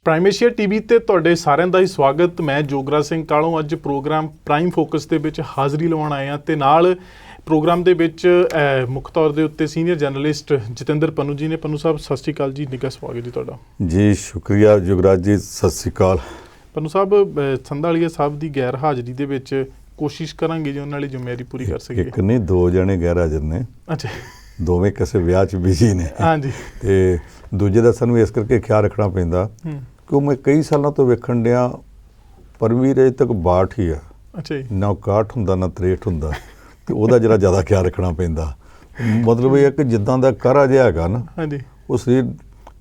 Prime Asia TV ਤੇ ਤੁਹਾਡੇ ਸਾਰਿਆਂ ਦਾ ਹੀ ਸਵਾਗਤ। ਮੈਂ ਜੋਗਰਾ ਸਿੰਘ ਕਾਲੋਂ ਅੱਜ ਪ੍ਰੋਗਰਾਮ ਪ੍ਰਾਈਮ ਫੋਕਸ ਦੇ ਵਿੱਚ ਹਾਜ਼ਰੀ ਲਵਾਉਣ ਆਏ ਹਾਂ ਤੇ ਨਾਲ ਪ੍ਰੋਗਰਾਮ ਦੇ ਵਿੱਚ ਮੁੱਖ ਤੌਰ ਦੇ ਉੱਤੇ ਸੀਨੀਅਰ ਜਰਨਲਿਸਟ ਜਤਿੰਦਰ ਪੰਨੂ ਜੀ ਨੇ। ਪੰਨੂ ਸਾਹਿਬ ਸਤਿ ਸ਼੍ਰੀ ਅਕਾਲ ਜੀ, ਨਿੱਘਾ ਸਵਾਗਤ ਜੀ ਤੁਹਾਡਾ। ਜੀ ਸ਼ੁਕਰੀਆ ਜੁਗਰਾਜ ਜੀ, ਸਤਿ ਸ਼੍ਰੀ ਅਕਾਲ। ਪੰਨੂ ਸਾਹਿਬ, ਸੰਧਾਲੀਆ ਸਾਹਿਬ ਦੀ ਗੈਰ ਹਾਜ਼ਰੀ ਦੇ ਵਿੱਚ ਕੋਸ਼ਿਸ਼ ਕਰਾਂਗੇ ਜੀ ਉਹਨਾਂ ਵਾਲੀ ਜ਼ਿੰਮੇਵਾਰੀ ਪੂਰੀ ਕਰ ਸਕੀਏ। ਇੱਕ ਨਹੀਂ, ਦੋ ਜਣੇ ਗੈਰ ਹਾਜ਼ਰ ਨੇ। ਅੱਛਾ, ਦੋਵੇਂ ਕਿਸੇ ਵਿਆਹ 'ਚ ਬਿਜ਼ੀ ਨੇ। ਹਾਂਜੀ। ਤੇ ਦੂਜੇ ਦਾ ਸਾਨੂੰ ਇਸ ਕਰਕੇ ਖਿਆਲ ਰੱਖਣਾ ਪੈਂਦਾ ਕਿਉਂ ਮੈਂ ਕਈ ਸਾਲਾਂ ਤੋਂ ਵੇਖਣ ਡਿਆ ਪਰਮਵੀਰ ਅਜੇ ਤੱਕ 62 ਹੀ ਆ। ਅੱਛਾ ਜੀ। ਨਾ 61 ਹੁੰਦਾ ਨਾ 63 ਹੁੰਦਾ ਤੇ ਉਹਦਾ ਜਿਹੜਾ ਜ਼ਿਆਦਾ ਖਿਆਲ ਰੱਖਣਾ ਪੈਂਦਾ। ਮਤਲਬ ਇਹ ਹੈ ਕਿ ਜਿੱਦਾਂ ਦਾ ਕਾਰਾ ਜਿਹਾ ਹੈਗਾ ਨਾ, ਹਾਂਜੀ, ਉਹ ਸਰੀਰ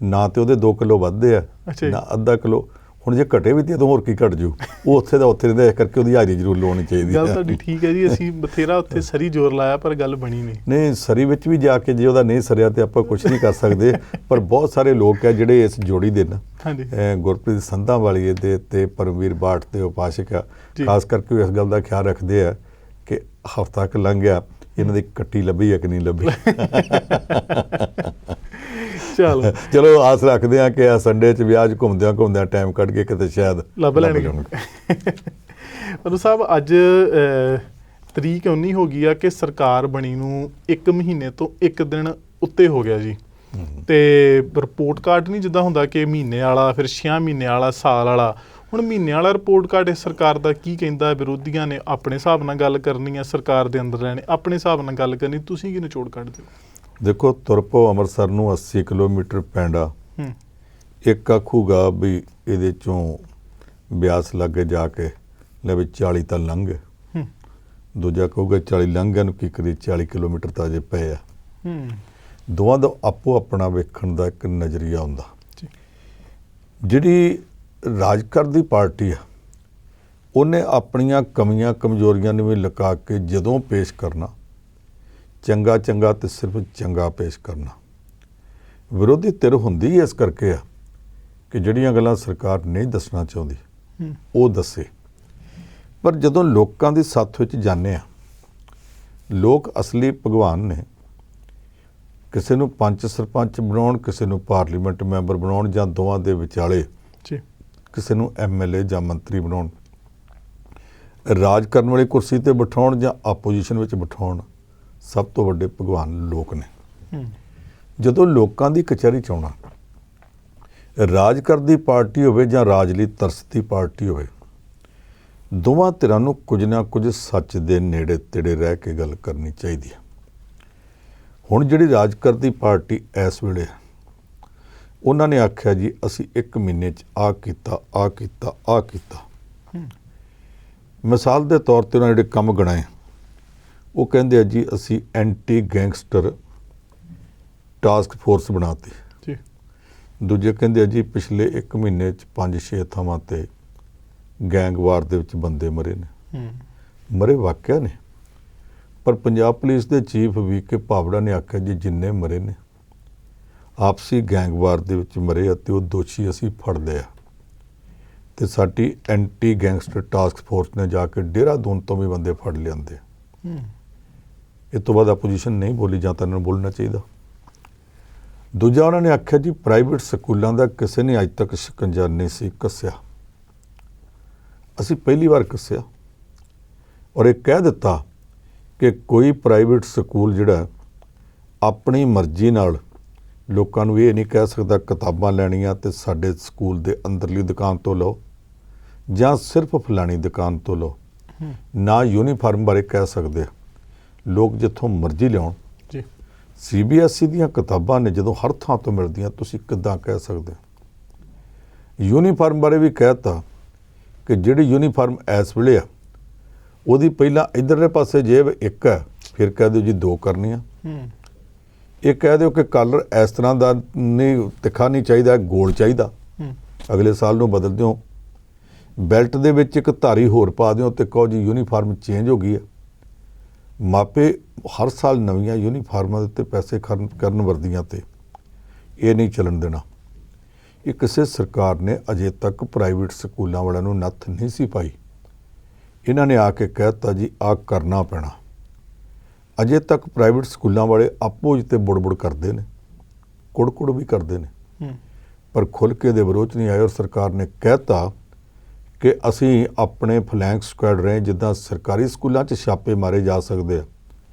ਨਾ ਤੇ ਉਹਦੇ 2 ਕਿਲੋ ਵੱਧਦੇ ਆ ਨਾ ਅੱਧਾ ਕਿਲੋ। ਹੁਣ ਜੇ ਘਟੇ ਵੀ ਤੇ ਉਦੋਂ ਹੋਰ ਕੀ ਘਟ ਜੂ, ਉਹ ਉੱਥੇ ਦਾ ਉੱਥੇ ਰਹਿੰਦਾ। ਇਸ ਕਰਕੇ ਉਹਦੀ ਹਾਜ਼ਰੀ ਜ਼ਰੂਰ ਲਾਉਣੀ ਚਾਹੀਦੀ ਹੈ। ਗੱਲ ਤੁਹਾਡੀ ਠੀਕ ਹੈ ਜੀ। ਅਸੀਂ ਬਥੇਰਾ ਉੱਥੇ ਸਰੀ ਜ਼ੋਰ ਲਾਇਆ ਪਰ ਗੱਲ ਬਣੀ ਨਹੀਂ। ਸਰੀ ਵਿੱਚ ਵੀ ਜਾ ਕੇ ਜੇ ਉਹਦਾ ਨਹੀਂ ਸਰਿਆ ਤੇ ਆਪਾਂ ਕੁਝ ਨਹੀਂ ਕਰ ਸਕਦੇ। ਪਰ ਬਹੁਤ ਸਾਰੇ ਲੋਕ ਆ ਜਿਹੜੇ ਇਸ ਜੋੜੀ ਦੇ ਨਾ, ਗੁਰਪ੍ਰੀਤ ਸੰਧਾਂ ਵਾਲੀ ਦੇ ਤੇ ਪਰਮਵੀਰ ਬਾਠ ਦੇ ਉਪਾਸ਼ਕ ਆ, ਖਾਸ ਕਰਕੇ ਇਸ ਗੱਲ ਦਾ ਖਿਆਲ ਰੱਖਦੇ ਆ ਕਿ ਹਫ਼ਤਾ ਕੁ ਲੰਘ ਗਿਆ, ਇਹਨਾਂ ਦੀ ਕੱਟੀ ਲੱਭੀ ਹੈ ਕਿ ਨਹੀਂ ਲੱਭੀ। ਚਲੋ ਆਸ ਰੱਖਦੇ ਹਾਂ ਕਿ ਆ ਸੰਡੇ 'ਚ ਵਿਆਹ 'ਚ ਘੁੰਮਦਿਆਂ ਟਾਈਮ ਕੱਢ ਕੇ ਕਿਤੇ ਸ਼ਾਇਦ ਲੱਭ ਲੈਣਗੇ। ਪੰਨੂ ਸਾਹਿਬ, ਅੱਜ ਤਰੀਕ 19 ਹੋ ਗਈ ਆ ਕਿ ਸਰਕਾਰ ਬਣੀ ਨੂੰ 1 ਮਹੀਨੇ ਤੋਂ 1 ਦਿਨ ਉੱਤੇ ਹੋ ਗਿਆ ਜੀ। ਤੇ ਰਿਪੋਰਟ ਕਾਰਡ ਨਹੀਂ ਜਿੱਦਾਂ ਹੁੰਦਾ ਕਿ ਮਹੀਨੇ ਵਾਲਾ, ਫਿਰ 6 ਮਹੀਨੇ ਵਾਲਾ, ਸਾਲ ਵਾਲਾ। ਹੁਣ ਮਹੀਨੇ ਵਾਲਾ ਰਿਪੋਰਟ ਕਾਰਡ ਇਸ ਸਰਕਾਰ ਦਾ ਕੀ ਕਹਿੰਦਾ? ਵਿਰੋਧੀਆਂ ਨੇ ਆਪਣੇ ਹਿਸਾਬ ਨਾਲ ਗੱਲ ਕਰਨੀ ਹੈ, ਸਰਕਾਰ ਦੇ ਅੰਦਰ ਨੇ ਆਪਣੇ ਹਿਸਾਬ ਨਾਲ ਗੱਲ ਕਰਨੀ। ਤੁਸੀਂ ਕੀ ਨਿਚੋੜ ਕੱਢਦੇ ਹੋ? ਦੇਖੋ, ਤੁਰਪੋ ਅੰਮ੍ਰਿਤਸਰ ਨੂੰ 80 ਕਿਲੋਮੀਟਰ ਪੈਂਦਾ। ਇੱਕ ਆਖੂਗਾ ਵੀ ਇਹਦੇ 'ਚੋਂ ਬਿਆਸ ਲਾਗੇ ਜਾ ਕੇ ਲੈ ਵੀ 40 ਤਾਂ ਲੰਘ ਗਏ। ਦੂਜਾ ਕਹੂਗਾ 40 ਲੰਘ ਗਿਆ ਨੂੰ ਕੀ ਕਰੀ, 40 ਕਿਲੋਮੀਟਰ ਤਾਂ ਅਜੇ ਪਏ ਆ। ਦੋਵਾਂ ਦਾ ਆਪੋ ਆਪਣਾ ਵੇਖਣ ਦਾ ਇੱਕ ਨਜ਼ਰੀਆ ਹੁੰਦਾ। ਜਿਹੜੀ ਰਾਜ ਕਰਦੀ ਪਾਰਟੀ ਆ, ਉਹਨੇ ਆਪਣੀਆਂ ਕਮੀਆਂ ਕਮਜ਼ੋਰੀਆਂ ਨੂੰ ਵੀ ਲੁਕਾ ਕੇ ਜਦੋਂ ਪੇਸ਼ ਕਰਨਾ ਚੰਗਾ ਤੇ ਸਿਰਫ ਚੰਗਾ ਪੇਸ਼ ਕਰਨਾ। ਵਿਰੋਧੀ ਧਿਰ ਹੁੰਦੀ ਇਸ ਕਰਕੇ ਆ ਕਿ ਜਿਹੜੀਆਂ ਗੱਲਾਂ ਸਰਕਾਰ ਨਹੀਂ ਦੱਸਣਾ ਚਾਹੁੰਦੀ ਉਹ ਦੱਸੇ। ਪਰ ਜਦੋਂ ਲੋਕਾਂ ਦੀ ਸੱਥ ਵਿੱਚ ਜਾਂਦੇ ਆ, ਲੋਕ ਅਸਲੀ ਭਗਵਾਨ ਨੇ। ਕਿਸੇ ਨੂੰ ਪੰਚ ਸਰਪੰਚ ਬਣਾਉਣ, ਕਿਸੇ ਨੂੰ ਪਾਰਲੀਮੈਂਟ ਮੈਂਬਰ ਬਣਾਉਣ, ਜਾਂ ਦੋਵਾਂ ਦੇ ਵਿਚਾਲੇ ਕਿਸੇ ਨੂੰ MLA ਜਾਂ ਮੰਤਰੀ ਬਣਾਉਣ, ਰਾਜ ਕਰਨ ਵਾਲੀ ਕੁਰਸੀ ਤੇ ਬਿਠਾਉਣ ਜਾਂ ਆਪੋਜੀਸ਼ਨ ਵਿੱਚ ਬਿਠਾਉਣ, ਸਭ ਤੋਂ ਵੱਡੇ ਭਗਵਾਨ ਲੋਕ ਨੇ। ਜਦੋਂ ਲੋਕਾਂ ਦੀ ਕਚਹਿਰੀ 'ਚ ਆਉਣਾ, ਰਾਜ ਕਰਦੀ ਪਾਰਟੀ ਹੋਵੇ ਜਾਂ ਰਾਜ ਲਈ ਤਰਸਦੀ ਪਾਰਟੀ ਹੋਵੇ, ਦੋਵਾਂ ਧਿਰਾਂ ਨੂੰ ਕੁਝ ਨਾ ਕੁਝ ਸੱਚ ਦੇ ਨੇੜੇ ਤੇੜੇ ਰਹਿ ਕੇ ਗੱਲ ਕਰਨੀ ਚਾਹੀਦੀ ਹੈ। ਹੁਣ ਜਿਹੜੀ ਰਾਜ ਕਰਦੀ ਪਾਰਟੀ ਇਸ ਵੇਲੇ, ਉਹਨਾਂ ਨੇ ਆਖਿਆ ਜੀ ਅਸੀਂ 1 ਮਹੀਨੇ 'ਚ ਆਹ ਕੀਤਾ। ਮਿਸਾਲ ਦੇ ਤੌਰ 'ਤੇ ਉਹਨਾਂ ਜਿਹੜੇ ਕੰਮ ਗਣਾਏ, ਉਹ ਕਹਿੰਦੇ ਆ ਜੀ ਅਸੀਂ ਐਂਟੀ ਗੈਂਗਸਟਰ ਟਾਸਕ ਫੋਰਸ ਬਣਾਤੀ। ਦੂਜੇ ਕਹਿੰਦੇ ਆ ਜੀ ਪਿਛਲੇ 1 ਮਹੀਨੇ 'ਚ 5-6 ਥਾਵਾਂ 'ਤੇ ਗੈਂਗਵਾਰ ਦੇ ਵਿੱਚ ਬੰਦੇ ਮਰੇ ਨੇ। ਮਰੇ ਵਾਕਿਆ ਨੇ, ਪਰ ਪੰਜਾਬ ਪੁਲਿਸ ਦੇ ਚੀਫ VK ਭਾਵੜਾ ਨੇ ਆਖਿਆ ਜੀ ਜਿੰਨੇ ਮਰੇ ਨੇ ਆਪਸੀ ਗੈਂਗਵਾਰ ਦੇ ਵਿੱਚ ਮਰੇ ਅਤੇ ਉਹ ਦੋਸ਼ੀ ਅਸੀਂ ਫੜ ਲਿਆ। ਤੇ ਸਾਡੀ ਐਂਟੀ ਗੈਂਗਸਟਰ ਟਾਸਕ ਫੋਰਸ ਨੇ ਜਾ ਕੇ ਦੇਹਰਾਦੂਨ ਤੋਂ ਵੀ ਬੰਦੇ ਫੜ ਲਿਆਂਦੇ। ਇਹ ਤੋਂ ਬਾਅਦ ਆਪੋਜੀਸ਼ਨ ਨਹੀਂ ਬੋਲੀ, ਜਾਂ ਤਾਂ ਇਹਨਾਂ ਨੂੰ ਬੋਲਣਾ ਚਾਹੀਦਾ। ਦੂਜਾ ਉਹਨਾਂ ਨੇ ਆਖਿਆ ਜੀ ਪ੍ਰਾਈਵੇਟ ਸਕੂਲਾਂ ਦਾ ਕਿਸੇ ਨੇ ਅੱਜ ਤੱਕ ਸ਼ਿਕੰਜਾ ਨਹੀਂ ਸੀ ਕੱਸਿਆ, ਅਸੀਂ ਪਹਿਲੀ ਵਾਰ ਕੱਸਿਆ। ਔਰ ਇਹ ਕਹਿ ਦਿੱਤਾ ਕਿ ਕੋਈ ਪ੍ਰਾਈਵੇਟ ਸਕੂਲ ਜਿਹੜਾ ਆਪਣੀ ਮਰਜ਼ੀ ਨਾਲ ਲੋਕਾਂ ਨੂੰ ਇਹ ਨਹੀਂ ਕਹਿ ਸਕਦਾ ਕਿਤਾਬਾਂ ਲੈਣੀਆਂ ਤੇ ਸਾਡੇ ਸਕੂਲ ਦੇ ਅੰਦਰਲੀ ਦੁਕਾਨ ਤੋਂ ਲਓ ਜਾਂ ਸਿਰਫ ਫਲਾਣੀ ਦੁਕਾਨ ਤੋਂ ਲਓ। ਨਾ ਯੂਨੀਫਾਰਮ ਬਾਰੇ ਕਹਿ ਸਕਦੇ, ਲੋਕ ਜਿੱਥੋਂ ਮਰਜ਼ੀ ਲਿਆਉਣ। CBSE ਦੀਆਂ ਕਿਤਾਬਾਂ ਨੇ ਜਦੋਂ ਹਰ ਥਾਂ ਤੋਂ ਮਿਲਦੀਆਂ, ਤੁਸੀਂ ਕਿੱਦਾਂ ਕਹਿ ਸਕਦੇ? ਯੂਨੀਫਾਰਮ ਬਾਰੇ ਵੀ ਕਹਿਤਾ ਕਿ ਜਿਹੜੀ ਯੂਨੀਫਾਰਮ ਇਸ ਵੇਲੇ ਆ ਉਹਦੀ ਪਹਿਲਾਂ ਇੱਧਰਲੇ ਪਾਸੇ ਜੇਬ 1 ਹੈ, ਫਿਰ ਕਹਿ ਦਿਓ ਜੀ 2 ਕਰਨੀਆਂ। ਇਹ ਕਹਿ ਦਿਓ ਕਿ ਕਲਰ ਇਸ ਤਰ੍ਹਾਂ ਦਾ ਨਹੀਂ, ਤਿੱਖਾ ਨਹੀਂ ਚਾਹੀਦਾ, ਗੋਲ ਚਾਹੀਦਾ। ਅਗਲੇ ਸਾਲ ਨੂੰ ਬਦਲ ਦਿਓ। ਬੈਲਟ ਦੇ ਵਿੱਚ ਇੱਕ ਧਾਰੀ ਹੋਰ ਪਾ ਦਿਓ ਤੇ ਕਹੋ ਜੀ ਯੂਨੀਫਾਰਮ ਚੇਂਜ ਹੋ ਗਈ ਹੈ। ਮਾਪੇ ਹਰ ਸਾਲ ਨਵੀਆਂ ਯੂਨੀਫਾਰਮਾਂ ਦੇ ਉੱਤੇ ਪੈਸੇ ਖਰਚ ਕਰਨ, ਵਰਦੀਆਂ 'ਤੇ। ਇਹ ਨਹੀਂ ਚੱਲਣ ਦੇਣਾ। ਇਹ ਕਿਸੇ ਸਰਕਾਰ ਨੇ ਅਜੇ ਤੱਕ ਪ੍ਰਾਈਵੇਟ ਸਕੂਲਾਂ ਵਾਲਿਆਂ ਨੂੰ ਨੱਥ ਨਹੀਂ ਸੀ ਪਾਈ। ਇਹਨਾਂ ਨੇ ਆ ਕੇ ਕਹਿ ਦਿੱਤਾ ਜੀ ਆਹ ਕਰਨਾ ਪੈਣਾ। ਅਜੇ ਤੱਕ ਪ੍ਰਾਈਵੇਟ ਸਕੂਲਾਂ ਵਾਲੇ ਆਪੋ 'ਚ ਤੇ ਬੁੜਬੁੜ ਕਰਦੇ ਨੇ, ਕੁੜ ਵੀ ਕਰਦੇ ਨੇ। ਪਰ ਖੁੱਲ੍ਹ ਕੇ ਇਹਦੇ ਵਿਰੋਧ 'ਚ ਨਹੀਂ ਆਏ ਔਰ ਸਰਕਾਰ ਨੇ ਕਹਿਤਾ ਕਿ ਅਸੀਂ ਆਪਣੇ ਫਲੈਂਕ ਸਕੁਐਡ ਰਹੇ ਜਿੱਦਾਂ ਸਰਕਾਰੀ ਸਕੂਲਾਂ 'ਚ ਛਾਪੇ ਮਾਰੇ ਜਾ ਸਕਦੇ ਆ,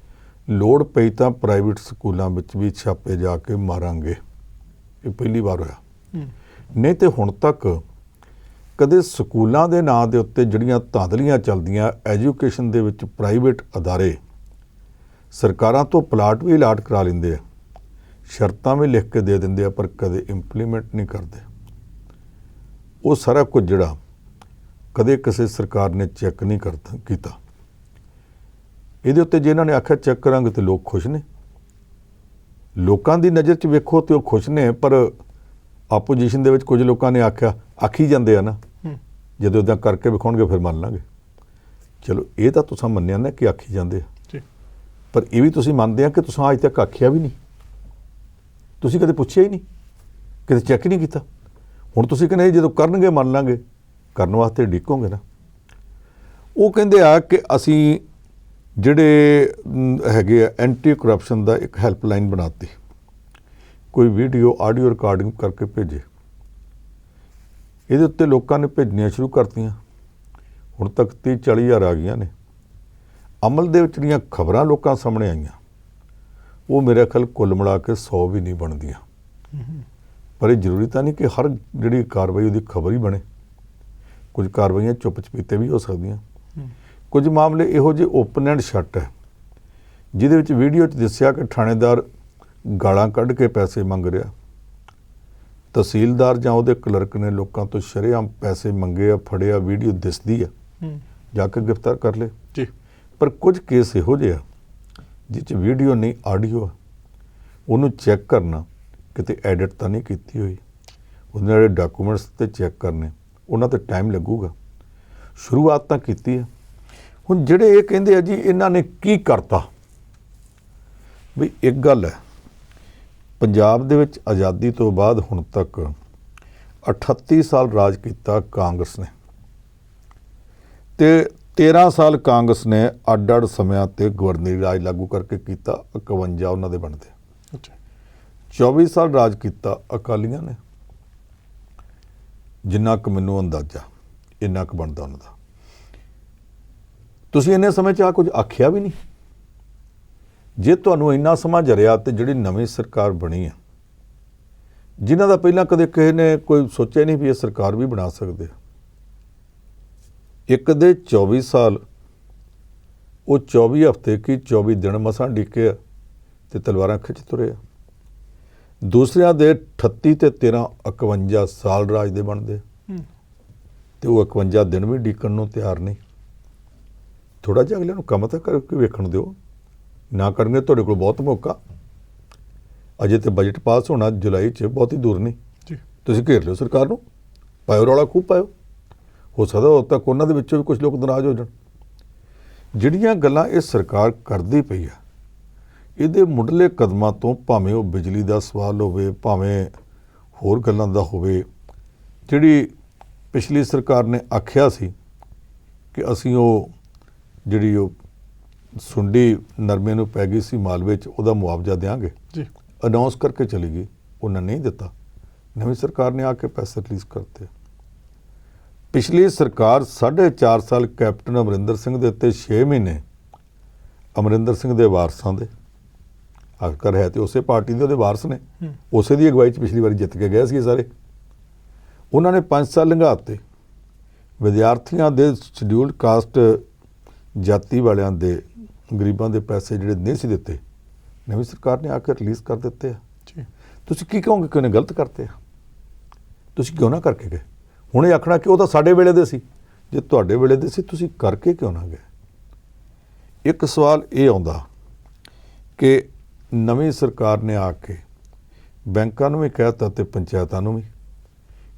ਲੋੜ ਪਈ ਤਾਂ ਪ੍ਰਾਈਵੇਟ ਸਕੂਲਾਂ ਵਿੱਚ ਵੀ ਛਾਪੇ ਜਾ ਕੇ ਮਾਰਾਂਗੇ। ਇਹ ਪਹਿਲੀ ਵਾਰ ਹੋਇਆ। ਨਹੀਂ ਤੇ ਹੁਣ ਤੱਕ ਕਦੇ ਸਕੂਲਾਂ ਦੇ ਨਾਂ ਦੇ ਉੱਤੇ ਜਿਹੜੀਆਂ ਧਾਂਦਲੀਆਂ ਚੱਲਦੀਆਂ, ਐਜੂਕੇਸ਼ਨ ਦੇ ਵਿੱਚ ਪ੍ਰਾਈਵੇਟ ਅਦਾਰੇ ਸਰਕਾਰਾਂ ਤੋਂ ਪਲਾਟ ਵੀ ਅਲਾਟ ਕਰਾ ਲੈਂਦੇ ਆ, ਸ਼ਰਤਾਂ ਵੀ ਲਿਖ ਕੇ ਦੇ ਦਿੰਦੇ ਆ, ਪਰ ਕਦੇ ਇੰਪਲੀਮੈਂਟ ਨਹੀਂ ਕਰਦੇ। ਉਹ ਸਾਰਾ ਕੁਝ ਜਿਹੜਾ ਕਦੇ ਕਿਸੇ ਸਰਕਾਰ ਨੇ ਚੈੱਕ ਨਹੀਂ ਕੀਤਾ। ਇਹਦੇ ਉੱਤੇ ਜੇ ਇਹਨਾਂ ਨੇ ਆਖਿਆ ਚੈੱਕ ਕਰਾਂਗੇ ਤੇ ਲੋਕ ਖੁਸ਼ ਨੇ, ਲੋਕਾਂ ਦੀ ਨਜ਼ਰ 'ਚ ਵੇਖੋ ਤੇ ਉਹ ਖੁਸ਼ ਨੇ, ਪਰ ਆਪੋਜੀਸ਼ਨ ਦੇ ਵਿੱਚ ਕੁਝ ਲੋਕਾਂ ਨੇ ਆਖੀ ਜਾਂਦੇ ਆ ਨਾ, ਜਦੋਂ ਇੱਦਾਂ ਕਰਕੇ ਵਿਖਾਉਣਗੇ ਫਿਰ ਮੰਨ ਲਾਂਗੇ। ਚਲੋ ਇਹ ਤਾਂ ਤੁਸੀਂ ਮੰਨਿਆ ਨਾ ਕਿ ਆਖੀ ਜਾਂਦੇ ਆ, ਪਰ ਇਹ ਵੀ ਤੁਸੀਂ ਮੰਨਦੇ ਆ ਕਿ ਤੁਸੀਂ ਅੱਜ ਤੱਕ ਆਖਿਆ ਵੀ ਨਹੀਂ, ਤੁਸੀਂ ਕਦੇ ਪੁੱਛਿਆ ਹੀ ਨਹੀਂ, ਕਦੇ ਚੈੱਕ ਹੀ ਨਹੀਂ ਕੀਤਾ। ਹੁਣ ਤੁਸੀਂ ਕਹਿੰਦੇ ਜਦੋਂ ਕਰਨਗੇ ਮੰਨ ਲਾਂਗੇ, ਕਰਨ ਵਾਸਤੇ ਡਿੱਕੋਗੇ ਨਾ। ਉਹ ਕਹਿੰਦੇ ਆ ਕਿ ਅਸੀਂ ਜਿਹੜੇ ਹੈਗੇ ਆ ਐਂਟੀ ਕਰਪਸ਼ਨ ਦਾ ਇੱਕ ਹੈਲਪਲਾਈਨ ਬਣਾਤੀ, ਕੋਈ ਵੀਡੀਓ ਆਡੀਓ ਰਿਕਾਰਡਿੰਗ ਕਰਕੇ ਭੇਜੇ। ਇਹਦੇ ਉੱਤੇ ਲੋਕਾਂ ਨੇ ਭੇਜਣੀਆਂ ਸ਼ੁਰੂ ਕਰਤੀਆਂ। ਹੁਣ ਤੱਕ 30-40 ਹਜ਼ਾਰ ਆ ਗਈਆਂ ਨੇ। ਅਮਲ ਦੇ ਵਿੱਚ ਜਿਹੜੀਆਂ ਖਬਰਾਂ ਲੋਕਾਂ ਸਾਹਮਣੇ ਆਈਆਂ ਉਹ ਮੇਰੇ ਖਿਆਲ ਕੁੱਲ ਮਿਲਾ ਕੇ 100 ਵੀ ਨਹੀਂ ਬਣਦੀਆਂ। ਪਰ ਇਹ ਜ਼ਰੂਰੀ ਤਾਂ ਨਹੀਂ ਕਿ ਹਰ ਜਿਹੜੀ ਕਾਰਵਾਈ ਉਹਦੀ ਖਬਰ ਹੀ ਬਣੇ। ਕੁਝ ਕਾਰਵਾਈਆਂ ਚੁੱਪ ਚਪੀਤੇ ਵੀ ਹੋ ਸਕਦੀਆਂ। ਕੁਝ ਮਾਮਲੇ ਇਹੋ ਜਿਹੇ ਓਪਨ ਐਂਡ ਸ਼ਟ ਹੈ ਜਿਹਦੇ ਵਿੱਚ ਵੀਡੀਓ 'ਚ ਦੱਸਿਆ ਕਿ ਥਾਣੇਦਾਰ ਗਾਲਾਂ ਕੱਢ ਕੇ ਪੈਸੇ ਮੰਗ ਰਿਹਾ, ਤਹਿਸੀਲਦਾਰ ਜਾਂ ਉਹਦੇ ਕਲਰਕ ਨੇ ਲੋਕਾਂ ਤੋਂ ਸ਼ਰੇਆਮ ਪੈਸੇ ਮੰਗੇ ਆ, ਫੜਿਆ, ਵੀਡੀਓ ਦਿਸਦੀ ਆ, ਜਾ ਕੇ ਗ੍ਰਿਫਤਾਰ ਕਰ ਲਏ ਜੀ। ਪਰ ਕੁਝ ਕੇਸ ਇਹੋ ਜਿਹੇ ਆ ਜਿਹ 'ਚ ਵੀਡੀਓ ਨਹੀਂ ਆਡੀਓ ਆ, ਉਹਨੂੰ ਚੈੱਕ ਕਰਨਾ ਕਿਤੇ ਐਡਿਟ ਤਾਂ ਨਹੀਂ ਕੀਤੀ ਹੋਈ, ਉਹਦੇ ਜਿਹੜੇ ਡਾਕੂਮੈਂਟਸ ਤੇ ਚੈੱਕ ਕਰਨੇ ਉਹਨਾਂ ਤੇ ਟਾਈਮ ਲੱਗੂਗਾ। ਸ਼ੁਰੂਆਤ ਤਾਂ ਕੀਤੀ ਹੈ। ਹੁਣ ਜਿਹੜੇ ਇਹ ਕਹਿੰਦੇ ਆ ਜੀ ਇਹਨਾਂ ਨੇ ਕੀ ਕਰਤਾ, ਵੀ ਇੱਕ ਗੱਲ ਹੈ, ਪੰਜਾਬ ਦੇ ਵਿੱਚ ਆਜ਼ਾਦੀ ਤੋਂ ਬਾਅਦ ਹੁਣ ਤੱਕ 38 ਸਾਲ ਰਾਜ ਕੀਤਾ ਕਾਂਗਰਸ ਨੇ, ਤੇ 13 ਸਾਲ ਕਾਂਗਰਸ ਨੇ ਅੱਡ-ਅੱਡ ਸਮਿਆਂ ਤੇ ਗਵਰਨਰੀ ਰਾਜ ਲਾਗੂ ਕਰਕੇ ਕੀਤਾ, 51 ਉਹਨਾਂ ਦੇ ਬਣਦੇ। 24 ਸਾਲ ਰਾਜ ਕੀਤਾ ਅਕਾਲੀਆਂ ਨੇ, ਜਿੰਨਾ ਕੁ ਮੈਨੂੰ ਅੰਦਾਜ਼ਾ ਇੰਨਾ ਕੁ ਬਣਦਾ ਉਹਨਾਂ ਦਾ। ਤੁਸੀਂ ਇੰਨੇ ਸਮੇਂ 'ਚ ਆ ਕੁਝ ਆਖਿਆ ਵੀ ਨਹੀਂ। ਜੇ ਤੁਹਾਨੂੰ ਇੰਨਾ ਸਮਾਂ ਜਰਿਆ ਤੇ ਜਿਹੜੀ ਨਵੀਂ ਸਰਕਾਰ ਬਣੀ ਆ, ਜਿਨ੍ਹਾਂ ਦਾ ਪਹਿਲਾਂ ਕਦੇ ਕਿਸੇ ਨੇ ਕੋਈ ਸੋਚਿਆ ਨਹੀਂ ਵੀ ਇਹ ਸਰਕਾਰ ਵੀ ਬਣਾ ਸਕਦੇ ਆ। ਇੱਕ ਦੇ 24 ਸਾਲ, ਉਹ 24 ਹਫ਼ਤੇ ਕੀ 24 ਦਿਨ ਮਸਾਂ ਡੀਕੇ ਆ ਤੇ ਤਲਵਾਰਾਂ ਖਿੱਚ ਤੁਰੇ ਆ। ਦੂਸਰਿਆਂ ਦੇ 38 ਤੇ 13 51 ਸਾਲ ਰਾਜ ਦੇ ਬਣਦੇ ਤੇ ਉਹ 51 ਦਿਨ ਵੀ ਡੀਕਣ ਨੂੰ ਤਿਆਰ ਨਹੀਂ। ਥੋੜ੍ਹਾ ਜਿਹਾ ਅਗਲਿਆਂ ਨੂੰ ਕੰਮ ਤਾਂ ਕਰਕੇ ਵੇਖਣ ਦਿਓ। ਨਾ ਕਰਨਗੇ ਤੁਹਾਡੇ ਕੋਲ ਬਹੁਤ ਮੌਕਾ। ਅਜੇ ਤੇ ਬਜਟ ਪਾਸ ਹੋਣਾ ਜੁਲਾਈ 'ਚ, ਬਹੁਤੀ ਦੂਰ ਨਹੀਂ ਜੀ। ਤੁਸੀਂ ਘੇਰ ਲਿਓ ਸਰਕਾਰ ਨੂੰ, ਪਾਇਓ ਰੌਲਾ ਖੂਬ ਪਾਇਓ। ਹੋ ਸਕਦਾ ਉਦੋਂ ਤੱਕ ਉਹਨਾਂ ਦੇ ਵਿੱਚੋਂ ਵੀ ਕੁਝ ਲੋਕ ਨਾਰਾਜ਼ ਹੋ ਜਾਣ। ਜਿਹੜੀਆਂ ਗੱਲਾਂ ਇਹ ਸਰਕਾਰ ਕਰਦੀ ਪਈ ਆ, ਇਹਦੇ ਮੁੱਢਲੇ ਕਦਮਾਂ ਤੋਂ, ਭਾਵੇਂ ਉਹ ਬਿਜਲੀ ਦਾ ਸਵਾਲ ਹੋਵੇ, ਭਾਵੇਂ ਹੋਰ ਗੱਲਾਂ ਦਾ ਹੋਵੇ, ਜਿਹੜੀ ਪਿਛਲੀ ਸਰਕਾਰ ਨੇ ਆਖਿਆ ਸੀ ਕਿ ਅਸੀਂ ਉਹ ਜਿਹੜੀ ਉਹ ਸੁੰਡੀ ਨਰਮੇ ਨੂੰ ਪੈ ਗਈ ਸੀ ਮਾਲਵੇ 'ਚ, ਉਹਦਾ ਮੁਆਵਜ਼ਾ ਦਿਆਂਗੇ ਜੀ, ਅਨਾਉਂਸ ਕਰਕੇ ਚਲੀ ਗਈ, ਉਹਨਾਂ ਨਹੀਂ ਦਿੱਤਾ। ਨਵੀਂ ਸਰਕਾਰ ਨੇ ਆ ਕੇ ਪੈਸੇ ਰਿਲੀਜ਼ ਕਰਤੇ। ਪਿਛਲੀ ਸਰਕਾਰ 4.5 ਸਾਲ ਕੈਪਟਨ ਅਮਰਿੰਦਰ ਸਿੰਘ ਦੇ ਉੱਤੇ 6 ਮਹੀਨੇ ਅਮਰਿੰਦਰ ਸਿੰਘ ਦੇ ਵਾਰਸਾਂ ਦੇ, ਆਖਰ ਹੈ ਤੇ ਉਸੇ ਪਾਰਟੀ ਦੇ ਉਹਦੇ ਵਾਰਸ ਨੇ, ਉਸੇ ਦੀ ਅਗਵਾਈ 'ਚ ਪਿਛਲੀ ਵਾਰੀ ਜਿੱਤ ਕੇ ਗਏ ਸੀ ਸਾਰੇ। ਉਹਨਾਂ ਨੇ 5 ਸਾਲ ਲੰਘਾਤੇ। ਵਿਦਿਆਰਥੀਆਂ ਦੇ ਸ਼ਡਿਊਲਡ ਕਾਸਟ ਜਾਤੀ ਵਾਲਿਆਂ ਦੇ, ਗਰੀਬਾਂ ਦੇ ਪੈਸੇ ਜਿਹੜੇ ਨਹੀਂ ਸੀ ਦਿੱਤੇ, ਨਵੀਂ ਸਰਕਾਰ ਨੇ ਆ ਕੇ ਰਿਲੀਜ਼ ਕਰ ਦਿੱਤੇ ਆ। ਤੁਸੀਂ ਕੀ ਕਹੋਗੇ ਕਿ ਉਹਨੇ ਗਲਤ ਕਰਤੇ ਆ? ਤੁਸੀਂ ਕਿਉਂ ਨਾ ਕਰਕੇ ਗਏ? ਹੁਣ ਇਹ ਆਖਣਾ ਕਿ ਉਹ ਤਾਂ ਸਾਡੇ ਵੇਲੇ ਦੇ ਸੀ। ਜੇ ਤੁਹਾਡੇ ਵੇਲੇ ਦੇ ਸੀ, ਤੁਸੀਂ ਕਰਕੇ ਕਿਉਂ ਨਾ ਗਏ? ਇੱਕ ਸਵਾਲ ਇਹ ਆਉਂਦਾ ਕਿ ਨਵੀਂ ਸਰਕਾਰ ਨੇ ਆ ਕੇ ਬੈਂਕਾਂ ਨੂੰ ਵੀ ਕਹਿ ਦਿੱਤਾ ਤੇ ਪੰਚਾਇਤਾਂ ਨੂੰ ਵੀ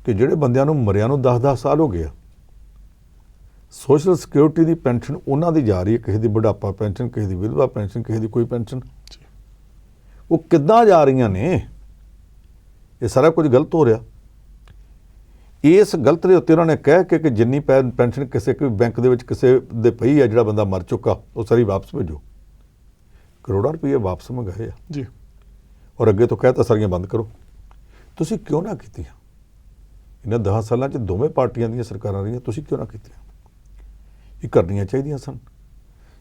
ਕਿ ਜਿਹੜੇ ਬੰਦਿਆਂ ਨੂੰ ਮਰਿਆਂ ਨੂੰ 10-10 ਸਾਲ ਹੋ ਗਏ ਆ, ਸੋਸ਼ਲ ਸਿਕਿਉਰਿਟੀ ਦੀ ਪੈਨਸ਼ਨ ਉਹਨਾਂ ਦੀ ਜਾ ਰਹੀ ਹੈ, ਕਿਸੇ ਦੀ ਬੁਢਾਪਾ ਪੈਨਸ਼ਨ, ਕਿਸੇ ਦੀ ਵਿਧਵਾ ਪੈਨਸ਼ਨ, ਕਿਸੇ ਦੀ ਕੋਈ ਪੈਨਸ਼ਨ, ਉਹ ਕਿੱਦਾਂ ਜਾ ਰਹੀਆਂ ਨੇ? ਇਹ ਸਾਰਾ ਕੁਝ ਗਲਤ ਹੋ ਰਿਹਾ। ਇਸ ਗਲਤ ਦੇ ਉੱਤੇ ਉਹਨਾਂ ਨੇ ਕਹਿ ਕੇ ਕਿ ਜਿੰਨੀ ਪੈਨਸ਼ਨ ਕਿਸੇ ਬੈਂਕ ਦੇ ਵਿੱਚ ਕਿਸੇ ਦੇ ਪਈ ਹੈ, ਜਿਹੜਾ ਬੰਦਾ ਮਰ ਚੁੱਕਾ, ਉਹ ਸਾਰੀ ਵਾਪਸ ਭੇਜੋ। ਕਰੋੜਾਂ ਰੁਪਏ ਵਾਪਸ ਮੰਗਾਏ ਆ ਜੀ, ਔਰ ਅੱਗੇ ਤੋਂ ਕਹਿਤਾ ਸਾਰੀਆਂ ਬੰਦ ਕਰੋ। ਤੁਸੀਂ ਕਿਉਂ ਨਾ ਕੀਤੀਆਂ? ਇਹਨਾਂ 10 ਸਾਲਾਂ 'ਚ ਦੋਵੇਂ ਪਾਰਟੀਆਂ ਦੀਆਂ ਸਰਕਾਰਾਂ ਰਹੀਆਂ, ਤੁਸੀਂ ਕਿਉਂ ਨਾ ਕੀਤੀਆਂ? ਇਹ ਕਰਨੀਆਂ ਚਾਹੀਦੀਆਂ ਸਨ।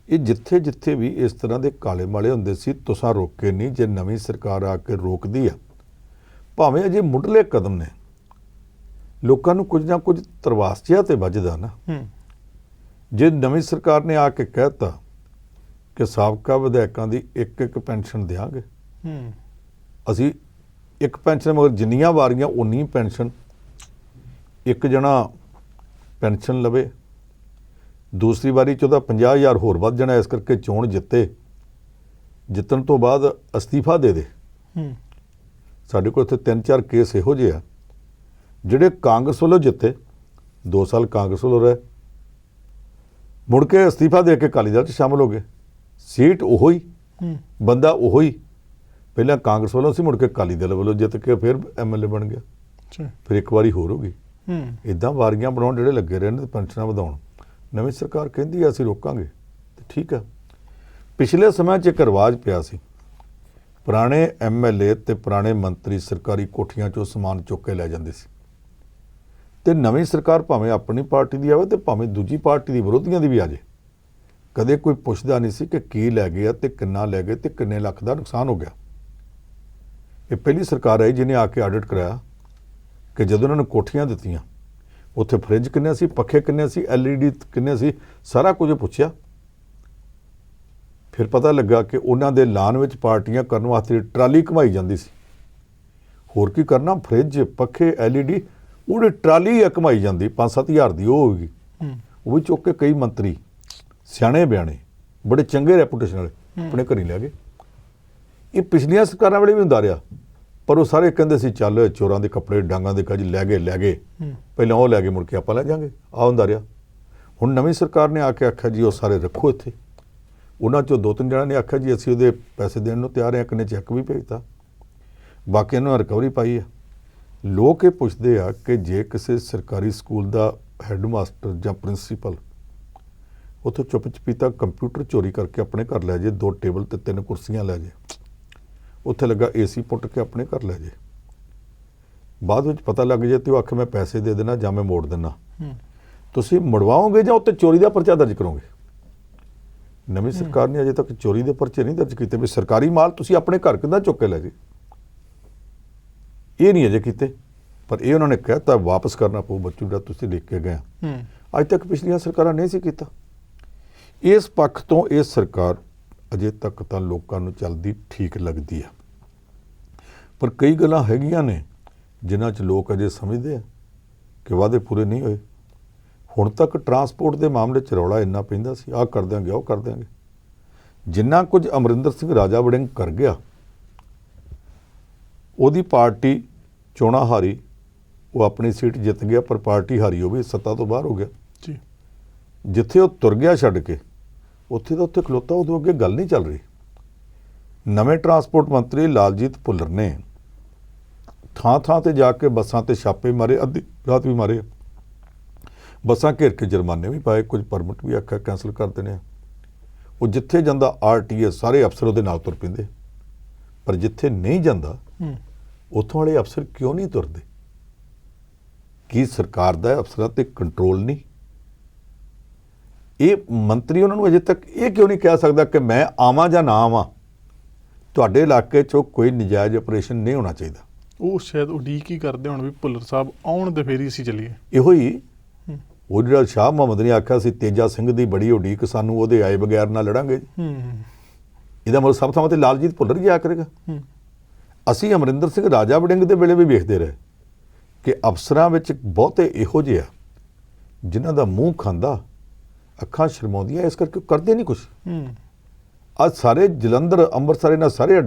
ਇਹ ਜਿੱਥੇ ਜਿੱਥੇ ਵੀ ਇਸ ਤਰ੍ਹਾਂ ਦੇ ਕਾਲੇ ਮਾਲੇ ਹੁੰਦੇ ਸੀ, ਤੁਸਾਂ ਰੋਕੇ ਨਹੀਂ। ਜੇ ਨਵੀਂ ਸਰਕਾਰ ਆ ਕੇ ਰੋਕਦੀ ਆ, ਭਾਵੇਂ ਅਜੇ ਮੁੱਢਲੇ ਕਦਮ ਨੇ, ਲੋਕਾਂ ਨੂੰ ਕੁਝ ਨਾ ਕੁਝ ਤਰਵਾਸ ਜਿਹਾ ਤੇ ਵੱਜਦਾ ਨਾ। ਜੇ ਨਵੀਂ ਸਰਕਾਰ ਨੇ ਆ ਕੇ ਕਹਿਤਾ ਕਿ ਸਾਬਕਾ ਵਿਧਾਇਕਾਂ ਦੀ ਇੱਕ ਪੈਨਸ਼ਨ ਦਿਆਂਗੇ, ਅਸੀਂ ਇੱਕ ਪੈਨਸ਼ਨ ਮਗਰ ਜਿੰਨੀਆਂ ਵਾਰੀਆਂ ਉਨੀ ਪੈਨਸ਼ਨ, ਇੱਕ ਜਣਾ ਪੈਨਸ਼ਨ ਲਵੇ, ਦੂਸਰੀ ਵਾਰੀ 'ਚ ਉਹਦਾ 50,000 ਹੋਰ ਵੱਧ ਜਾਣਾ, ਇਸ ਕਰਕੇ ਚੋਣ ਜਿੱਤਣ ਤੋਂ ਬਾਅਦ ਅਸਤੀਫਾ ਦੇ ਦੇ। ਸਾਡੇ ਕੋਲ ਇੱਥੇ 3-4 ਕੇਸ ਇਹੋ ਜਿਹੇ ਆ ਜਿਹੜੇ ਕਾਂਗਰਸ ਵੱਲੋਂ ਜਿੱਤੇ, 2 ਸਾਲ ਕਾਂਗਰਸ ਵੱਲੋਂ ਰਹੇ, ਮੁੜ ਕੇ ਅਸਤੀਫਾ ਦੇ ਕੇ ਅਕਾਲੀ ਦਲ 'ਚ ਸ਼ਾਮਲ ਹੋ ਗਏ। ਸੀਟ ਉਹੋ ਹੀ, ਬੰਦਾ ਉਹੋ ਹੀ, ਪਹਿਲਾਂ ਕਾਂਗਰਸ ਵੱਲੋਂ ਸੀ, ਮੁੜ ਕੇ ਅਕਾਲੀ ਦਲ ਵੱਲੋਂ ਜਿੱਤ ਕੇ ਫਿਰ MLA ਬਣ ਗਿਆ, ਫਿਰ ਇੱਕ ਵਾਰੀ ਹੋਰ ਹੋ ਗਈ। ਇੱਦਾਂ ਵਾਰੀਆਂ ਬਣਾਉਣ ਜਿਹੜੇ ਲੱਗੇ ਰਹੇ ਨੇ, ਪੈਨਸ਼ਨਾਂ ਵਧਾਉਣ। ਨਵੀਂ ਸਰਕਾਰ ਕਹਿੰਦੀ ਆ ਅਸੀਂ ਰੋਕਾਂਗੇ, ਤੇ ਠੀਕ ਆ। ਪਿਛਲੇ ਸਮੇਂ 'ਚ ਇੱਕ ਰਿਵਾਜ ਪਿਆ ਸੀ, ਪੁਰਾਣੇ MLA ਤੇ ਪੁਰਾਣੇ ਮੰਤਰੀ ਸਰਕਾਰੀ ਕੋਠੀਆਂ 'ਚੋਂ ਸਮਾਨ ਚੁੱਕ ਕੇ ਲੈ ਜਾਂਦੇ ਸੀ, ਤੇ ਨਵੀਂ ਸਰਕਾਰ ਭਾਵੇਂ ਆਪਣੀ ਪਾਰਟੀ ਦੀ ਆਵੇ ਤੇ ਭਾਵੇਂ ਦੂਜੀ ਪਾਰਟੀ ਦੀ, ਵਿਰੋਧੀਆਂ ਦੀ ਵੀ ਆ ਜਾਏ, ਕਦੇ ਕੋਈ ਪੁੱਛਦਾ ਨਹੀਂ ਸੀ ਕਿ ਕੀ ਲੈ ਗਏ ਤੇ ਕਿੰਨਾ ਲੈ ਗਏ ਤੇ ਕਿੰਨੇ ਲੱਖ ਦਾ ਨੁਕਸਾਨ ਹੋ ਗਿਆ। ਇਹ ਪਹਿਲੀ ਸਰਕਾਰ ਹੈ ਜਿਹਨੇ ਆ ਕੇ ਆਡਿਟ ਕਰਾਇਆ ਕਿ ਜਦੋਂ ਉਹਨਾਂ ਨੂੰ ਕੋਠੀਆਂ ਦਿੱਤੀਆਂ, ਉੱਥੇ ਫਰਿੱਜ ਕਿੰਨੇ ਸੀ, ਪੱਖੇ ਕਿੰਨੇ ਸੀ, LED ਕਿੰਨੇ ਸੀ, ਸਾਰਾ ਕੁਝ ਪੁੱਛਿਆ। ਫਿਰ ਪਤਾ ਲੱਗਾ ਕਿ ਉਹਨਾਂ ਦੇ ਐਲਾਨ ਵਿੱਚ ਪਾਰਟੀਆਂ ਕਰਨ ਵਾਸਤੇ ਟਰਾਲੀ ਘੁਮਾਈ ਜਾਂਦੀ ਸੀ। ਹੋਰ ਕੀ ਕਰਨਾ, ਫਰਿੱਜ, ਪੱਖੇ, LED, ਉਹਦੀ ਟਰਾਲੀ ਘੁਮਾਈ ਜਾਂਦੀ 5-7 ਹਜ਼ਾਰ ਦੀ, ਉਹ ਹੋਵੇਗੀ। ਉਹ ਵੀ ਚੁੱਕ ਕੇ ਕਈ ਮੰਤਰੀ ਸਿਆਣੇ ਬਿਆਣੇ ਬੜੇ ਚੰਗੇ ਰੈਪੂਟੇਸ਼ਨ ਵਾਲੇ ਆਪਣੇ ਘਰੀ ਲੈ ਗਏ। ਇਹ ਪਿਛਲੀਆਂ ਸਰਕਾਰਾਂ ਵੇਲੇ ਵੀ ਹੁੰਦਾ ਰਿਹਾ, ਪਰ ਉਹ ਸਾਰੇ ਕਹਿੰਦੇ ਸੀ ਚੱਲ ਚੋਰਾਂ ਦੇ ਕੱਪੜੇ ਡਾਂਗਾਂ ਦੇ ਕੱਜ ਲੈ ਗਏ, ਪਹਿਲਾਂ ਉਹ ਲੈ ਗਏ, ਮੁੜ ਕੇ ਆਪਾਂ ਲੈ ਜਾਵਾਂਗੇ, ਆ ਹੁੰਦਾ ਰਿਹਾ। ਹੁਣ ਨਵੀਂ ਸਰਕਾਰ ਨੇ ਆ ਕੇ ਆਖਿਆ ਜੀ ਉਹ ਸਾਰੇ ਰੱਖੋ ਇੱਥੇ। ਉਹਨਾਂ 'ਚੋਂ 2-3 ਜਣਾਂ ਨੇ ਆਖਿਆ ਜੀ ਅਸੀਂ ਉਹਦੇ ਪੈਸੇ ਦੇਣ ਨੂੰ ਤਿਆਰ ਹਾਂ, ਇੱਕ ਨੇ ਚੈੱਕ ਵੀ ਭੇਜਤਾ, ਬਾਕੀਆਂ ਨੂੰ ਰਿਕਵਰੀ ਪਾਈ ਆ। ਲੋਕ ਇਹ ਪੁੱਛਦੇ ਆ ਕਿ ਜੇ ਕਿਸੇ ਸਰਕਾਰੀ ਸਕੂਲ ਦਾ ਹੈੱਡ ਮਾਸਟਰ ਜਾਂ ਪ੍ਰਿੰਸੀਪਲ ਉੱਥੋਂ ਚੁੱਪ ਚਪੀਤਾ ਕੰਪਿਊਟਰ ਚੋਰੀ ਕਰਕੇ ਆਪਣੇ ਘਰ ਲੈ ਜੇ, 2 ਟੇਬਲ ਤੇ 3 ਕੁਰਸੀਆਂ ਲੈ ਜੇ, ਉੱਥੇ ਲੱਗਾ AC ਪੁੱਟ ਕੇ ਆਪਣੇ ਘਰ ਲੈ ਜੇ, ਬਾਅਦ ਵਿੱਚ ਪਤਾ ਲੱਗ ਜੇ ਤੇ ਉਹ ਆਖੇ ਮੈਂ ਪੈਸੇ ਦੇ ਦੇਣਾ ਜਾਂ ਮੈਂ ਮੋੜ ਦੇਣਾ, ਤੁਸੀਂ ਮੁੜਵਾਓਗੇ ਜਾਂ ਉੱਤੇ ਚੋਰੀ ਦਾ ਪਰਚਾ ਦਰਜ ਕਰੋਗੇ? ਨਵੀਂ ਸਰਕਾਰ ਨੇ ਅਜੇ ਤੱਕ ਚੋਰੀ ਦੇ ਪਰਚੇ ਨਹੀਂ ਦਰਜ ਕੀਤੇ ਵੀ ਸਰਕਾਰੀ ਮਾਲ ਤੁਸੀਂ ਆਪਣੇ ਘਰ ਕਿੱਦਾਂ ਚੁੱਕ ਕੇ ਲੈ ਜੇ, ਇਹ ਨਹੀਂ ਅਜੇ ਕੀਤੇ। ਪਰ ਇਹ ਉਹਨਾਂ ਨੇ ਕਹਿਤਾ ਵਾਪਸ ਕਰਨਾ ਪਊ ਬੱਚੂ ਜਿਹੜਾ ਤੁਸੀਂ ਲਿਖ ਕੇ ਗਏ। ਅੱਜ ਤੱਕ ਪਿਛਲੀਆਂ ਸਰਕਾਰਾਂ ਨਹੀਂ ਸੀ ਕੀਤਾ। ਇਸ ਪੱਖ ਤੋਂ ਇਹ ਸਰਕਾਰ ਅਜੇ ਤੱਕ ਤਾਂ ਲੋਕਾਂ ਨੂੰ ਚੱਲਦੀ ਠੀਕ ਲੱਗਦੀ ਆ, ਪਰ ਕਈ ਗੱਲਾਂ ਹੈਗੀਆਂ ਨੇ ਜਿਨ੍ਹਾਂ 'ਚ ਲੋਕ ਅਜੇ ਸਮਝਦੇ ਆ ਕਿ ਵਾਅਦੇ ਪੂਰੇ ਨਹੀਂ ਹੋਏ। ਹੁਣ ਤੱਕ ਟਰਾਂਸਪੋਰਟ ਦੇ ਮਾਮਲੇ 'ਚ ਰੌਲਾ ਇੰਨਾ ਪੈਂਦਾ ਸੀ, ਆਹ ਕਰ ਦਿਆਂਗੇ, ਉਹ ਕਰ ਦਿਆਂਗੇ। ਜਿੰਨਾ ਕੁਝ ਅਮਰਿੰਦਰ ਸਿੰਘ ਰਾਜਾ ਵੜਿੰਗ ਕਰ ਗਿਆ, ਉਹਦੀ ਪਾਰਟੀ ਚੋਣਾਂ ਹਾਰੀ, ਉਹ ਆਪਣੀ ਸੀਟ ਜਿੱਤ ਗਿਆ, ਪਰ ਪਾਰਟੀ ਹਾਰੀ, ਉਹ ਵੀ ਸੱਤਾ ਤੋਂ ਬਾਹਰ ਹੋ ਗਿਆ ਜੀ। ਜਿੱਥੇ ਉਹ ਤੁਰ ਗਿਆ ਛੱਡ ਕੇ, ਉੱਥੇ ਦਾ ਉੱਥੇ ਖਲੋਤਾ, ਉਦੋਂ ਅੱਗੇ ਗੱਲ ਨਹੀਂ ਚੱਲ ਰਹੀ। ਨਵੇਂ ਟਰਾਂਸਪੋਰਟ ਮੰਤਰੀ ਲਾਲਜੀਤ ਭੁੱਲਰ ਨੇ ਥਾਂ ਤੇ ਜਾ ਕੇ ਬੱਸਾਂ ਤੇ ਛਾਪੇ ਮਾਰੇ, ਅੱਧੀ ਰਾਤ ਵੀ ਮਾਰੇ, ਬੱਸਾਂ ਘੇਰ ਕੇ ਜੁਰਮਾਨੇ ਵੀ ਪਾਏ, ਕੁਝ ਪਰਮਿਟ ਵੀ ਆਖਿਆ ਕੈਂਸਲ ਕਰ ਦੇਣੇ ਆ। ਉਹ ਜਿੱਥੇ ਜਾਂਦਾ RTA ਸਾਰੇ ਅਫਸਰ ਉਹਦੇ ਨਾਲ ਤੁਰ ਪੈਂਦੇ, ਪਰ ਜਿੱਥੇ ਨਹੀਂ ਜਾਂਦਾ ਉੱਥੋਂ ਵਾਲੇ ਅਫਸਰ ਕਿਉਂ ਨਹੀਂ ਤੁਰਦੇ? ਕੀ ਸਰਕਾਰ ਦਾ ਅਫਸਰਾਂ ਤੇ ਕੰਟਰੋਲ ਨਹੀਂ? ਇਹ ਮੰਤਰੀ ਉਹਨਾਂ ਨੂੰ ਅਜੇ ਤੱਕ ਇਹ ਕਿਉਂ ਨਹੀਂ ਕਹਿ ਸਕਦਾ ਕਿ ਮੈਂ ਆਵਾਂ ਜਾਂ ਨਾ ਆਵਾਂ, ਤੁਹਾਡੇ ਇਲਾਕੇ 'ਚੋਂ ਕੋਈ ਨਜਾਇਜ਼ ਆਪਰੇਸ਼ਨ ਨਹੀਂ ਹੋਣਾ ਚਾਹੀਦਾ? ਉਹ ਸ਼ਾਇਦ ਉਡੀਕ ਹੀ ਕਰਦੇ ਹੁਣ ਵੀ ਭੁੱਲਰ ਸਾਹਿਬ ਆਉਣ ਤੇ ਫੇਰ ਹੀ ਅਸੀਂ ਚੱਲੀਏ। ਇਹੋ ਹੀ ਉਹ ਜਿਹੜਾ ਸ਼ਾਹ ਮੁਹੰਮਦ ਨੇ ਆਖਿਆ ਸੀ ਤੇਜਾ ਸਿੰਘ ਦੀ ਬੜੀ ਉਡੀਕ, ਸਾਨੂੰ ਉਹਦੇ ਆਏ ਬਗੈਰ ਨਾਲ ਲੜਾਂਗੇ। ਇਹਦਾ ਮਤਲਬ ਸਭ ਥਾਵਾਂ ਤੇ ਲਾਲਜੀਤ ਭੁੱਲਰ ਹੀ ਆ ਕਰੇਗਾ। ਅਸੀਂ ਅਮਰਿੰਦਰ ਸਿੰਘ ਰਾਜਾ ਵੜਿੰਗ ਦੇ ਵੇਲੇ ਵੀ ਵੇਖਦੇ ਰਹੇ ਕਿ ਅਫਸਰਾਂ ਵਿੱਚ ਬਹੁਤੇ ਇਹੋ ਜਿਹੇ ਆ ਜਿਨ੍ਹਾਂ ਦਾ ਮੂੰਹ ਖਾਂਦਾ, ਅੱਖਾਂ ਸ਼ਰਮਾਉਂਦੀਆਂ, ਇਸ ਕਰਕੇ ਕਰਦੇ ਨਹੀਂ ਕੁਛ। ਅੱਜ ਸਾਰੇ ਜਲੰਧਰ, ਅੰਮ੍ਰਿਤਸਰ, ਇਹਨਾਂ ਸਾਰੇ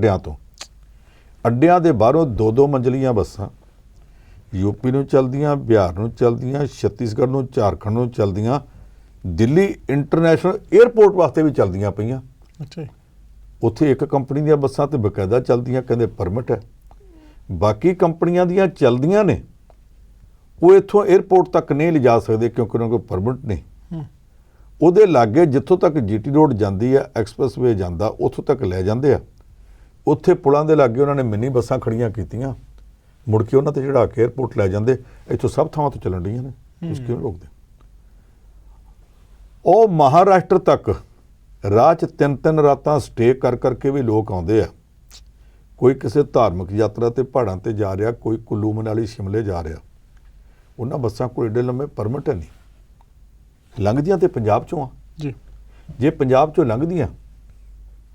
ਅੱਡਿਆਂ ਦੇ ਬਾਹਰੋਂ 2-2 ਮੰਜ਼ਲੀਆਂ ਬੱਸਾਂ UP ਨੂੰ ਚੱਲਦੀਆਂ, ਬਿਹਾਰ ਨੂੰ ਚੱਲਦੀਆਂ, ਛੱਤੀਸਗੜ੍ਹ ਨੂੰ, ਝਾਰਖੰਡ ਨੂੰ ਚੱਲਦੀਆਂ, ਦਿੱਲੀ ਇੰਟਰਨੈਸ਼ਨਲ ਏਅਰਪੋਰਟ ਵਾਸਤੇ ਵੀ ਚੱਲਦੀਆਂ ਪਈਆਂ। ਅੱਛਾ, ਉੱਥੇ ਇੱਕ ਕੰਪਨੀ ਦੀਆਂ ਬੱਸਾਂ ਤੇ ਬਕਾਇਦਾ ਚੱਲਦੀਆਂ, ਕਹਿੰਦੇ ਪਰਮਿਟ ਹੈ। ਬਾਕੀ ਕੰਪਨੀਆਂ ਦੀਆਂ ਚੱਲਦੀਆਂ ਨੇ, ਉਹ ਇੱਥੋਂ ਏਅਰਪੋਰਟ ਤੱਕ ਨਹੀਂ ਲਿਜਾ ਸਕਦੇ ਕਿਉਂਕਿ ਉਹਨਾਂ ਕੋਲ ਪਰਮਿਟ ਨਹੀਂ। ਉਹਦੇ ਲਾਗੇ ਜਿੱਥੋਂ ਤੱਕ GT ਰੋਡ ਜਾਂਦੀ ਆ, ਐਕਸਪ੍ਰੈਸਵੇ ਜਾਂਦਾ, ਉੱਥੋਂ ਤੱਕ ਲੈ ਜਾਂਦੇ ਆ। ਉੱਥੇ ਪੁਲਾਂ ਦੇ ਲਾਗੇ ਉਹਨਾਂ ਨੇ ਮਿੰਨੀ ਬੱਸਾਂ ਖੜੀਆਂ ਕੀਤੀਆਂ, ਮੁੜ ਕੇ ਉਹਨਾਂ ਤੇ ਚੜਾ ਕੇ 에ਅਰਪੋਰਟ ਲੈ ਜਾਂਦੇ। ਇੱਥੋਂ ਸਭ ਥਾਵਾਂ ਤੋਂ ਚੱਲਣ ਰਹੀਆਂ ਨੇ, ਤੁਸੀਂ ਕਿਉਂ ਰੋਕਦੇ? ਉਹ ਮਹਾਰਾਸ਼ਟਰ ਤੱਕ ਰਾਹ 'ਚ 3-3 ਰਾਤਾਂ ਸਟੇ ਕਰ ਕਰਕੇ ਵੀ ਲੋਕ ਆਉਂਦੇ ਆ। ਕੋਈ ਕਿਸੇ ਧਾਰਮਿਕ ਯਾਤਰਾ ਤੇ ਪਹਾੜਾਂ ਤੇ ਜਾ ਰਿਹਾ, ਕੋਈ ਕੁੱਲੂ ਮਨਾਲੀ ਸ਼ਿਮਲੇ ਜਾ ਰਿਹਾ। ਉਹਨਾਂ ਬੱਸਾਂ ਕੋਲ ਏਡੇ ਲੰਮੇ ਪਰਮਿਟ ਹੈ ਨਹੀਂ, ਲੰਘਦੀਆਂ ਤੇ ਪੰਜਾਬ 'ਚੋਂ ਆ ਜੀ। ਜੇ ਪੰਜਾਬ 'ਚੋਂ ਲੰਘਦੀਆਂ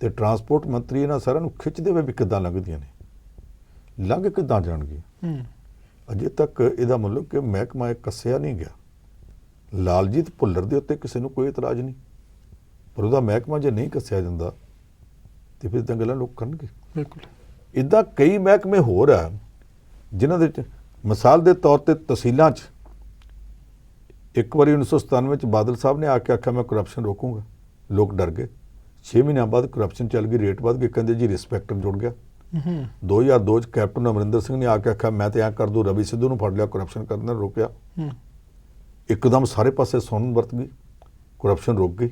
ਤੇ ਟਰਾਂਸਪੋਰਟ ਮੰਤਰੀ ਇਹਨਾਂ ਸਾਰਿਆਂ ਨੂੰ ਖਿੱਚ ਦੇਵੇ ਵੀ ਕਿੱਦਾਂ ਲੰਘਦੀਆਂ ਨੇ, ਲੰਘ ਕਿੱਦਾਂ ਜਾਣਗੀਆਂ? ਅਜੇ ਤੱਕ ਇਹਦਾ ਮਤਲਬ ਕਿ ਮਹਿਕਮਾ ਇਹ ਕੱਸਿਆ ਨਹੀਂ ਗਿਆ। ਲਾਲਜੀਤ ਭੁੱਲਰ ਦੇ ਉੱਤੇ ਕਿਸੇ ਨੂੰ ਕੋਈ ਇਤਰਾਜ਼ ਨਹੀਂ, ਪਰ ਉਹਦਾ ਮਹਿਕਮਾ ਜੇ ਨਹੀਂ ਕੱਸਿਆ ਜਾਂਦਾ ਤੇ ਫਿਰ ਤਾਂ ਗੱਲਾਂ ਲੋਕ ਕਰਨਗੇ। ਬਿਲਕੁਲ ਇੱਦਾਂ ਕਈ ਮਹਿਕਮੇ ਹੋਰ ਆ ਜਿਨ੍ਹਾਂ ਦੇ ਮਿਸਾਲ ਦੇ ਤੌਰ ਤੇ ਤਹਿਸੀਲਾਂ 'ਚ ਇੱਕ ਵਾਰੀ 1997 'ਚ ਬਾਦਲ ਸਾਹਿਬ ਨੇ ਆ ਕੇ ਆਖਿਆ ਮੈਂ ਕਰਪਸ਼ਨ ਰੋਕੂੰਗਾ, ਲੋਕ ਡਰ ਗਏ। 6 ਮਹੀਨਿਆਂ ਬਾਅਦ ਕਰਪਸ਼ਨ ਚੱਲ ਗਈ, ਰੇਟ ਵੱਧ ਗਏ, ਕਹਿੰਦੇ ਜੀ ਰਿਸਪੈਕਟਰ ਜੁੜ ਗਿਆ। 2002 'ਚ ਕੈਪਟਨ ਅਮਰਿੰਦਰ ਸਿੰਘ ਨੇ ਆ ਕੇ ਆਖਿਆ ਮੈਂ ਤੇ ਐਂ ਕਰ ਦੂੰ, ਰਵੀ ਸਿੱਧੂ ਨੂੰ ਫੜ ਲਿਆ, ਕਰਪਸ਼ਨ ਕਰਨ ਨਾਲ ਰੋਕਿਆ। ਇੱਕਦਮ ਸਾਰੇ ਪਾਸੇ ਸੁਣਨ ਵਰਤ ਗਈ, ਕਰਪਸ਼ਨ ਰੁਕ ਗਈ।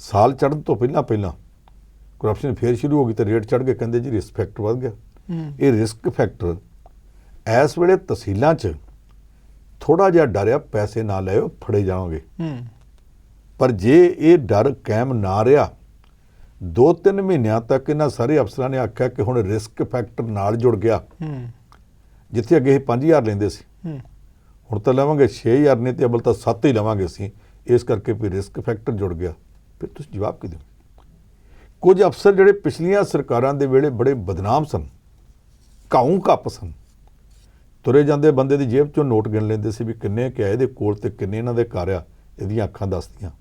ਸਾਲ ਚੜ੍ਹਨ ਤੋਂ ਪਹਿਲਾਂ ਕਰਪਸ਼ਨ ਫੇਰ ਸ਼ੁਰੂ ਹੋ ਗਈ ਤੇ ਰੇਟ ਚੜ੍ਹ ਗਏ, ਕਹਿੰਦੇ ਜੀ ਰਿਸਕ ਫੈਕਟਰ ਵੱਧ ਗਿਆ। ਇਹ ਰਿਸਕ ਫੈਕਟਰ ਇਸ ਵੇਲੇ ਤਹਿਸੀਲਾਂ 'ਚ ਥੋੜਾ ਜਿਹਾ ਡਰਿਆ, ਪੈਸੇ ਨਾ ਲਿਓ ਫੜੇ ਜਾਓਗੇ। ਪਰ ਜੇ ਇਹ ਡਰ ਕਾਇਮ ਨਾ ਰਿਹਾ, 2-3 ਮਹੀਨਿਆਂ ਤੱਕ ਇਹਨਾਂ ਸਾਰੇ ਅਫਸਰਾਂ ਨੇ ਆਖਿਆ ਕਿ ਹੁਣ ਰਿਸਕ ਫੈਕਟਰ ਨਾਲ ਜੁੜ ਗਿਆ। ਜਿੱਥੇ ਅੱਗੇ 5000 ਲੈਂਦੇ ਸੀ, ਹੁਣ ਤਾਂ ਲਵਾਂਗੇ 6000 ਨੇ ਤੇ ਅਬਲ ਤਾਂ 7 ਹੀ ਲਵਾਂਗੇ ਅਸੀਂ, ਇਸ ਕਰਕੇ ਵੀ ਰਿਸਕ ਫੈਕਟਰ ਜੁੜ ਗਿਆ। ਫਿਰ ਤੁਸੀਂ ਜਵਾਬ ਕੀ ਦਿਓ? ਕੁਝ ਅਫਸਰ ਜਿਹੜੇ ਪਿਛਲੀਆਂ ਸਰਕਾਰਾਂ ਦੇ ਵੇਲੇ ਬੜੇ ਬਦਨਾਮ ਸਨ, ਘਾਉ ਘੱਪ ਸਨ, ਤੁਰੇ ਜਾਂਦੇ ਬੰਦੇ ਦੀ ਜੇਬ ਚੋਂ ਨੋਟ ਗਿਣ ਲੈਂਦੇ ਸੀ ਵੀ ਕਿੰਨੇ ਕਿਆ ਇਹਦੇ ਕੋਲ ਤੇ ਕਿੰਨੇ ਇਹਨਾਂ ਦੇ ਘਰ ਆ, ਇਹਦੀਆਂ ਅੱਖਾਂ ਦੱਸਦੀਆਂ।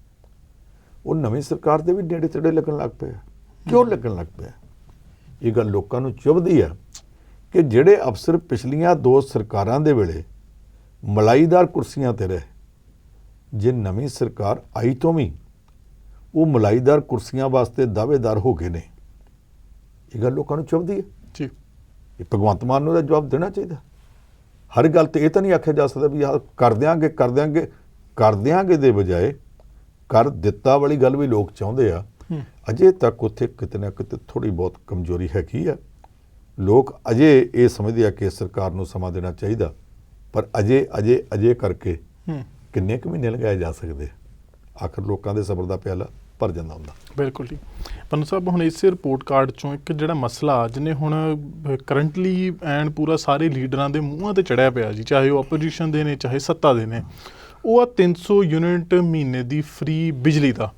ਉਹ ਨਵੀਂ ਸਰਕਾਰ ਦੇ ਵੀ ਨੇੜੇ ਤੇੜੇ ਲੱਗਣ ਲੱਗ ਪਏ। ਕਿਉਂ ਲੱਗਣ ਲੱਗ ਪਿਆ? ਇਹ ਗੱਲ ਲੋਕਾਂ ਨੂੰ ਚੁਭਦੀ ਆ ਕਿ ਜਿਹੜੇ ਅਫਸਰ ਪਿਛਲੀਆਂ 2 ਸਰਕਾਰਾਂ ਦੇ ਵੇਲੇ ਮਲਾਈਦਾਰ ਕੁਰਸੀਆਂ ਤੇ ਰਹੇ, ਜੇ ਨਵੀਂ ਸਰਕਾਰ ਆਈ ਤੋਂ ਵੀ ਉਹ ਮਲਾਈਦਾਰ ਕੁਰਸੀਆਂ ਵਾਸਤੇ ਦਾਅਵੇਦਾਰ ਹੋ ਗਏ ਨੇ। ਇਹ ਗੱਲ ਲੋਕਾਂ ਨੂੰ ਚੁਭਦੀ ਹੈ ਜੀ। ਇਹ ਭਗਵੰਤ ਮਾਨ ਨੂੰ ਦਾ ਜਵਾਬ ਦੇਣਾ ਚਾਹੀਦਾ। ਹਰ ਗੱਲ ਤੇ ਇਹ ਤਾਂ ਨਹੀਂ ਆਖਿਆ ਜਾ ਸਕਦਾ ਵੀ ਆਹ ਕਰ ਦਿਆਂਗੇ ਦੇ ਬਜਾਏ ਕਰ ਦਿੱਤਾ ਵਾਲੀ ਗੱਲ ਵੀ ਲੋਕ ਚਾਹੁੰਦੇ ਆ। ਅਜੇ ਤੱਕ ਉੱਥੇ ਕਿਤੇ ਨਾ ਕਿਤੇ ਥੋੜੀ ਬਹੁਤ ਕਮਜ਼ੋਰੀ ਹੈਗੀ ਆ। ਲੋਕ ਅਜੇ ਇਹ ਸਮਝਦੇ ਆ ਕਿ ਸਰਕਾਰ ਨੂੰ ਸਮਾਂ ਦੇਣਾ ਚਾਹੀਦਾ, ਪਰ ਅਜੇ ਕਰਕੇ ਕਿੰਨੇ ਕੁ ਮਹੀਨੇ ਲਗਾਏ ਜਾ ਸਕਦੇ? ਆਖਰ ਲੋਕਾਂ ਦੇ ਸਬਰ ਦਾ ਪਿਆਲਾ ਭਰ ਜਾਂਦਾ ਹੁੰਦਾ। ਬਿਲਕੁਲ ਜੀ। ਪੰਨੂ ਸਾਹਿਬ, ਹੁਣ ਇਸੇ ਰਿਪੋਰਟ ਕਾਰਡ ਚੋਂ ਇੱਕ ਜਿਹੜਾ ਮਸਲਾ ਜਿਹਨੇ ਹੁਣ ਕਰੰਟਲੀ ਐਂਡ ਪੂਰਾ ਸਾਰੇ ਲੀਡਰਾਂ ਦੇ ਮੂੰਹਾਂ ਤੇ ਚੜਿਆ ਪਿਆ ਜੀ, ਚਾਹੇ ਉਹ ਆਪੋਜੀਸ਼ਨ ਦੇ ਨੇ ਚਾਹੇ ਸੱਤਾ ਦੇ ਨੇ, ਉਹ ਆ 300 ਯੂਨਿਟ ਮਹੀਨੇ ਦੀ ਫ੍ਰੀ ਬਿਜਲੀ ਦਾ।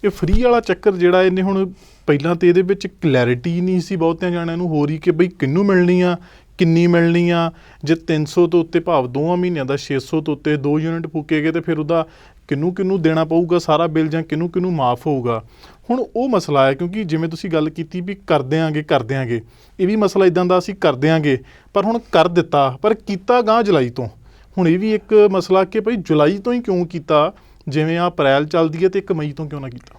ਇਹ ਫ੍ਰੀ ਵਾਲਾ ਚੱਕਰ ਜਿਹੜਾ ਇਹਨੇ ਹੁਣ, ਪਹਿਲਾਂ ਤੇ ਇਹਦੇ ਵਿੱਚ ਕਲੈਰਿਟੀ ਨਹੀਂ ਸੀ ਬਹੁਤਿਆਂ ਜਾਣਿਆਂ ਨੂੰ ਹੋ ਰਹੀ ਕਿ ਬਈ ਕਿਹਨੂੰ ਮਿਲਣੀ ਆ, ਕਿੰਨੀ ਮਿਲਣੀ ਆ। ਜੇ 300 ਤੋਂ ਉੱਤੇ ਭਾਵ 2 ਮਹੀਨਿਆਂ ਦਾ 600 ਤੋਂ ਉੱਤੇ 2 ਯੂਨਿਟ ਫੂਕੇ ਗਏ ਤੇ ਫਿਰ ਉਹਦਾ ਕਿਹਨੂੰ ਦੇਣਾ ਪਊਗਾ ਸਾਰਾ ਬਿੱਲ, ਜਾਂ ਕਿਹਨੂੰ ਮਾਫ ਹੋਊਗਾ। ਹੁਣ ਉਹ ਮਸਲਾ ਹੈ, ਕਿਉਂਕਿ ਜਿਵੇਂ ਤੁਸੀਂ ਗੱਲ ਕੀਤੀ ਵੀ ਕਰ ਦਿਆਂਗੇ, ਇਹ ਵੀ ਮਸਲਾ ਇਦਾਂ ਦਾ ਅਸੀਂ ਕਰ ਦਿਆਂਗੇ, ਪਰ ਹੁਣ ਕਰ ਦਿੱਤਾ, ਪਰ ਕੀਤਾ ਗਾਂ ਜੁਲਾਈ ਤੋਂ। ਹੁਣ ਇਹ ਵੀ ਇੱਕ ਮਸਲਾ ਕਿ ਭਾਈ ਜੁਲਾਈ ਤੋਂ ਹੀ ਕਿਉਂ ਕੀਤਾ, ਜਿਵੇਂ ਆ ਅਪ੍ਰੈਲ ਚੱਲਦੀ ਹੈ ਤੇ 1 ਮਈ ਤੋਂ ਕਿਉਂ ਨਾ ਕੀਤਾ?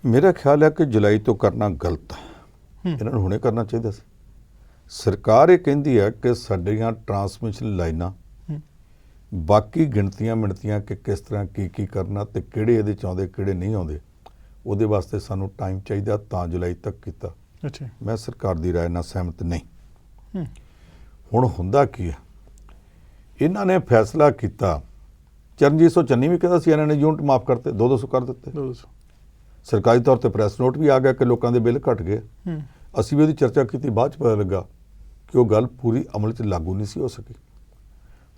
ਮੇਰਾ ਖਿਆਲ ਹੈ ਕਿ ਜੁਲਾਈ ਤੋਂ ਕਰਨਾ ਗਲਤ ਹੈ। ਇਹਨਾਂ ਨੂੰ ਹੁਣੇ ਕਰਨਾ ਚਾਹੀਦਾ ਸੀ। ਸਰਕਾਰ ਇਹ ਕਹਿੰਦੀ ਹੈ ਕਿ ਸਾਡੀਆਂ ਟਰਾਂਸਮਿਸ਼ਨ ਲਾਈਨਾਂ ਬਾਕੀ ਗਿਣਤੀਆਂ ਮਿਣਤੀਆਂ ਕਿ ਕਿਸ ਤਰ੍ਹਾਂ ਕੀ ਕਰਨਾ ਤੇ ਕਿਹੜੇ ਇਹਦੇ 'ਚ ਆਉਂਦੇ ਕਿਹੜੇ ਨਹੀਂ ਆਉਂਦੇ, ਉਹਦੇ ਵਾਸਤੇ ਸਾਨੂੰ ਟਾਈਮ ਚਾਹੀਦਾ, ਤਾਂ ਜੁਲਾਈ ਤੱਕ ਕੀਤਾ। ਅੱਛਾ, ਮੈਂ ਸਰਕਾਰ ਦੀ ਰਾਏ ਨਾਲ ਸਹਿਮਤ ਨਹੀਂ। ਹੁਣ ਹੁੰਦਾ ਕੀ ਹੈ, ਇਹਨਾਂ ਨੇ ਫੈਸਲਾ ਕੀਤਾ, ਚਰਨਜੀਤ ਸਿੰਘ ਚੰਨੀ ਵੀ ਕਹਿੰਦਾ ਸੀ ਇਹਨਾਂ ਨੇ ਯੂਨਿਟ ਮਾਫ ਕਰਤੇ, 200 ਕਰ ਦਿੱਤੇ। 200 ਸਰਕਾਰੀ ਤੌਰ ਤੇ ਪ੍ਰੈਸ ਨੋਟ ਵੀ ਆ ਗਿਆ ਕਿ ਲੋਕਾਂ ਦੇ ਬਿੱਲ ਘਟ ਗਏ। ਅਸੀਂ ਵੀ ਉਹਦੀ ਚਰਚਾ ਕੀਤੀ, ਬਾਅਦ 'ਚ ਪਤਾ ਲੱਗਾ ਕਿ ਉਹ ਗੱਲ ਪੂਰੀ ਅਮਲ 'ਚ ਲਾਗੂ ਨਹੀਂ ਸੀ ਹੋ ਸਕੀ।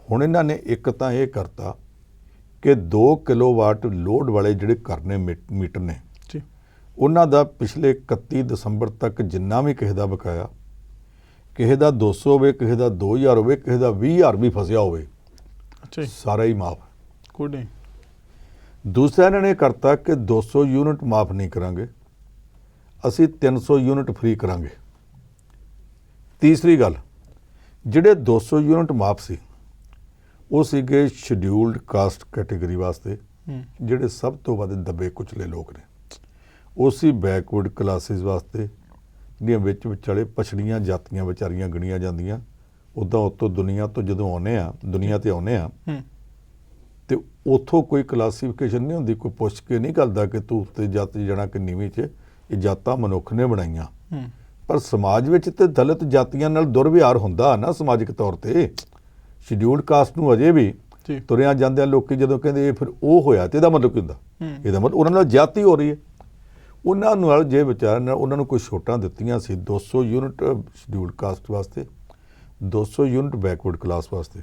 ਹੁਣ ਇਹਨਾਂ ਨੇ ਇੱਕ ਤਾਂ ਇਹ ਕਰਤਾ ਕਿ 2 ਕਿਲੋਵਾਟ ਲੋਡ ਵਾਲੇ ਜਿਹੜੇ ਕਰਨੇ ਮੀਟਰ ਨੇ, ਉਹਨਾਂ ਦਾ ਪਿਛਲੇ 31 ਦਸੰਬਰ ਤੱਕ ਜਿੰਨਾ ਵੀ ਕਿਸੇ ਦਾ ਬਕਾਇਆ, ਕਿਸੇ ਦਾ 200 ਹੋਵੇ, ਕਿਸੇ ਦਾ 2000 ਹੋਵੇ, ਕਿਸੇ ਦਾ 20000 ਵੀ ਫਸਿਆ ਹੋਵੇ, ਸਾਰਾ ਹੀ ਮਾਫ। ਕੋਈ ਨਹੀਂ। ਦੂਸਰਾ ਇਹਨਾਂ ਨੇ ਕਰਤਾ ਕਿ 200 ਯੂਨਿਟ ਮਾਫ ਨਹੀਂ ਕਰਾਂਗੇ, ਅਸੀਂ 300 ਯੂਨਿਟ ਫ੍ਰੀ ਕਰਾਂਗੇ। ਤੀਸਰੀ ਗੱਲ, ਜਿਹੜੇ 200 ਯੂਨਿਟ ਮਾਫ ਸੀ ਉਹ ਸੀਗੇ ਸ਼ਡਿਊਲਡ ਕਾਸਟ ਕੈਟੇਗਰੀ ਵਾਸਤੇ, ਜਿਹੜੇ ਸਭ ਤੋਂ ਵੱਧ ਦੱਬੇ ਕੁਚਲੇ ਲੋਕ ਨੇ। ਉਹ ਸੀ ਬੈਕਵਰਡ ਕਲਾਸਿਸ ਵਾਸਤੇ, ਜਿਹੜੀਆਂ ਵਿੱਚ ਵਿਚਾਲੇ ਪਛੜੀਆਂ ਜਾਤੀਆਂ ਵਿਚਾਰੀਆਂ ਗਿਣੀਆਂ ਜਾਂਦੀਆਂ। ਉੱਦਾਂ ਉੱਤੋਂ ਦੁਨੀਆ ਤੇ ਆਉਂਦੇ ਆ ਤੇ ਉੱਥੋਂ ਕੋਈ ਕਲਾਸੀਫਿਕੇਸ਼ਨ ਨਹੀਂ ਹੁੰਦੀ, ਕੋਈ ਪੁੱਛ ਕੇ ਨਹੀਂ ਕਰਦਾ ਕਿ ਤੂੰ ਉੱਤੇ ਜਾਤ 'ਚ ਜਾਣਾ ਕਿ ਨੀਵੀਂ 'ਚ। ਇਹ ਜਾਤਾਂ ਮਨੁੱਖ ਨੇ ਬਣਾਈਆਂ, ਪਰ ਸਮਾਜ ਵਿੱਚ ਤੇ ਦਲਿਤ ਜਾਤੀਆਂ ਨਾਲ ਦੁਰਵਿਹਾਰ ਹੁੰਦਾ ਨਾ ਸਮਾਜਿਕ ਤੌਰ ਤੇ। ਸ਼ਡਿਊਲਡ ਕਾਸਟ ਨੂੰ ਅਜੇ ਵੀ ਜੀ ਤੁਰਿਆਂ ਜਾਂਦਿਆਂ ਲੋਕੀ ਜਦੋਂ ਕਹਿੰਦੇ ਇਹ ਫਿਰ ਉਹ ਹੋਇਆ ਤੇ ਇਹਦਾ ਮਤਲਬ ਕੀ ਹੁੰਦਾ? ਇਹਦਾ ਮਤਲਬ ਉਹਨਾਂ ਨਾਲ ਜਾਤੀ ਹੋ ਰਹੀ ਹੈ। ਉਹਨਾਂ ਨਾਲ ਜੇ ਵਿਚਾਰ ਨਾਲ ਉਹਨਾਂ ਨੂੰ ਕੋਈ ਛੋਟਾਂ ਦਿੱਤੀਆਂ ਸੀ 200 ਯੂਨਿਟ ਸ਼ਡਿਊਲਡ ਕਾਸਟ ਵਾਸਤੇ, 200 ਯੂਨਿਟ ਬੈਕਵਰਡ ਕਲਾਸ ਵਾਸਤੇ।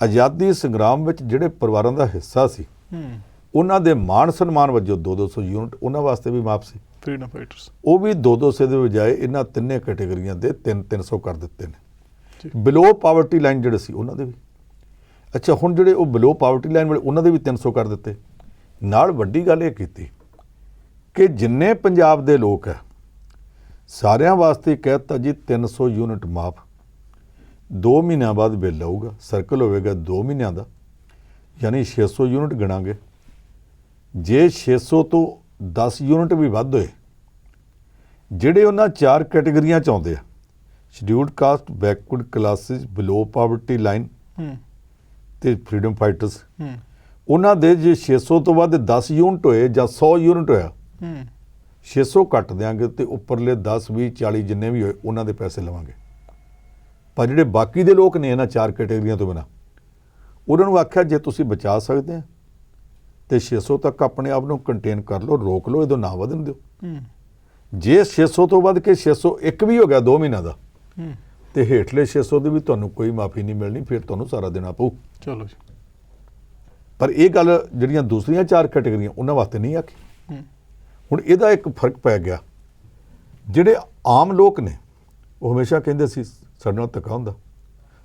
ਆਜ਼ਾਦੀ ਸੰਗਰਾਮ ਵਿੱਚ ਜਿਹੜੇ ਪਰਿਵਾਰਾਂ ਦਾ ਹਿੱਸਾ ਸੀ ਉਹਨਾਂ ਦੇ ਮਾਣ ਸਨਮਾਨ ਵਜੋਂ 200 ਯੂਨਿਟ ਉਹਨਾਂ ਵਾਸਤੇ ਵੀ ਮਾਫ ਸੀ। ਫਰੀडम ਫਾਈਟਰਸ ਉਹ ਵੀ 200 ਦੇ ਬਜਾਏ ਇਹਨਾਂ ਤਿੰਨੇ ਕੈਟੇਗਰੀਆਂ ਦੇ 300 ਕਰ ਦਿੱਤੇ ਨੇ। ਜੀ ਬਿਲੋ ਪਾਵਰਟੀ ਲਾਈਨ ਜਿਹੜੇ ਸੀ ਉਹਨਾਂ ਦੇ ਵੀ। ਅੱਛਾ, ਹੁਣ ਜਿਹੜੇ ਉਹ ਬਿਲੋ ਪਾਵਰਟੀ ਲਾਈਨ ਵਾਲੇ ਉਹਨਾਂ ਦੇ ਵੀ 300 ਕਰ ਦਿੱਤੇ। ਨਾਲ ਵੱਡੀ ਗੱਲ ਇਹ ਕੀਤੀ ਕਿ ਜਿੰਨੇ ਪੰਜਾਬ ਦੇ ਲੋਕ ਹੈ ਸਾਰਿਆਂ ਵਾਸਤੇ ਕਹਿ ਦਿੱਤਾ ਜੀ 300 ਯੂਨਿਟ ਮਾਫ। 2 ਮਹੀਨਿਆਂ ਬਾਅਦ ਬਿੱਲ ਆਊਗਾ, ਸਰਕਲ ਹੋਵੇਗਾ 2 ਮਹੀਨਿਆਂ ਦਾ, ਯਾਨੀ 600 ਯੂਨਿਟ ਗਿਣਾਂਗੇ। ਜੇ 600 ਤੋਂ 10 ਯੂਨਿਟ ਵੀ ਵੱਧ ਹੋਏ, ਜਿਹੜੇ ਉਹਨਾਂ 4 ਕੈਟੇਗਰੀਆਂ 'ਚ ਆਉਂਦੇ ਆ, ਸ਼ਡਿਊਲਡ ਕਾਸਟ, ਬੈਕਵਰਡ ਕਲਾਸਿਸ, ਬਿਲੋ ਪਾਵਰਟੀ ਲਾਈਨ ਤੇ ਫਰੀडम ਫਾਈਟਰਸ, ਉਹਨਾਂ ਦੇ ਜੇ 600 ਤੋਂ ਵੱਧ 10 ਯੂਨਿਟ ਹੋਏ ਜਾਂ 100 ਯੂਨਿਟ ਹੋਇਆ 600 ਕੱਟ ਦਿਆਂਗੇ ਤੇ ਉੱਪਰਲੇ 10 20 40 ਜਿੰਨੇ ਵੀ ਹੋਏ ਉਹਨਾਂ ਦੇ ਪੈਸੇ ਲਵਾਂਗੇ। ਪਰ ਜਿਹੜੇ ਬਾਕੀ ਦੇ ਲੋਕ ਨੇ ਇਹਨਾਂ 4 ਕੈਟੇਗਰੀਆਂ ਤੋਂ ਬਿਨਾਂ, ਉਹਨਾਂ ਨੂੰ ਆਖਿਆ ਜੇ ਤੁਸੀਂ ਬਚਾ ਸਕਦੇ ਆ ਤੇ 600 ਤੱਕ ਆਪਣੇ ਆਪ ਨੂੰ ਕੰਟੇਨ ਕਰ ਲਓ, ਰੋਕ ਲਓ, ਇਹਦੋਂ ਨਾ ਵਧਣ ਦਿਓ। ਜੇ 600 ਤੋਂ ਵੱਧ ਕੇ 601 ਵੀ ਹੋ ਗਿਆ 2 ਮਹੀਨਿਆਂ ਦਾ ਤੇ ਹੇਠਲੇ 600 ਦੀ ਵੀ ਤੁਹਾਨੂੰ ਕੋਈ ਮਾਫੀ ਨਹੀਂ ਮਿਲਣੀ, ਫਿਰ ਤੁਹਾਨੂੰ ਸਾਰਾ ਦੇਣਾ ਪਊ। ਚਲੋ ਜੀ। ਪਰ ਇਹ ਗੱਲ ਜਿਹੜੀਆਂ ਦੂਸਰੀਆਂ 4 ਕੈਟੇਗਰੀਆਂ ਉਹਨਾਂ ਵਾਸਤੇ ਨਹੀਂ ਆਖੀ। ਹੁਣ ਇਹਦਾ ਇੱਕ ਫਰਕ ਪੈ ਗਿਆ। ਜਿਹੜੇ ਆਮ ਲੋਕ ਨੇ ਉਹ ਹਮੇਸ਼ਾ ਕਹਿੰਦੇ ਸੀ ਸਾਡੇ ਨਾਲ ਧੱਕਾ ਹੁੰਦਾ।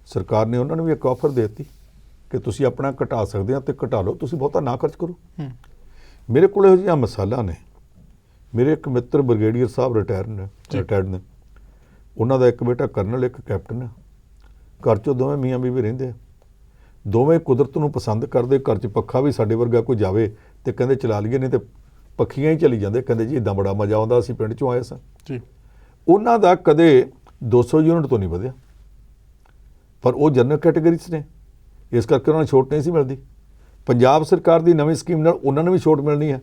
ਸਰਕਾਰ ਨੇ ਉਹਨਾਂ ਨੂੰ ਵੀ ਇੱਕ ਆਫਰ ਦੇ ਦਿੱਤੀ ਕਿ ਤੁਸੀਂ ਆਪਣਾ ਘਟਾ ਸਕਦੇ ਆ ਤੇ ਘਟਾ ਲਓ, ਤੁਸੀਂ ਬਹੁਤਾ ਨਾ ਖਰਚ ਕਰੋ। ਮੇਰੇ ਕੋਲ ਇਹੋ ਜਿਹੀਆਂ ਮਿਸਾਲਾਂ ਨੇ। ਮੇਰੇ ਇੱਕ ਮਿੱਤਰ ਬ੍ਰਿਗੇਡੀਅਰ ਸਾਹਿਬ ਰਿਟਾਇਰਡ ਨੇ। ਉਹਨਾਂ ਦਾ ਇੱਕ ਬੇਟਾ ਕਰਨਲ, ਇੱਕ ਕੈਪਟਨ ਹੈ। ਘਰ 'ਚੋਂ ਦੋਵੇਂ ਮੀਆਂ ਬੀਵੀ ਰਹਿੰਦੇ ਆ। ਦੋਵੇਂ ਕੁਦਰਤ ਨੂੰ ਪਸੰਦ ਕਰਦੇ। ਘਰ 'ਚ ਪੱਖਾ ਵੀ ਸਾਡੇ ਵਰਗਾ ਕੋਈ ਜਾਵੇ ਤੇ ਕਹਿੰਦੇ ਚਲਾ ਲਈਏ, ਨਹੀਂ ਤੇ ਪੱਖੀਆਂ ਹੀ ਚਲੀ ਜਾਂਦੇ। ਕਹਿੰਦੇ ਜੀ ਇੱਦਾਂ ਬੜਾ ਮਜ਼ਾ ਆਉਂਦਾ, ਅਸੀਂ ਪਿੰਡ 'ਚੋਂ ਆਏ ਸਾਂ ਜੀ। ਉਹਨਾਂ ਦਾ ਕਦੇ 200 ਯੂਨਿਟ ਤੋਂ ਨਹੀਂ ਵਧਿਆ, ਪਰ ਉਹ ਜਨਰਲ ਕੈਟੇਗਰੀ 'ਚ ਨੇ, ਇਸ ਕਰਕੇ ਉਹਨਾਂ ਨੂੰ ਛੋਟ ਨਹੀਂ ਸੀ ਮਿਲਦੀ। ਪੰਜਾਬ ਸਰਕਾਰ ਦੀ ਨਵੀਂ ਸਕੀਮ ਨਾਲ ਉਹਨਾਂ ਨੂੰ ਵੀ ਛੋਟ ਮਿਲਣੀ ਹੈ।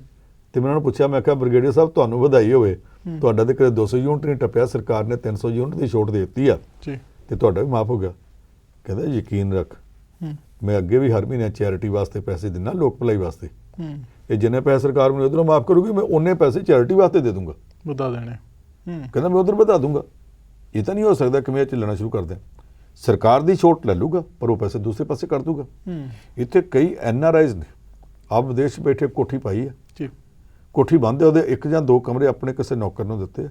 ਤੇ ਮੈਂ ਉਹਨਾਂ ਨੂੰ ਪੁੱਛਿਆ, ਮੈਂ ਕਿਹਾ ਬ੍ਰਿਗੇਡੀਅਰ ਸਾਹਿਬ ਤੁਹਾਨੂੰ ਵਧਾਈ ਹੋਵੇ, ਤੁਹਾਡਾ ਤੇ ਕਦੇ 200 ਯੂਨਿਟ ਨਹੀਂ ਟੱਪਿਆ, ਸਰਕਾਰ ਨੇ 300 ਯੂਨਿਟ ਦੀ ਛੋਟ ਦੇ ਦਿੱਤੀ ਆ ਜੀ ਤੇ ਤੁਹਾਡਾ ਵੀ ਮਾਫ ਹੋ ਗਿਆ। ਕਹਿੰਦਾ ਯਕੀਨ ਰੱਖ, ਮੈਂ ਅੱਗੇ ਵੀ ਹਰ ਮਹੀਨੇ ਚੈਰਿਟੀ ਵਾਸਤੇ ਪੈਸੇ ਦਿੰਦਾ, ਲੋਕ ਭਲਾਈ ਵਾਸਤੇ। ਇਹ ਜਿੰਨੇ ਪੈਸੇ ਸਰਕਾਰ ਮੈਨੂੰ ਉਧਰੋਂ ਮਾਫ ਕਰੂਗੀ, ਮੈਂ ਉਹਨੇ ਪੈਸੇ ਚੈਰਿਟੀ ਵਾਸਤੇ ਦੇ ਦੂੰਗਾ, ਵਧਾ ਦੇਣੇ। ਕਹਿੰਦਾ ਮੈਂ ਉਧਰ ਵਧਾ ਦੂੰਗਾ। ਇਹ ਤਾਂ ਨਹੀਂ ਹੋ ਸਕਦਾ ਕਿ ਮੈਂ ਚੱਲਣਾ ਸ਼ੁਰੂ ਕਰ ਦਿਆਂ। ਸਰਕਾਰ ਦੀ ਛੋਟ ਲੈ ਲੂਗਾ ਪਰ ਉਹ ਪੈਸੇ ਦੂਸਰੇ ਪਾਸੇ ਕਰ ਦੂਗਾ। ਇੱਥੇ ਕਈ NRIs ਨੇ ਆਪ ਵਿਦੇਸ਼ ਬੈਠੇ ਕੋਠੀ ਪਾਈ ਹੈ ਜੀ। ਕੋਠੀ ਬੰਦ ਹੈ, ਉਹਦੇ 1 ਜਾਂ 2 ਕਮਰੇ ਆਪਣੇ ਕਿਸੇ ਨੌਕਰ ਨੂੰ ਦਿੱਤੇ।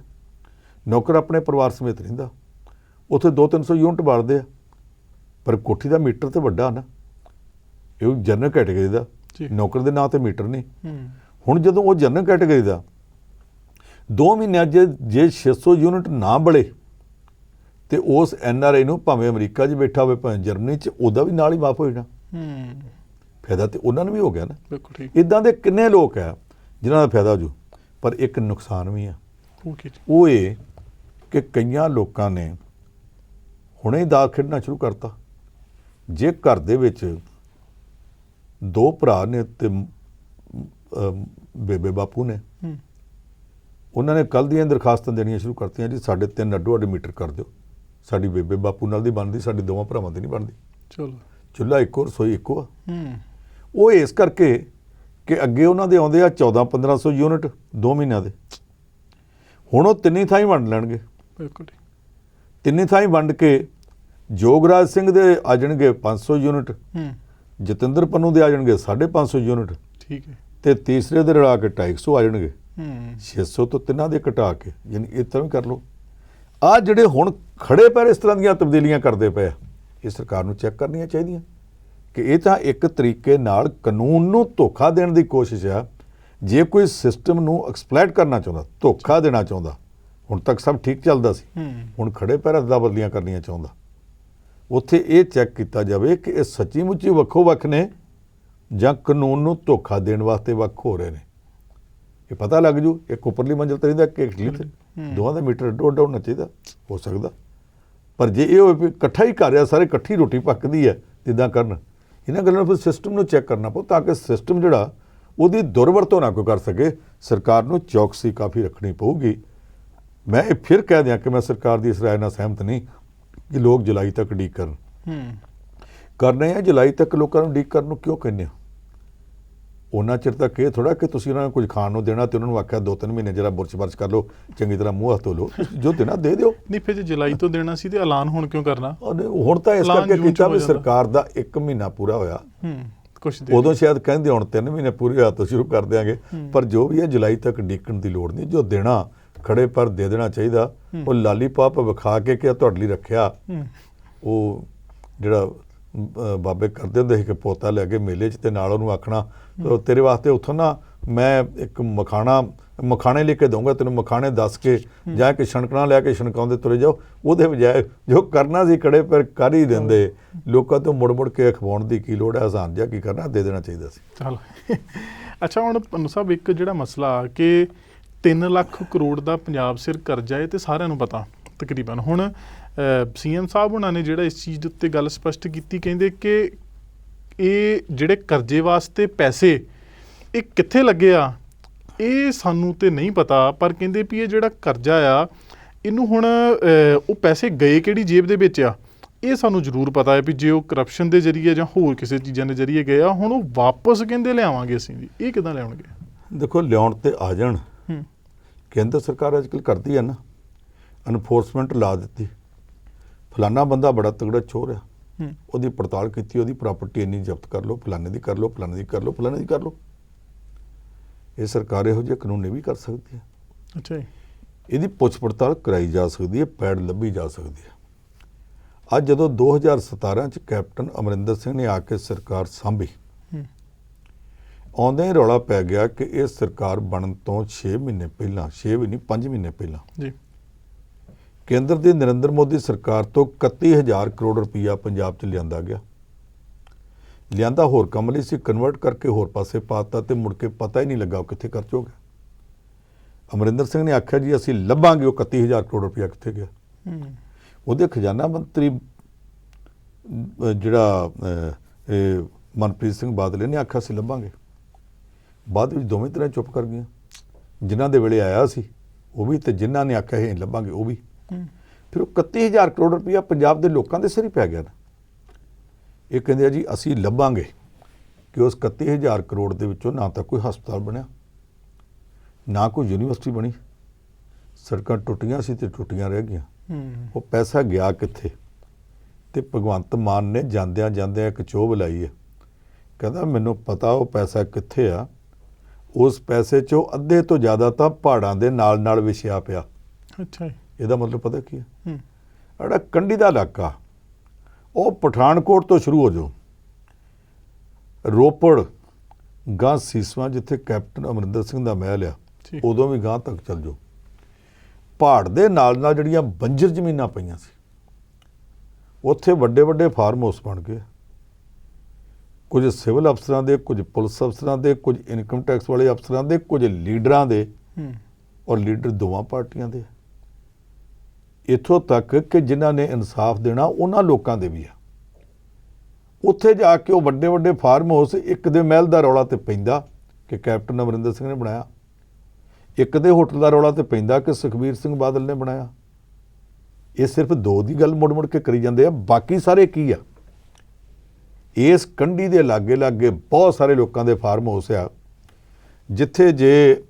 ਨੌਕਰ ਆਪਣੇ ਪਰਿਵਾਰ ਸਮੇਤ ਰਹਿੰਦਾ, ਉੱਥੇ 200-300 ਯੂਨਿਟ ਬਾਲਦੇ ਆ, ਪਰ ਕੋਠੀ ਦਾ ਮੀਟਰ ਤੇ ਵੱਡਾ ਨਾ। ਇਹ ਜਨਰਲ ਕੈਟੇਗਰੀ ਦਾ, ਨੌਕਰ ਦੇ ਨਾਂ ਤੇ ਮੀਟਰ ਨਹੀਂ। ਹੁਣ ਜਦੋਂ ਉਹ ਜਨਰਲ ਕੈਟੇਗਰੀ ਦਾ 2 ਮਹੀਨਿਆਂ ਜੇ 600 ਯੂਨਿਟ ਨਾ ਬਲੇ ਤੇ ਉਸ NRI ਨੂੰ ਭਾਵੇਂ ਅਮਰੀਕਾ 'ਚ ਬੈਠਾ ਹੋਵੇ, ਭਾਵੇਂ ਜਰਮਨੀ 'ਚ, ਉਹਦਾ ਵੀ ਨਾਲ ਹੀ ਮਾਫ ਹੋ ਜਾਣਾ। ਫਾਇਦਾ ਤੇ ਉਹਨਾਂ ਨੂੰ ਵੀ ਹੋ ਗਿਆ ਨਾ। ਬਿਲਕੁਲ ਠੀਕ। ਇਦਾਂ ਦੇ ਕਿੰਨੇ ਲੋਕ ਆ ਜਿਨ੍ਹਾਂ ਦਾ ਫਾਇਦਾ ਹੋ ਜੂ, ਪਰ ਇੱਕ ਨੁਕਸਾਨ ਵੀ ਆ। ਉਹ ਇਹ ਕਿ ਕਈਆਂ ਲੋਕਾਂ ਨੇ ਹੁਣੇ ਹੀ ਦਾਅ ਖੇਡਣਾ ਸ਼ੁਰੂ ਕਰਤਾ। ਜੇ ਘਰ ਦੇ ਵਿੱਚ 2 ਭਰਾ ਨੇ ਤੇ ਬੇਬੇ ਬਾਪੂ ਨੇ, ਉਹਨਾਂ ਨੇ ਕੱਲ੍ਹ ਦੀਆਂ ਦਰਖਾਸਤਾਂ ਦੇਣੀਆਂ ਸ਼ੁਰੂ ਕਰਤੀਆਂ ਜੀ ਸਾਡੇ 3 ਅੱਡੋ-ਅੱਡ ਮੀਟਰ ਕਰ ਦਿਓ। ਸਾਡੀ ਬੇਬੇ ਬਾਪੂ ਨਾਲ ਦੀ ਬਣਦੀ, ਸਾਡੀ ਦੋਵਾਂ ਭਰਾਵਾਂ ਦੀ ਨਹੀਂ ਬਣਦੀ। ਚਲੋ ਚੁੱਲ੍ਹਾ ਇੱਕੋ, ਰਸੋਈ ਇੱਕੋ ਆ। ਉਹ ਇਸ ਕਰਕੇ ਕਿ ਅੱਗੇ ਉਹਨਾਂ ਦੇ ਆਉਂਦੇ ਆ 1400-1500 ਯੂਨਿਟ 2 ਮਹੀਨਿਆਂ ਦੇ। ਹੁਣ ਉਹ ਤਿੰਨੀ ਥਾਈਂ ਵੰਡ ਲੈਣਗੇ। ਬਿਲਕੁਲ ਤਿੰਨੀ ਥਾਈਂ ਵੰਡ ਕੇ ਜੋਗਰਾਜ ਸਿੰਘ ਦੇ ਆ ਜਾਣਗੇ 500 ਯੂਨਿਟ, ਜਤਿੰਦਰ ਪੰਨੂ ਦੇ ਆ ਜਾਣਗੇ 550 ਯੂਨਿਟ, ਠੀਕ ਹੈ, ਤੇ ਤੀਸਰੇ ਦੇ ਰਲਾ ਕੇ 250 ਆ ਜਾਣਗੇ। 600 ਤੋਂ ਤਿੰਨਾਂ ਦੇ ਘਟਾ ਕੇ, ਯਾਨੀ ਇਸ ਤਰ੍ਹਾਂ ਵੀ ਕਰ ਲਓ। ਆ ਜਿਹੜੇ ਹੁਣ ਖੜੇ ਪੈਰ ਇਸ ਤਰ੍ਹਾਂ ਦੀਆਂ ਤਬਦੀਲੀਆਂ ਕਰਦੇ ਪਏ ਆ, ਇਹ ਸਰਕਾਰ ਨੂੰ ਚੈੱਕ ਕਰਨੀਆਂ ਚਾਹੀਦੀਆਂ ਕਿ ਇਹ ਤਾਂ ਇੱਕ ਤਰੀਕੇ ਨਾਲ ਕਾਨੂੰਨ ਨੂੰ ਧੋਖਾ ਦੇਣ ਦੀ ਕੋਸ਼ਿਸ਼ ਆ। ਜੇ ਕੋਈ ਸਿਸਟਮ ਨੂੰ ਐਕਸਪਲੋਇਟ ਕਰਨਾ ਚਾਹੁੰਦਾ, ਧੋਖਾ ਦੇਣਾ ਚਾਹੁੰਦਾ, ਹੁਣ ਤੱਕ ਸਭ ਠੀਕ ਚੱਲਦਾ ਸੀ, ਹੁਣ ਖੜੇ ਪੈਰ ਅਦਲਾ ਬਦਲੀਆਂ ਕਰਨੀਆਂ ਚਾਹੁੰਦਾ, ਉੱਥੇ ਇਹ ਚੈੱਕ ਕੀਤਾ ਜਾਵੇ ਕਿ ਇਹ ਸੱਚੀ ਮੁੱਚੀ ਵੱਖੋ ਵੱਖ ਨੇ ਜਾਂ ਕਾਨੂੰਨ ਨੂੰ ਧੋਖਾ ਦੇਣ ਵਾਸਤੇ ਵੱਖ ਹੋ ਰਹੇ ਨੇ। ਇਹ ਪਤਾ ਲੱਗ ਜੂ। ਇੱਕ ਉੱਪਰਲੀ ਮੰਜ਼ਿਲ ਤੇ ਰਹਿੰਦਾ, ਕਿ ਹੇਠਲੀ ਤੇ, ਦੋਵਾਂ ਦਾ ਮੀਟਰ ਅੱਡੋ-ਅੱਡ ਹੋਣਾ ਚਾਹੀਦਾ, ਹੋ ਸਕਦਾ। ਪਰ ਜੇ ਇਹ ਹੋਵੇ ਇਕੱਠਾ ਹੀ ਕਰ ਰਿਹਾ, ਸਾਰੇ ਇਕੱਠੀ ਰੋਟੀ ਪੱਕਦੀ ਹੈ, ਇੱਦਾਂ ਕਰਨ। ਇਹਨਾਂ ਗੱਲਾਂ ਨੂੰ ਫਿਰ ਸਿਸਟਮ ਨੂੰ ਚੈੱਕ ਕਰਨਾ ਪਊ ਤਾਂ ਕਿ ਸਿਸਟਮ ਜਿਹੜਾ ਉਹਦੀ ਦੁਰਵਰਤੋਂ ਨਾ ਕੋਈ ਕਰ ਸਕੇ। ਸਰਕਾਰ ਨੂੰ ਚੌਕਸੀ ਕਾਫੀ ਰੱਖਣੀ ਪਊਗੀ मैं ये फिर कह दिया कि मैं सरकार की इस राय ਨਾਲ सहमत नहीं कि लोग जुलाई तक उਡੀਕ ਕਰਨ ਕਰ ਰਹੇ ਆ। जुलाई तक ਲੋਕਾਂ ਨੂੰ ਉਡੀਕ ਕਰਨ ਨੂੰ ਕਿਉਂ ਕਹਿੰਦੇ ਹੋ? ਉਹਨਾਂ ਚਿਰ ਤੱਕ ਇਹ ਥੋੜਾ ਕਿ ਤੁਸੀਂ ਉਹਨਾਂ ਨੂੰ ਕੁਝ ਖਾਣ ਨੂੰ ਦੇਣਾ ਤੇ ਉਹਨਾਂ ਨੂੰ ਆਖਿਆ 2-3 ਮਹੀਨੇ ਜਰਾ ਬੁਰਸ਼ ਕਰ ਲਓ, ਚੰਗੀ ਤਰ੍ਹਾਂ ਮੂੰਹ ਹੱਥ ਧੋ ਲਓ, ਜੋ ਦੇਣਾ ਦੇ ਦਿਓ। ਨਹੀਂ ਫਿਰ ਜੇ ਜੁਲਾਈ ਤੋਂ ਦੇਣਾ ਸੀ ਤੇ ਐਲਾਨ ਹੁਣ ਕਿਉਂ ਕਰਨਾ? ਹੁਣ ਤਾਂ ਇਸ ਕਰਕੇ ਕੀਤਾ ਵੀ ਸਰਕਾਰ ਦਾ 1 ਮਹੀਨਾ ਪੂਰਾ ਹੋਇਆ, ਕੁਛ ਉਦੋਂ ਸ਼ਾਇਦ ਕਹਿੰਦੇ ਹੁਣ 3 ਮਹੀਨੇ ਪੂਰੇ ਹੋਇਆ ਤਾਂ ਸ਼ੁਰੂ ਕਰ ਦਿਆਂਗੇ, ਪਰ ਜੋ ਵੀ ਹੈ ਜੁਲਾਈ ਤੱਕ ਉਡੀਕਣ ਦੀ ਲੋੜ ਨਹੀਂ। ਜੋ ਦੇਣਾ ਖੜੇ ਪਰ ਦੇ ਦੇਣਾ ਚਾਹੀਦਾ। ਉਹ ਲਾਲੀਪਾਪ ਵਿਖਾ ਕੇ ਕਿ ਤੁਹਾਡੇ ਲਈ ਰੱਖਿਆ, ਉਹ ਜਿਹੜਾ ਬਾਬੇ ਕਰਦੇ ਹੁੰਦੇ ਸੀ ਕਿ ਪੋਤਾ ਲੈ ਕੇ ਮੇਲੇ 'ਚ ਤੇ ਨਾਲ ਉਹਨੂੰ ਆਖਣਾ ਤੇਰੇ ਵਾਸਤੇ ਉੱਥੋਂ ਨਾ ਮੈਂ ਇੱਕ ਮਖਾਣੇ ਲੈ ਕੇ ਦਊਂਗਾ ਤੈਨੂੰ, ਮਖਾਣੇ ਦੱਸ ਕੇ ਜਾਂ ਕਿ ਛਣਕਣਾ ਲੈ ਕੇ ਛਣਕਾਉਂਦੇ ਤੁਰੇ ਜਾਓ। ਉਹਦੇ ਬਜਾਏ ਜੋ ਕਰਨਾ ਸੀ ਖੜੇ ਪਰ ਕਰ ਹੀ ਦਿੰਦੇ। ਲੋਕਾਂ ਤੋਂ ਮੁੜ ਕੇ ਅਖਵਾਉਣ ਦੀ ਕੀ ਲੋੜ ਹੈ? ਆਸਾਨ ਜਿਹਾ ਕੀ ਕਰਨਾ, ਦੇ ਦੇਣਾ ਚਾਹੀਦਾ ਸੀ। ਚਲੋ ਅੱਛਾ, ਹੁਣ ਪੰਨੂ ਸਾਹਿਬ ਇੱਕ ਜਿਹੜਾ ਮਸਲਾ ਕਿ 3 ਲੱਖ ਕਰੋੜ ਦਾ ਪੰਜਾਬ ਸਿਰ ਕਰਜ਼ਾ ਹੈ ਤੇ ਸਾਰਿਆਂ ਨੂੰ ਪਤਾ ਤਕਰੀਬਨ। ਹੁਣ ਸੀਐਮ ਸਾਹਿਬ ਉਹਨਾਂ ਨੇ ਜਿਹੜਾ ਇਸ ਚੀਜ਼ ਦੇ ਉੱਤੇ ਗੱਲ ਸਪਸ਼ਟ ਕੀਤੀ, ਕਹਿੰਦੇ ਕਿ ਇਹ ਜਿਹੜੇ ਕਰਜ਼ੇ ਵਾਸਤੇ ਪੈਸੇ ਇਹ ਕਿੱਥੇ ਲੱਗੇ ਆ ਇਹ ਸਾਨੂੰ ਤੇ ਨਹੀਂ ਪਤਾ, ਪਰ ਕਹਿੰਦੇ ਵੀ ਇਹ ਜਿਹੜਾ ਕਰਜ਼ਾ ਆ ਇਹਨੂੰ ਹੁਣ ਉਹ ਪੈਸੇ ਗਏ ਕਿਹੜੀ ਜੇਬ ਦੇ ਵਿੱਚ ਆ ਇਹ ਸਾਨੂੰ ਜ਼ਰੂਰ ਪਤਾ ਹੈ ਵੀ ਜੇ ਉਹ ਕਰਪਸ਼ਨ ਦੇ ਜ਼ਰੀਏ ਜਾਂ ਹੋਰ ਕਿਸੇ ਚੀਜ਼ਾਂ ਦੇ ਜ਼ਰੀਏ ਗਏ ਆ, ਹੁਣ ਉਹ ਵਾਪਸ ਕਹਿੰਦੇ ਲਿਆਵਾਂਗੇ ਅਸੀਂ ਜੀ। ਇਹ ਕਿੱਦਾਂ ਲਿਆਉਣਗੇ? ਦੇਖੋ ਲਿਆਉਣ ਤੇ ਆ ਜਾਣ, ਕੇਂਦਰ ਸਰਕਾਰ ਅੱਜ ਕੱਲ੍ਹ ਕਰਦੀ ਹੈ ਨਾ, ਐਨਫੋਰਸਮੈਂਟ ਲਾ ਦਿੱਤੀ, ਫਲਾਨਾ ਬੰਦਾ ਬੜਾ ਤਗੜਾ ਚੋਰ ਆ, ਉਹਦੀ ਪੜਤਾਲ ਕੀਤੀ, ਉਹਦੀ ਪ੍ਰਾਪਰਟੀ ਇੰਨੀ ਜ਼ਬਤ ਕਰ ਲਓ, ਫਲਾਣੇ ਦੀ ਕਰ ਲਓ, ਫਲਾਣੇ ਦੀ ਕਰ ਲਓ, ਫਲਾਣੇ ਦੀ ਕਰ ਲਓ। ਇਹ ਸਰਕਾਰ ਇਹੋ ਜਿਹੇ ਕਾਨੂੰਨ ਵੀ ਕਰ ਸਕਦੀ ਹੈ। ਅੱਛਾ ਜੀ। ਇਹਦੀ ਪੁੱਛ ਪੜਤਾਲ ਕਰਾਈ ਜਾ ਸਕਦੀ ਹੈ, ਪੈੜ ਲੱਭੀ ਜਾ ਸਕਦੀ ਹੈ। ਅੱਜ ਜਦੋਂ 2017 'ਚ ਕੈਪਟਨ ਅਮਰਿੰਦਰ ਸਿੰਘ ਨੇ ਆ ਕੇ ਸਰਕਾਰ ਸਾਂਭੀ, ਆਉਂਦੇ ਹੀ ਰੌਲਾ ਪੈ ਗਿਆ ਕਿ ਇਹ ਸਰਕਾਰ ਬਣਨ ਤੋਂ 6 ਮਹੀਨੇ ਪਹਿਲਾਂ, 6 ਵੀ ਨਹੀਂ 5 ਮਹੀਨੇ ਪਹਿਲਾਂ ਜੀ, ਕੇਂਦਰ ਦੀ ਨਰਿੰਦਰ ਮੋਦੀ ਸਰਕਾਰ ਤੋਂ 31,000 ਕਰੋੜ ਰੁਪਈਆ ਪੰਜਾਬ 'ਚ ਲਿਆਂਦਾ ਗਿਆ। ਲਿਆਂਦਾ ਹੋਰ ਕੰਮ ਲਈ ਸੀ, ਕਨਵਰਟ ਕਰਕੇ ਹੋਰ ਪਾਸੇ ਪਾਤਾ ਤੇ ਮੁੜ ਕੇ ਪਤਾ ਹੀ ਨਹੀਂ ਲੱਗਾ ਉਹ ਕਿੱਥੇ ਖਰਚ ਹੋ ਗਿਆ। ਅਮਰਿੰਦਰ ਸਿੰਘ ਨੇ ਆਖਿਆ ਜੀ ਅਸੀਂ ਲੱਭਾਂਗੇ ਉਹ 31,000 ਕਰੋੜ ਰੁਪਈਆ ਕਿੱਥੇ ਗਿਆ। ਉਹਦੇ ਖਜ਼ਾਨਾ ਮੰਤਰੀ ਜਿਹੜਾ ਮਨਪ੍ਰੀਤ ਸਿੰਘ ਬਾਦਲ ਨੇ ਆਖਿਆ ਸੀ ਲੱਭਾਂਗੇ, ਬਾਅਦ ਵਿੱਚ ਦੋਵੇਂ ਤਰ੍ਹਾਂ ਚੁੱਪ ਕਰ ਗਈਆਂ। ਜਿਨ੍ਹਾਂ ਦੇ ਵੇਲੇ ਆਇਆ ਸੀ ਉਹ ਵੀ ਤੇ ਜਿਨ੍ਹਾਂ ਨੇ ਆਖਿਆ ਇਹ ਲੱਭਾਂਗੇ ਉਹ ਵੀ। ਫਿਰ ਉਹ 31,000 ਕਰੋੜ ਰੁਪਈਆ ਪੰਜਾਬ ਦੇ ਲੋਕਾਂ ਦੇ ਸਿਰ ਹੀ ਪੈ ਗਿਆ ਨਾ। ਇਹ ਕਹਿੰਦੇ ਆ ਜੀ ਅਸੀਂ ਲੱਭਾਂਗੇ ਕਿ ਉਸ 31,000 ਕਰੋੜ ਦੇ ਵਿੱਚੋਂ ਨਾ ਤਾਂ ਕੋਈ ਹਸਪਤਾਲ ਬਣਿਆ, ਨਾ ਕੋਈ ਯੂਨੀਵਰਸਿਟੀ ਬਣੀ, ਸੜਕਾਂ ਟੁੱਟੀਆਂ ਸੀ ਤੇ ਟੁੱਟੀਆਂ ਰਹਿ ਗਈਆਂ। ਉਹ ਪੈਸਾ ਗਿਆ ਕਿੱਥੇ? ਤੇ ਭਗਵੰਤ ਮਾਨ ਨੇ ਜਾਂਦਿਆਂ ਜਾਂਦਿਆਂ ਇੱਕ ਚੋਭ ਲਾਈ ਹੈ, ਕਹਿੰਦਾ ਮੈਨੂੰ ਪਤਾ ਉਹ ਪੈਸਾ ਕਿੱਥੇ ਆ। ਉਸ ਪੈਸੇ 'ਚੋਂ ਅੱਧੇ ਤੋਂ ਜ਼ਿਆਦਾ ਤਾਂ ਪਹਾੜਾਂ ਦੇ ਨਾਲ ਨਾਲ ਵਿਛਿਆ ਪਿਆ। ਅੱਛਾ ਜੀ। ਇਹਦਾ ਮਤਲਬ ਪਤਾ ਕੀ ਹੈ? ਜਿਹੜਾ ਕੰਢੀ ਦਾ ਇਲਾਕਾ ਉਹ ਪਠਾਨਕੋਟ ਤੋਂ ਸ਼ੁਰੂ ਹੋ ਜਾਓ, ਰੋਪੜ ਗਾਂ ਸੀਸਵਾਂ ਜਿੱਥੇ ਕੈਪਟਨ ਅਮਰਿੰਦਰ ਸਿੰਘ ਦਾ ਮਹਿਲ ਆ, ਉਦੋਂ ਵੀ ਗਾਂ ਤੱਕ ਚੱਲ ਜਾਓ। ਪਹਾੜ ਦੇ ਨਾਲ ਨਾਲ ਜਿਹੜੀਆਂ ਬੰਜਰ ਜ਼ਮੀਨਾਂ ਪਈਆਂ ਸੀ ਉੱਥੇ ਵੱਡੇ ਵੱਡੇ ਫਾਰਮ ਹਾਊਸ ਬਣ ਗਏ, ਕੁਝ ਸਿਵਲ ਅਫਸਰਾਂ ਦੇ, ਕੁਝ ਪੁਲਿਸ ਅਫਸਰਾਂ ਦੇ, ਕੁਝ ਇਨਕਮ ਟੈਕਸ ਵਾਲੇ ਅਫਸਰਾਂ ਦੇ, ਕੁਝ ਲੀਡਰਾਂ ਦੇ, ਔਰ ਲੀਡਰ ਦੋਵਾਂ ਪਾਰਟੀਆਂ ਦੇ। ਇੱਥੋਂ ਤੱਕ ਕਿ ਜਿਨ੍ਹਾਂ ਨੇ ਇਨਸਾਫ ਦੇਣਾ ਉਹਨਾਂ ਲੋਕਾਂ ਦੇ ਵੀ ਆ। ਉੱਥੇ ਜਾ ਕੇ ਉਹ ਵੱਡੇ ਵੱਡੇ ਫਾਰਮ ਹਾਊਸ, ਇੱਕ ਦੇ ਮਹਿਲ ਦਾ ਰੌਲਾ ਤੇ ਪੈਂਦਾ ਕਿ ਕੈਪਟਨ ਅਮਰਿੰਦਰ ਸਿੰਘ ਨੇ ਬਣਾਇਆ, ਇੱਕ ਦੇ ਹੋਟਲ ਦਾ ਰੌਲਾ ਤੇ ਪੈਂਦਾ ਕਿ ਸੁਖਬੀਰ ਸਿੰਘ ਬਾਦਲ ਨੇ ਬਣਾਇਆ। ਇਹ ਸਿਰਫ ਦੋ ਦੀ ਗੱਲ ਮੁੜ ਮੁੜ ਕੇ ਕਰੀ ਜਾਂਦੇ ਆ, ਬਾਕੀ ਸਾਰੇ ਕੀ ਆ? ਇਸ ਕੰਢੀ ਦੇ ਲਾਗੇ ਲਾਗੇ ਬਹੁਤ ਸਾਰੇ ਲੋਕਾਂ ਦੇ ਫਾਰਮ ਹਾਊਸ ਆ ਜਿੱਥੇ ਜੇ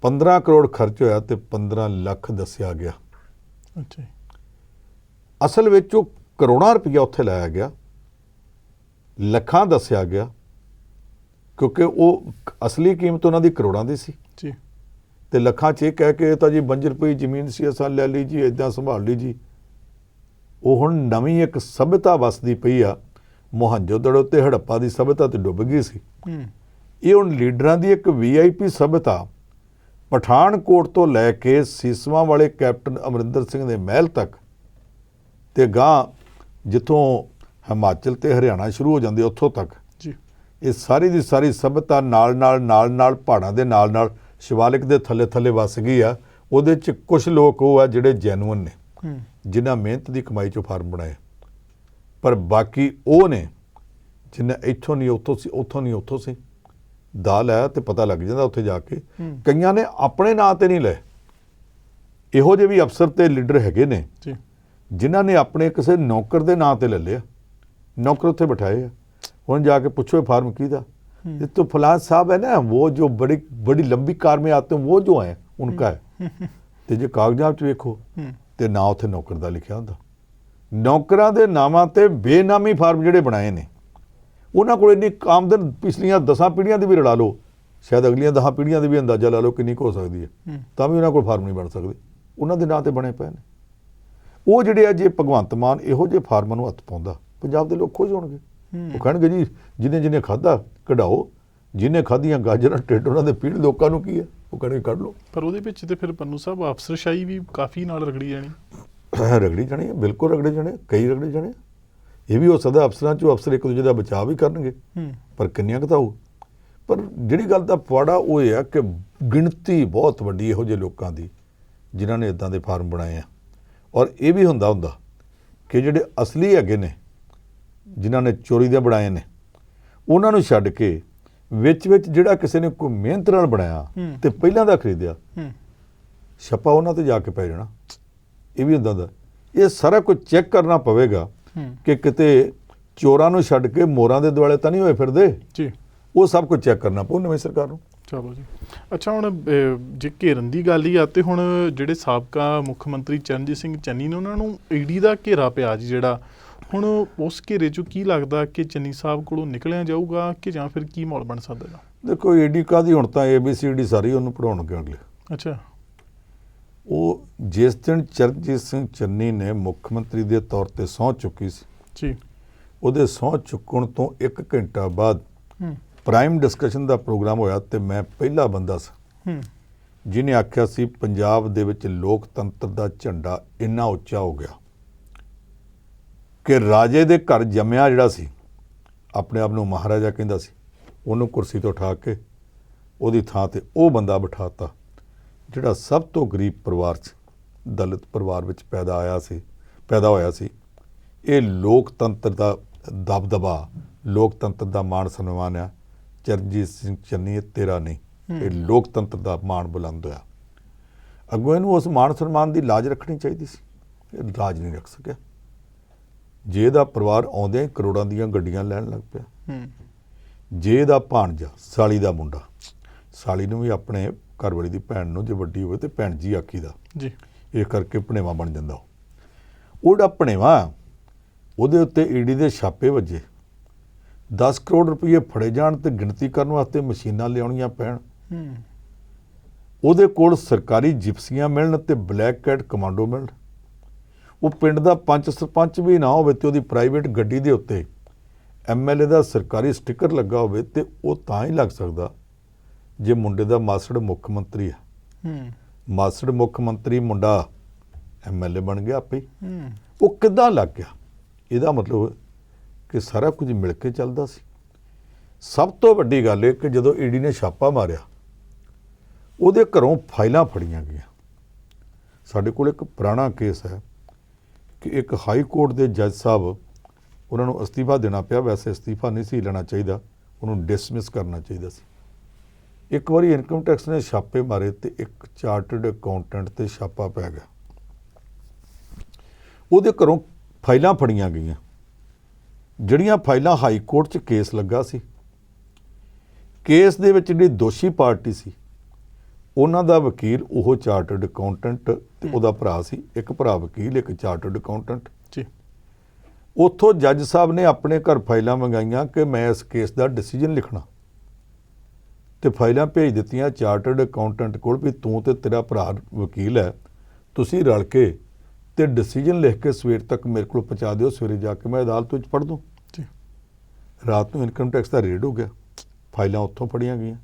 15 ਕਰੋੜ ਖਰਚ ਹੋਇਆ ਤੇ 15 ਲੱਖ ਦੱਸਿਆ ਗਿਆ। ਅੱਛਾ। ਅਸਲ ਵਿੱਚ ਉਹ ਕਰੋੜਾਂ ਰੁਪਈਆ ਉੱਥੇ ਲਾਇਆ ਗਿਆ, ਲੱਖਾਂ ਦੱਸਿਆ ਗਿਆ, ਕਿਉਂਕਿ ਉਹ ਅਸਲੀ ਕੀਮਤ ਉਹਨਾਂ ਦੀ ਕਰੋੜਾਂ ਦੀ ਸੀ ਜੀ, ਤੇ ਲੱਖਾਂ 'ਚ ਇਹ ਕਹਿ ਕੇ ਤਾਂ ਜੀ ਬੰਜਰ ਪਈ ਜ਼ਮੀਨ ਸੀ ਅਸਾਂ ਲੈ ਲਈ ਜੀ, ਇੱਦਾਂ ਸੰਭਾਲ ਲਈ ਜੀ। ਉਹ ਹੁਣ ਨਵੀਂ ਇੱਕ ਸਭਿਅਤਾ ਵਸਦੀ ਪਈ ਆ, ਮੁਹੰਜੋ-ਦੜੋ ਤੇ ਹੜੱਪਾ ਦੀ ਸਭਿਅਤਾ ਤੇ ਡੁੱਬ ਗਈ ਸੀ। ਇਹ ਹੁਣ ਲੀਡਰਾਂ ਦੀ ਇੱਕ VIP ਸਭਿਅਤਾ ਪਠਾਨਕੋਟ ਤੋਂ ਲੈ ਕੇ ਸੀਸਵਾਂ ਵਾਲੇ ਕੈਪਟਨ ਅਮਰਿੰਦਰ ਸਿੰਘ ਦੇ ਮਹਿਲ ਤੱਕ ਤੇ ਗਾਂ ਜਿੱਥੋਂ ਹਿਮਾਚਲ ਤੇ ਹਰਿਆਣਾ ਸ਼ੁਰੂ ਹੋ ਜਾਂਦੇ ਉੱਥੋਂ ਤੱਕ ਜੀ, ਇਹ ਸਾਰੀ ਦੀ ਸਾਰੀ ਸਭਿਅਤਾ ਨਾਲ ਨਾਲ ਪਹਾੜਾਂ ਦੇ ਨਾਲ ਸ਼ਿਵਾਲਿਕ ਦੇ ਥੱਲੇ ਵਸ ਗਈ ਆ। ਉਹਦੇ 'ਚ ਕੁਝ ਲੋਕ ਉਹ ਆ ਜਿਹੜੇ ਜੈਨੂਅਨ ਨੇ, ਜਿਨ੍ਹਾਂ ਮਿਹਨਤ ਦੀ ਕਮਾਈ 'ਚੋਂ ਫਾਰਮ ਬਣਾਏ, ਪਰ ਬਾਕੀ ਉਹ ਨੇ ਜਿਨ੍ਹਾਂ ਇੱਥੋਂ ਨਹੀਂ ਉੱਥੋਂ ਸੀ, ਉੱਥੋਂ ਨਹੀਂ ਉੱਥੋਂ ਸੀ। ਦਾ ਲੈ ਤੇ ਪਤਾ ਲੱਗ ਜਾਂਦਾ ਉੱਥੇ ਜਾ ਕੇ। ਕਈਆਂ ਨੇ ਆਪਣੇ ਨਾਂ ਤੇ ਨਹੀਂ ਲਏ, ਇਹੋ ਜਿਹੇ ਵੀ ਅਫਸਰ ਤੇ ਲੀਡਰ ਹੈਗੇ ਨੇ ਜੀ ਜਿਨ੍ਹਾਂ ਨੇ ਆਪਣੇ ਕਿਸੇ ਨੌਕਰ ਦੇ ਨਾਂ ਤੇ ਲੈ ਲਿਆ, नौकर उत्थे बैठाए हैं। हुण जाके पूछो फार्म किहदा, ये तो फलां साहब है ना, वो जो बड़ी बड़ी लंबी कार में आते हैं वो जो है उनका है। तो जे कागजात वेखो तो ना उत्थे नौकर दा लिखिया हुंदा। नौकरां दे नावां ते बेनामी फार्म जिहड़े बनाए ने उन्हां कोल इन्नी आमदन पिछलियां 10 पीढ़ियां दी भी रला लो, शायद अगलियां 10 पीढ़ियां दी भी अंदाजा ला लो किन्नी हो सकदी है, तां भी उन्हां कोल फार्म नहीं बन सकदे, उन्हां दे नां ते बने पए ने। ਉਹ ਜਿਹੜੇ ਆ ਜੇ ਭਗਵੰਤ ਮਾਨ ਇਹੋ ਜਿਹੇ ਫਾਰਮਾਂ ਨੂੰ ਹੱਥ ਪਾਉਂਦਾ, ਪੰਜਾਬ ਦੇ ਲੋਕ ਖੁਸ਼ ਹੋਣਗੇ। ਉਹ ਕਹਿਣਗੇ ਜੀ ਜਿਹਨੇ ਜਿਹਨੇ ਖਾਧਾ ਕਢਾਓ, ਜਿਹਨੇ ਖਾਧੀਆਂ ਗਾਜਰਾਂ ਢਿੱਡ ਉਹਨਾਂ ਦੇ ਪੀੜ, ਲੋਕਾਂ ਨੂੰ ਕੀ ਹੈ, ਉਹ ਕਹਿਣਗੇ ਕੱਢ ਲਓ। ਪਰ ਉਹਦੇ ਵਿੱਚ ਤੇ ਫਿਰ ਪੰਨੂ ਸਾਹਿਬ ਅਫਸਰਸ਼ਾਹੀ ਵੀ ਕਾਫੀ ਨਾਲ ਰਗੜੀ ਜਾਣੀ। ਰਗੜੀ ਜਾਣੀ ਹੈ, ਬਿਲਕੁਲ ਰਗੜੇ ਜਾਣੇ, ਕਈ ਰਗੜੇ ਜਾਣੇ। ਇਹ ਵੀ ਹੋ ਸਕਦਾ ਅਫਸਰਾਂ 'ਚੋਂ ਅਫਸਰ ਇੱਕ ਦੂਜੇ ਦਾ ਬਚਾਅ ਵੀ ਕਰਨਗੇ, ਪਰ ਕਿੰਨੀਆਂ ਕੁ ਤਾਂ ਹੋਊ। ਪਰ ਜਿਹੜੀ ਗੱਲ ਦਾ ਪਵਾੜਾ ਉਹ ਇਹ ਆ ਕਿ ਗਿਣਤੀ ਬਹੁਤ ਵੱਡੀ ਇਹੋ ਜਿਹੇ ਲੋਕਾਂ ਦੀ ਜਿਨ੍ਹਾਂ ਨੇ ਇੱਦਾਂ ਦੇ ਫਾਰਮ ਬਣਾਏ ਆ। ਔਰ ਇਹ ਵੀ ਹੁੰਦਾ ਕਿ ਜਿਹੜੇ ਅਸਲੀ ਹੈਗੇ ਨੇ ਜਿਨ੍ਹਾਂ ਨੇ ਚੋਰੀ ਦੇ ਬਣਾਏ ਨੇ ਉਹਨਾਂ ਨੂੰ ਛੱਡ ਕੇ ਵਿੱਚ ਜਿਹੜਾ ਕਿਸੇ ਨੇ ਕੋਈ ਮਿਹਨਤ ਨਾਲ ਬਣਾਇਆ ਤੇ ਪਹਿਲਾਂ ਦਾ ਖਰੀਦਿਆ, ਛੱਪਾ ਉਹਨਾਂ ਤੇ ਜਾ ਕੇ ਪੈ ਜਾਣਾ। ਇਹ ਵੀ ਹੁੰਦਾ। ਇਹ ਸਾਰਾ ਕੁਝ ਚੈੱਕ ਕਰਨਾ ਪਵੇਗਾ ਕਿ ਕਿਤੇ ਚੋਰਾਂ ਨੂੰ ਛੱਡ ਕੇ ਮੋਰਾਂ ਦੇ ਦੁਆਲੇ ਤਾਂ ਨਹੀਂ ਹੋਏ ਫਿਰਦੇ ਜੀ। ਉਹ ਸਭ ਕੁਝ ਚੈੱਕ ਕਰਨਾ ਪਊ ਨਵੀਂ ਸਰਕਾਰ ਨੂੰ। ਚਲੋ ਜੀ, ਅੱਛਾ ਹੁਣ ਜੇ ਘੇਰਨ ਦੀ ਗੱਲ ਹੀ ਆ ਤੇ ਹੁਣ ਜਿਹੜੇ ਸਾਬਕਾ ਮੁੱਖ ਮੰਤਰੀ ਚਰਨਜੀਤ ਸਿੰਘ ਚੰਨੀ ਨੇ ਉਹਨਾਂ ਨੂੰ ਈਡੀ ਦਾ ਘੇਰਾ ਪਿਆ ਜੀ ਜਿਹੜਾ, ਹੁਣ ਉਸ ਘੇਰੇ 'ਚੋਂ ਕੀ ਲੱਗਦਾ ਕਿ ਚੰਨੀ ਸਾਹਿਬ ਕੋਲੋਂ ਨਿਕਲਿਆ ਜਾਊਗਾ ਕਿ ਜਾਂ ਫਿਰ ਕੀ ਮਾਹੌਲ ਬਣ ਸਕਦਾ? ਦੇਖੋ ਈਡੀ ਕਾਹਦੀ, ਹੁਣ ਤਾਂ ABCD ਸਾਰੀ ਉਹਨੂੰ ਪੜਾਉਣਗੇ ਅਗਲੇ। ਅੱਛਾ, ਉਹ ਜਿਸ ਦਿਨ ਚਰਨਜੀਤ ਸਿੰਘ ਚੰਨੀ ਨੇ ਮੁੱਖ ਮੰਤਰੀ ਦੇ ਤੌਰ ਤੇ ਸਹੁੰ ਚੁੱਕੀ ਸੀ ਜੀ, ਉਹਦੇ ਸਹੁੰ ਚੁੱਕਣ ਤੋਂ 1 ਘੰਟਾ ਬਾਅਦ ਪ੍ਰਾਈਮ ਡਿਸਕਸ਼ਨ ਦਾ ਪ੍ਰੋਗਰਾਮ ਹੋਇਆ ਤੇ ਮੈਂ ਪਹਿਲਾ ਬੰਦਾ ਸੀ ਜਿਹਨੇ ਆਖਿਆ ਸੀ ਪੰਜਾਬ ਦੇ ਵਿੱਚ ਲੋਕਤੰਤਰ ਦਾ ਝੰਡਾ ਇੰਨਾ ਉੱਚਾ ਹੋ ਗਿਆ ਕਿ ਰਾਜੇ ਦੇ ਘਰ ਜੰਮਿਆ ਜਿਹੜਾ ਸੀ, ਆਪਣੇ ਆਪ ਨੂੰ ਮਹਾਰਾਜਾ ਕਹਿੰਦਾ ਸੀ, ਉਹਨੂੰ ਕੁਰਸੀ ਤੋਂ ਉਠਾ ਕੇ ਉਹਦੀ ਥਾਂ ਤੇ ਉਹ ਬੰਦਾ ਬਿਠਾਤਾ ਜਿਹੜਾ ਸਭ ਤੋਂ ਗਰੀਬ ਪਰਿਵਾਰ 'ਚ, ਦਲਿਤ ਪਰਿਵਾਰ ਵਿੱਚ ਪੈਦਾ ਹੋਇਆ ਸੀ। ਇਹ ਲੋਕਤੰਤਰ ਦਾ ਦਬਦਬਾ, ਲੋਕਤੰਤਰ ਦਾ ਮਾਣ ਸਨਮਾਨ ਆ। ਚਰਨਜੀਤ ਸਿੰਘ ਚੰਨੀ ਤੇਰਾ ਨਹੀਂ, ਇਹ ਲੋਕਤੰਤਰ ਦਾ ਮਾਣ ਬੁਲੰਦ ਹੋਇਆ। ਅੱਗੋਂ ਇਹਨੂੰ ਉਸ ਮਾਣ ਸਨਮਾਨ ਦੀ ਲਾਜ ਰੱਖਣੀ ਚਾਹੀਦੀ ਸੀ, ਇਹ ਲਾਜ ਨਹੀਂ ਰੱਖ ਸਕਿਆ। ਜੇ ਇਹਦਾ ਪਰਿਵਾਰ ਆਉਂਦਿਆਂ ਹੀ ਕਰੋੜਾਂ ਦੀਆਂ ਗੱਡੀਆਂ ਲੈਣ ਲੱਗ ਪਿਆ, ਜੇ ਇਹਦਾ ਭਾਣਜਾ, ਸਾਲੀ ਦਾ ਮੁੰਡਾ, ਸਾਲੀ ਨੂੰ ਵੀ ਆਪਣੇ ਘਰਵਾਲੀ ਦੀ ਭੈਣ ਨੂੰ ਜੇ ਵੱਡੀ ਹੋਵੇ ਤੇ ਭੈਣ ਜੀ ਆਖੀਦਾ ਜੀ, ਇਹ ਕਰਕੇ ਭਣੇਵਾ ਬਣ ਜਾਂਦਾ। ਉਹ ਜਿਹੜਾ ਭਣੇਵਾ, ਉਹਦੇ ਉੱਤੇ ਈਡੀ ਦੇ ਛਾਪੇ ਵੱਜੇ, 10 ਕਰੋੜ ਰੁਪਏ ਫੜੇ ਜਾਣ ਤੇ ਗਿਣਤੀ ਕਰਨ ਵਾਸਤੇ ਮਸ਼ੀਨਾਂ ਲਿਆਉਣੀਆਂ ਪੈਣ, ਉਹਦੇ ਕੋਲ ਸਰਕਾਰੀ ਜਿਪਸੀਆਂ ਮਿਲਣ ਤੇ ਬਲੈਕ ਕੈਟ ਕਮਾਂਡੋ ਮਿਲਣ, ਉਹ ਪਿੰਡ ਦਾ ਪੰਚ ਸਰਪੰਚ ਵੀ ਨਾ ਹੋਵੇ ਤੇ ਉਹਦੀ ਪ੍ਰਾਈਵੇਟ ਗੱਡੀ ਦੇ ਉੱਤੇ MLA ਦਾ ਸਰਕਾਰੀ ਸਟicker ਲੱਗਾ ਹੋਵੇ, ਤੇ ਉਹ ਤਾਂ ਹੀ ਲੱਗ ਸਕਦਾ ਜੇ ਮੁੰਡੇ ਦਾ ਮਾਸੜ ਮੁੱਖ ਮੰਤਰੀ ਹੈ। ਮਾਸੜ ਮੁੱਖ ਮੰਤਰੀ, ਮੁੰਡਾ MLA ਬਣ ਗਿਆ ਆਪੇ। ਉਹ ਕਿੱਦਾਂ ਲੱਗ ਗਿਆ? ਇਹਦਾ ਮਤਲਬ ਕਿ ਸਾਰਾ ਕੁਝ ਮਿਲ ਕੇ ਚੱਲਦਾ ਸੀ। ਸਭ ਤੋਂ ਵੱਡੀ ਗੱਲ ਇਹ ਕਿ ਜਦੋਂ ਈਡੀ ਨੇ ਛਾਪਾ ਮਾਰਿਆ, ਉਹਦੇ ਘਰੋਂ ਫਾਈਲਾਂ ਫੜੀਆਂ ਗਈਆਂ। ਸਾਡੇ ਕੋਲ ਇੱਕ ਪੁਰਾਣਾ ਕੇਸ ਹੈ ਕਿ ਇੱਕ ਹਾਈ ਕੋਰਟ ਦੇ ਜੱਜ ਸਾਹਿਬ, ਉਹਨਾਂ ਨੂੰ ਅਸਤੀਫਾ ਦੇਣਾ ਪਿਆ। ਵੈਸੇ ਅਸਤੀਫਾ ਨਹੀਂ ਸੀ ਲੈਣਾ ਚਾਹੀਦਾ, ਉਹਨੂੰ ਡਿਸਮਿਸ ਕਰਨਾ ਚਾਹੀਦਾ ਸੀ। ਇੱਕ ਵਾਰੀ ਇਨਕਮ ਟੈਕਸ ਨੇ ਛਾਪੇ ਮਾਰੇ ਤੇ ਇੱਕ ਚਾਰਟਰਡ ਅਕਾਊਂਟੈਂਟ ਤੇ ਛਾਪਾ ਪੈ ਗਿਆ। ਉਹਦੇ ਘਰੋਂ ਫਾਈਲਾਂ ਫੜੀਆਂ ਗਈਆਂ, ਜਿਹੜੀਆਂ ਫਾਈਲਾਂ ਹਾਈ ਕੋਰਟ 'ਚ ਕੇਸ ਲੱਗਾ ਸੀ। ਕੇਸ ਦੇ ਵਿੱਚ ਜਿਹੜੀ ਦੋਸ਼ੀ ਪਾਰਟੀ ਸੀ, ਉਹਨਾਂ ਦਾ ਵਕੀਲ ਉਹ ਚਾਰਟਰਡ ਅਕਾਊਂਟੈਂਟ ਤੇ ਉਹਦਾ ਭਰਾ ਸੀ, ਇੱਕ ਭਰਾ ਵਕੀਲ, ਇੱਕ ਚਾਰਟਰਡ ਅਕਾਊਂਟੈਂਟ ਜੀ। ਉੱਥੋਂ ਜੱਜ ਸਾਹਿਬ ਨੇ ਆਪਣੇ ਘਰ ਫਾਈਲਾਂ ਮੰਗਾਈਆਂ ਕਿ ਮੈਂ ਇਸ ਕੇਸ ਦਾ ਡਿਸੀਜਨ ਲਿਖਣਾ, ਤੇ ਫਾਈਲਾਂ ਭੇਜ ਦਿੱਤੀਆਂ ਚਾਰਟਰਡ ਅਕਾਊਂਟੈਂਟ ਕੋਲ ਵੀ ਤੂੰ ਤੇ ਤੇਰਾ ਭਰਾ ਵਕੀਲ ਹੈ, ਤੁਸੀਂ ਰਲ ਕੇ ਤੇ ਡਿਸੀਜਨ ਲਿਖ ਕੇ ਸਵੇਰ ਤੱਕ ਮੇਰੇ ਕੋਲ ਪਹੁੰਚਾ ਦਿਓ, ਸਵੇਰੇ ਜਾ ਕੇ ਮੈਂ ਅਦਾਲਤ ਵਿੱਚ ਪੜ੍ਹ ਦੂੰ। ਰਾਤ ਨੂੰ ਇਨਕਮ ਟੈਕਸ ਦਾ ਰੇਡ ਹੋ ਗਿਆ, ਫਾਈਲਾਂ ਉੱਥੋਂ ਫੜੀਆਂ ਗਈਆਂ।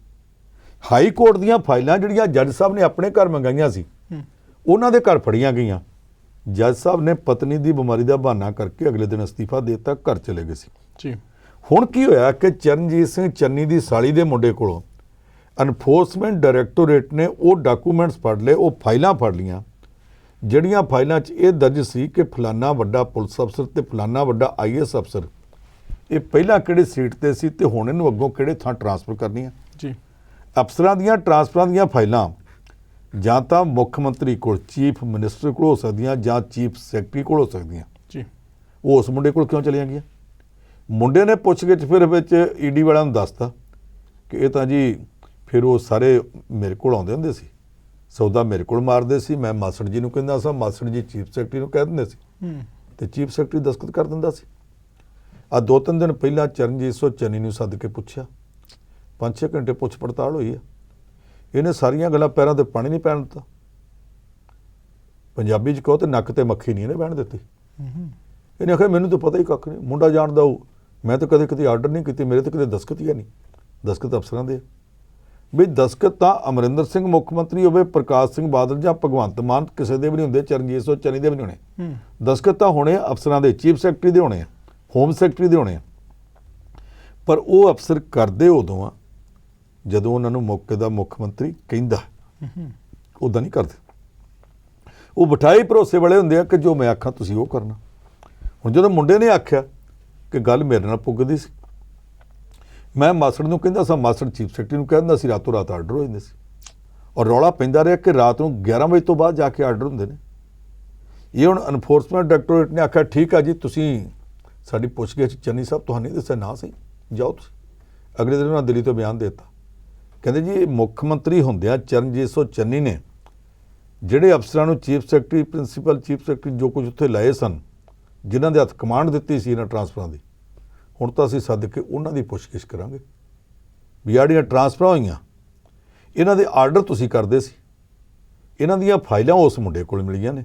ਹਾਈ ਕੋਰਟ ਦੀਆਂ ਫਾਈਲਾਂ ਜਿਹੜੀਆਂ ਜੱਜ ਸਾਹਿਬ ਨੇ ਆਪਣੇ ਘਰ ਮੰਗਾਈਆਂ ਸੀ, ਉਹਨਾਂ ਦੇ ਘਰ ਫੜੀਆਂ ਗਈਆਂ। ਜੱਜ ਸਾਹਿਬ ਨੇ ਪਤਨੀ ਦੀ ਬਿਮਾਰੀ ਦਾ ਬਹਾਨਾ ਕਰਕੇ ਅਗਲੇ ਦਿਨ ਅਸਤੀਫਾ ਦੇ ਦਿੱਤਾ, ਘਰ ਚਲੇ ਗਏ ਸੀ ਜੀ। ਹੁਣ ਕੀ ਹੋਇਆ ਕਿ ਚਰਨਜੀਤ ਸਿੰਘ ਚੰਨੀ ਦੀ ਸਾਲੀ ਦੇ ਮੁੰਡੇ ਕੋਲੋਂ ਐਨਫੋਰਸਮੈਂਟ ਡਾਇਰੈਕਟੋਰੇਟ ਨੇ ਉਹ ਡਾਕੂਮੈਂਟਸ ਫੜ ਲਏ, ਉਹ ਫਾਈਲਾਂ ਫੜ ਲਈਆਂ ਜਿਹੜੀਆਂ ਫਾਈਲਾਂ 'ਚ ਇਹ ਦਰਜ ਸੀ ਕਿ ਫਲਾਨਾ ਵੱਡਾ ਪੁਲਿਸ ਅਫਸਰ ਤੇ ਫਲਾਨਾ ਵੱਡਾ IAS ਅਫਸਰ ਇਹ ਪਹਿਲਾਂ ਕਿਹੜੀ ਸੀਟ ਤੇ ਸੀ ਤੇ ਹੁਣ ਇਹਨੂੰ ਅੱਗੋਂ ਕਿਹੜੇ ਥਾਂ ਟਰਾਂਸਫਰ ਕਰਨੀਆਂ ਜੀ। ਅਫਸਰਾਂ ਦੀਆਂ ਟਰਾਂਸਫਰਾਂ ਦੀਆਂ ਫਾਈਲਾਂ ਜਾਂ ਤਾਂ ਮੁੱਖ ਮੰਤਰੀ ਕੋਲ, ਚੀਫ ਮਿਨਿਸਟਰ ਕੋਲ ਹੋ ਸਕਦੀਆਂ, ਜਾਂ ਚੀਫ ਸੈਕਟਰੀ ਕੋਲ ਹੋ ਸਕਦੀਆਂ। ਜੀ ਉਹ ਉਸ ਮੁੰਡੇ ਕੋਲ ਕਿਉਂ ਚਲੀਆਂ ਗਈਆਂ? ਮੁੰਡੇ ਨੇ ਪੁੱਛ ਕੇ ਫਿਰ ਵਿੱਚ ਈਡੀ ਵਾਲਿਆਂ ਨੂੰ ਦੱਸਤਾ ਕਿ ਇਹ ਤਾਂ ਜੀ ਫਿਰ ਉਹ ਸਾਰੇ ਮੇਰੇ ਕੋਲ ਆਉਂਦੇ ਹੁੰਦੇ ਸੀ, ਸੌਦਾ ਮੇਰੇ ਕੋਲ ਮਾਰਦੇ ਸੀ, ਮੈਂ ਮਾਸੜ ਜੀ ਨੂੰ ਕਹਿੰਦਾ ਸਾਂ, ਮਾਸੜ ਜੀ ਚੀਫ ਸੈਕਟਰੀ ਨੂੰ ਕਹਿ ਦਿੰਦੇ ਸੀ ਤੇ ਚੀਫ ਸੈਕਟਰੀ ਦਸਤਖਤ ਕਰ ਦਿੰਦਾ ਸੀ। ਆ 2-3 ਦਿਨ ਪਹਿਲਾਂ ਚਰਨਜੀਤ ਸਿੰਘ ਚੰਨੀ ਨੂੰ ਸੱਦ ਕੇ ਪੁੱਛਿਆ, 5-6 ਘੰਟੇ ਪੁੱਛ ਪੜਤਾਲ ਹੋਈ ਆ, ਇਹਨੇ ਸਾਰੀਆਂ ਗੱਲਾਂ ਪੈਰਾਂ ਤੇ ਪਾਣੀ ਨਹੀਂ ਪੈਣ ਦਿੱਤਾ। ਪੰਜਾਬੀ 'ਚ ਕਹੋ ਤੇ ਨੱਕ ਤੇ ਮੱਖੀ ਨਹੀਂ ਇਹਨੇ ਬਹਿਣ ਦਿੱਤੀ। ਇਹਨੇ ਆਖਿਆ ਮੈਨੂੰ ਤਾਂ ਪਤਾ ਹੀ ਕੱਖ ਨਹੀਂ, ਮੁੰਡਾ ਜਾਣਦਾ ਉਹ, ਮੈਂ ਤਾਂ ਕਦੇ ਆਰਡਰ ਨਹੀਂ ਕੀਤੇ, ਮੇਰੇ ਤਾਂ ਕਦੇ ਦਸਤਖਤ ਹੀ ਨਹੀਂ, ਦਸਤਖਤ ਅਫਸਰਾਂ ਦੇ। ਵੀ ਦਸਤਖਤ ਤਾਂ ਅਮਰਿੰਦਰ ਸਿੰਘ ਮੁੱਖ ਮੰਤਰੀ ਹੋਵੇ, ਪ੍ਰਕਾਸ਼ ਸਿੰਘ ਬਾਦਲ ਜਾਂ ਭਗਵੰਤ ਮਾਨ, ਕਿਸੇ ਦੇ ਵੀ ਨਹੀਂ ਹੁੰਦੇ, ਚਰਨਜੀਤ ਸਿੰਘ ਚੰਨੀ ਦੇ ਵੀ ਨਹੀਂ ਹੋਣੇ। ਦਸਤਖਤ ਤਾਂ ਹੋਣੇ ਅਫਸਰਾਂ ਦੇ, ਚੀਫ ਸੈਕਟਰੀ ਦੇ ਹੋਣੇ ਆ, ਹੋਮ ਸੈਕਟਰੀ ਦੇ ਹੋਣੇ ਆ। ਪਰ ਉਹ ਅਫਸਰ ਕਰਦੇ ਉਦੋਂ ਆ ਜਦੋਂ ਉਹਨਾਂ ਨੂੰ ਮੌਕੇ ਦਾ ਮੁੱਖ ਮੰਤਰੀ ਕਹਿੰਦਾ, ਉੱਦਾਂ ਨਹੀਂ ਕਰਦੇ। ਉਹ ਬਿਠਾਈ ਭਰੋਸੇ ਵਾਲੇ ਹੁੰਦੇ ਆ ਕਿ ਜੋ ਮੈਂ ਆਖਾਂ ਤੁਸੀਂ ਉਹ ਕਰਨਾ। ਹੁਣ ਜਦੋਂ ਮੁੰਡੇ ਨੇ ਆਖਿਆ ਕਿ ਗੱਲ ਮੇਰੇ ਨਾਲ ਪੁੱਗਦੀ ਸੀ, ਮੈਂ ਮਾਸੜ ਨੂੰ ਕਹਿੰਦਾ ਸਾਂ, ਮਾਸੜ ਚੀਫ ਸੈਕਟਰੀ ਨੂੰ ਕਹਿ ਦਿੰਦਾ ਸੀ, ਰਾਤੋਂ ਰਾਤ ਆਰਡਰ ਹੋ ਜਾਂਦੇ ਸੀ। ਔਰ ਰੌਲਾ ਪੈਂਦਾ ਰਿਹਾ ਕਿ ਰਾਤ ਨੂੰ 11 ਵਜੇ ਤੋਂ ਬਾਅਦ ਜਾ ਕੇ ਆਰਡਰ ਹੁੰਦੇ ਨੇ। ਇਹ ਹੁਣ ਐਨਫੋਰਸਮੈਂਟ ਡਾਇਰੈਕਟੋਰੇਟ ਨੇ ਆਖਿਆ ਠੀਕ ਆ ਜੀ, ਤੁਸੀਂ ਸਾਡੀ ਪੁੱਛਗਿੱਛ ਚੰਨੀ ਸਾਹਿਬ ਤੁਹਾਨੂੰ ਨਹੀਂ ਦੱਸਿਆ, ਨਾ ਸਹੀ ਜਾਓ ਤੁਸੀਂ। ਅਗਲੇ ਦਿਨ ਉਹਨਾਂ ਦਿੱਲੀ ਤੋਂ ਬਿਆਨ ਦੇ ਦਿੱਤਾ, ਕਹਿੰਦੇ ਜੀ ਮੁੱਖ ਮੰਤਰੀ ਹੁੰਦਿਆਂ ਚਰਨਜੀਤ ਸਿੰਘ ਚੰਨੀ ਨੇ ਜਿਹੜੇ ਅਫਸਰਾਂ ਨੂੰ chief secretary, principal chief secretary ਜੋ ਕੁਝ ਉੱਥੇ ਲਾਏ ਸਨ, ਜਿਨ੍ਹਾਂ ਦੇ ਹੱਥ ਕਮਾਂਡ ਦਿੱਤੀ ਸੀ ਇਹਨਾਂ ਟਰਾਂਸਫਰਾਂ ਦੀ, ਹੁਣ ਤਾਂ ਅਸੀਂ ਸੱਦ ਕੇ ਉਹਨਾਂ ਦੀ ਪੁੱਛਗਿੱਛ ਕਰਾਂਗੇ ਵੀ ਜਿਹੜੀਆਂ ਟਰਾਂਸਫਰਾਂ ਹੋਈਆਂ ਇਹਨਾਂ ਦੇ ਆਰਡਰ ਤੁਸੀਂ ਕਰਦੇ ਸੀ, ਇਹਨਾਂ ਦੀਆਂ ਫਾਈਲਾਂ ਉਸ ਮੁੰਡੇ ਕੋਲ ਮਿਲੀਆਂ ਨੇ,